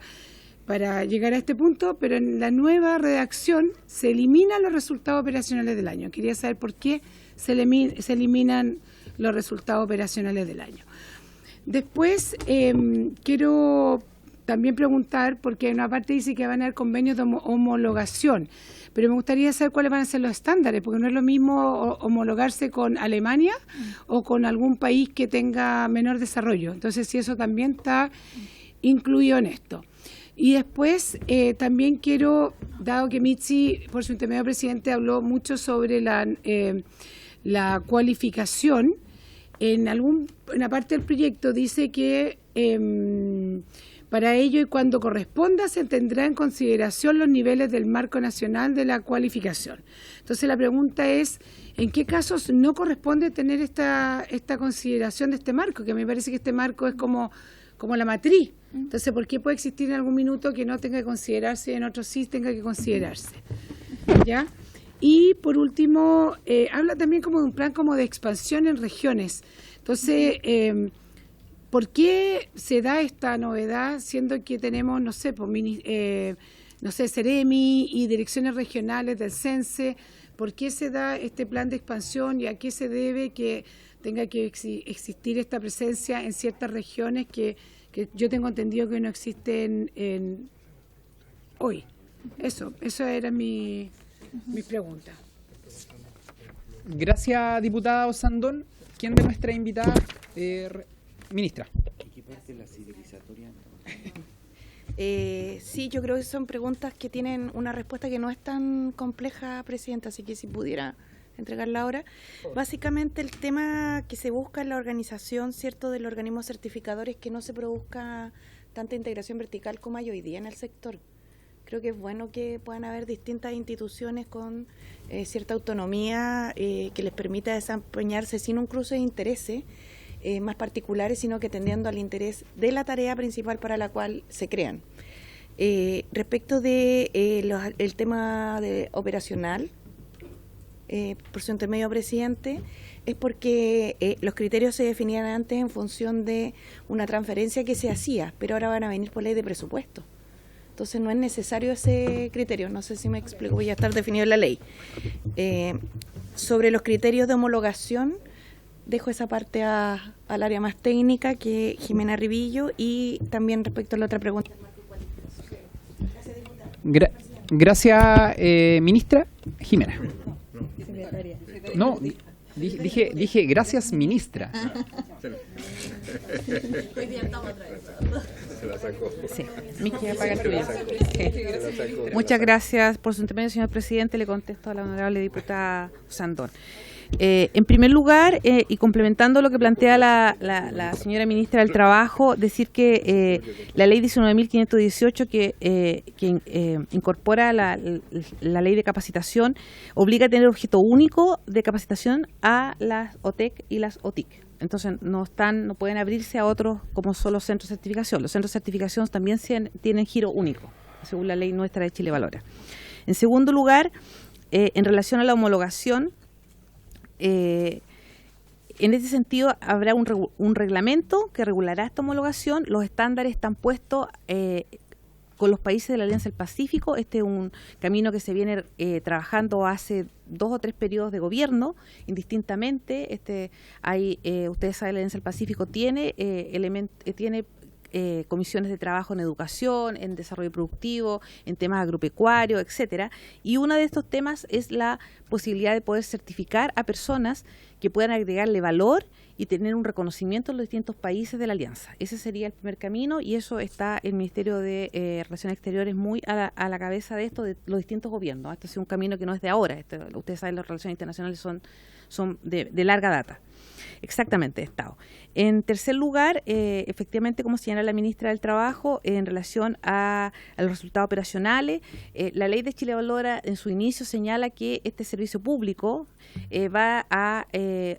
llegar a este punto, pero en la nueva redacción se eliminan los resultados operacionales del año. Quería saber por qué se eliminan los resultados operacionales del año. Después, quiero también preguntar, porque en una parte dice que van a haber convenios de homologación, pero me gustaría saber cuáles van a ser los estándares, porque no es lo mismo homologarse con Alemania o con algún país que tenga menor desarrollo. Entonces, si eso también está incluido en esto. Y después también quiero, dado que Mitzi, por su intermedio presidente, habló mucho sobre la cualificación, en una parte del proyecto dice que para ello y cuando corresponda se tendrá en consideración los niveles del marco nacional de la cualificación. Entonces la pregunta es, ¿en qué casos no corresponde tener esta consideración de este marco? Que me parece que este marco es como la matriz. Entonces, ¿por qué puede existir en algún minuto que no tenga que considerarse y en otros sí tenga que considerarse? ¿Ya? Y por último, habla también como de un plan como de expansión en regiones. Entonces, ¿por qué se da esta novedad siendo que tenemos, no sé, Ceremi y direcciones regionales del CENSE? ¿Por qué se da este plan de expansión y a qué se debe que tenga que existir esta presencia en ciertas regiones que yo tengo entendido que no existen hoy? Eso era mi pregunta. Gracias, diputada Osandón. ¿Quién de nuestra invitada? Ministra. ¿Qué parte de la civilizatoria? Sí, yo creo que son preguntas que tienen una respuesta que no es tan compleja, Presidenta, así que si pudiera entregarla ahora. Básicamente el tema que se busca en la organización, ¿cierto?, de los organismos certificadores, que no se produzca tanta integración vertical como hay hoy día en el sector. Creo que es bueno que puedan haber distintas instituciones con cierta autonomía que les permita desempeñarse sin un cruce de intereses más particulares, sino que tendiendo al interés de la tarea principal para la cual se crean. Respecto de el tema operacional, por su intermedio, presidente, es porque los criterios se definían antes en función de una transferencia que se hacía, pero ahora van a venir por ley de presupuesto. Entonces no es necesario ese criterio, no sé si me explico, voy a estar definido en la ley. Sobre los criterios de homologación, dejo esa parte al área más técnica, que Jimena Rivillo, y también respecto a la otra pregunta. Gracias, ministra. Jimena. No, dije gracias, ministra. Se la sacó. Sí, muchas gracias por su intervención, señor presidente. Le contesto a la honorable diputada Sandón. En primer lugar, y complementando lo que plantea la señora ministra del Trabajo, decir que la ley 19.518 que incorpora la ley de capacitación obliga a tener objeto único de capacitación a las OTEC y las OTIC. Entonces no pueden abrirse a otros como solo centros de certificación. Los centros de certificación también tienen giro único, según la ley nuestra de Chile Valora. En segundo lugar, en relación a la homologación, en ese sentido habrá un reglamento que regulará esta homologación. Los estándares están puestos con los países de la Alianza del Pacífico. Este es un camino que se viene trabajando hace 2 o 3 periodos de gobierno, indistintamente. Ustedes saben, la Alianza del Pacífico tiene comisiones de trabajo en educación, en desarrollo productivo, en temas agropecuarios, etcétera. Y uno de estos temas es la posibilidad de poder certificar a personas que puedan agregarle valor y tener un reconocimiento en los distintos países de la Alianza. Ese sería el primer camino, y eso está el Ministerio de Relaciones Exteriores muy a la cabeza de esto, de los distintos gobiernos. Este es un camino que no es de ahora. Ustedes saben, las relaciones internacionales son de larga data. Exactamente, Estado. En tercer lugar, efectivamente, como señala la ministra del Trabajo, en relación a los resultados operacionales, la ley de Chile Valora en su inicio señala que este servicio público va a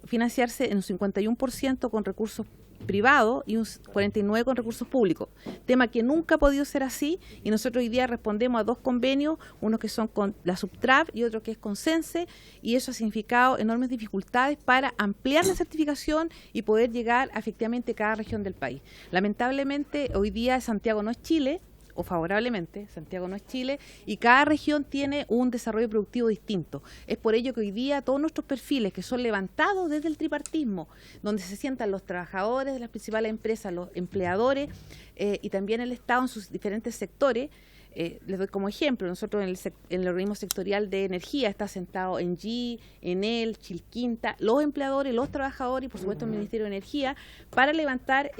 financiarse en un 51% con recursos privados y un 49% con recursos públicos, tema que nunca ha podido ser así, y nosotros hoy día respondemos a 2 convenios, uno que son con la Subtrap y otro que es con CENSE, y eso ha significado enormes dificultades para ampliar la certificación y poder llegar a efectivamente cada región del país. Lamentablemente hoy día Santiago no es Chile, o favorablemente, Santiago no es Chile, y cada región tiene un desarrollo productivo distinto. Es por ello que hoy día todos nuestros perfiles, que son levantados desde el tripartismo, donde se sientan los trabajadores de las principales empresas, los empleadores y también el Estado en sus diferentes sectores. Les doy como ejemplo, nosotros en el organismo sectorial de energía está sentado ENGIE, Enel, Chilquinta, los empleadores, los trabajadores y por supuesto el Ministerio de Energía, para levantar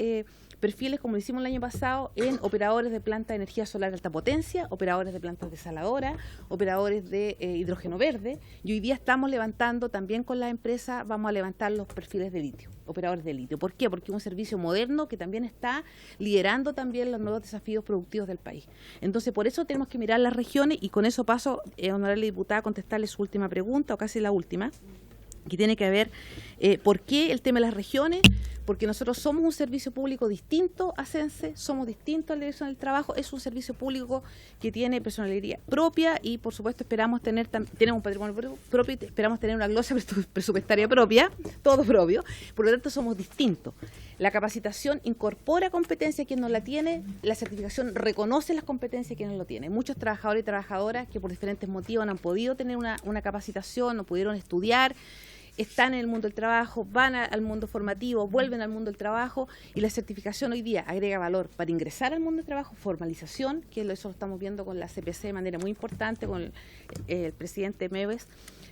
perfiles, como lo hicimos el año pasado, en operadores de plantas de energía solar de alta potencia, operadores de plantas desaladoras, operadores de hidrógeno verde, y hoy día estamos levantando también con las empresas, vamos a levantar los perfiles de litio, operadores de litio. ¿Por qué? Porque es un servicio moderno que también está liderando también los nuevos desafíos productivos del país. Entonces, por eso tenemos que mirar las regiones, y con eso paso, honorable diputada, a contestarle su última pregunta, o casi la última, que tiene que ver por qué el tema de las regiones. Porque nosotros somos un servicio público distinto a CENSE, somos distintos a la Dirección del Trabajo, es un servicio público que tiene personalidad propia y por supuesto tenemos un patrimonio propio y esperamos tener una glosa presupuestaria propia, todo propio, por lo tanto somos distintos. La capacitación incorpora competencia a quien no la tiene, la certificación reconoce las competencias a quien no lo tiene. Muchos trabajadores y trabajadoras que por diferentes motivos no han podido tener una capacitación, no pudieron estudiar, están en el mundo del trabajo, van al mundo formativo, vuelven al mundo del trabajo, y la certificación hoy día agrega valor para ingresar al mundo del trabajo, formalización, que eso lo estamos viendo con la CPC de manera muy importante, con el presidente Meves,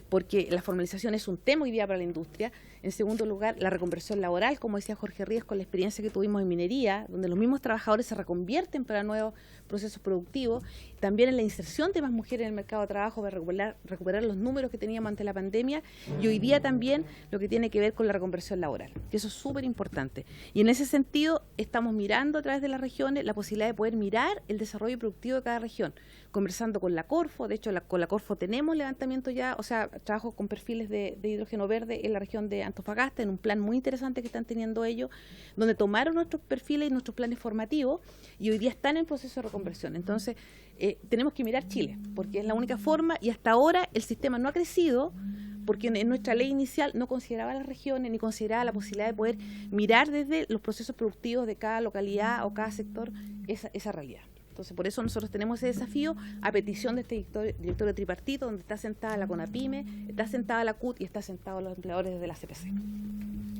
porque la formalización es un tema hoy día para la industria. En segundo lugar, la reconversión laboral, como decía Jorge Ríos, con la experiencia que tuvimos en minería, donde los mismos trabajadores se reconvierten para nuevos procesos productivos. También en la inserción de más mujeres en el mercado de trabajo para recuperar los números que teníamos ante la pandemia. Y hoy día también lo que tiene que ver con la reconversión laboral, que eso es súper importante. Y en ese sentido estamos mirando a través de las regiones la posibilidad de poder mirar el desarrollo productivo de cada región, conversando con la Corfo. De hecho, con la Corfo tenemos levantamiento ya, o sea, trabajo con perfiles de hidrógeno verde en la región de Antofagasta, en un plan muy interesante que están teniendo ellos, donde tomaron nuestros perfiles y nuestros planes formativos y hoy día están en proceso de reconversión. Entonces, tenemos que mirar Chile, porque es la única forma, y hasta ahora el sistema no ha crecido, porque en nuestra ley inicial no consideraba las regiones ni consideraba la posibilidad de poder mirar desde los procesos productivos de cada localidad o cada sector esa realidad. Entonces, por eso nosotros tenemos ese desafío a petición de este directorio tripartito, donde está sentada la CONAPYME, está sentada la CUT y está sentados los empleadores de la CPC.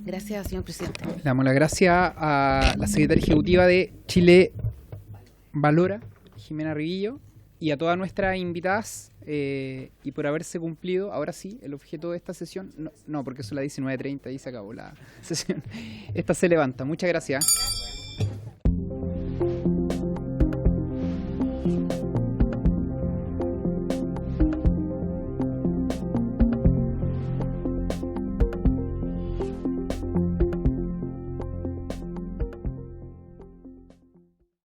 Gracias, señor presidente. Le damos las gracias a la secretaria ejecutiva de Chile Valora, Jimena Riguillo, y a todas nuestras invitadas, y por haberse cumplido, ahora sí, el objeto de esta sesión. No, porque son las 19:30 y se acabó la sesión. Esta se levanta. Muchas gracias.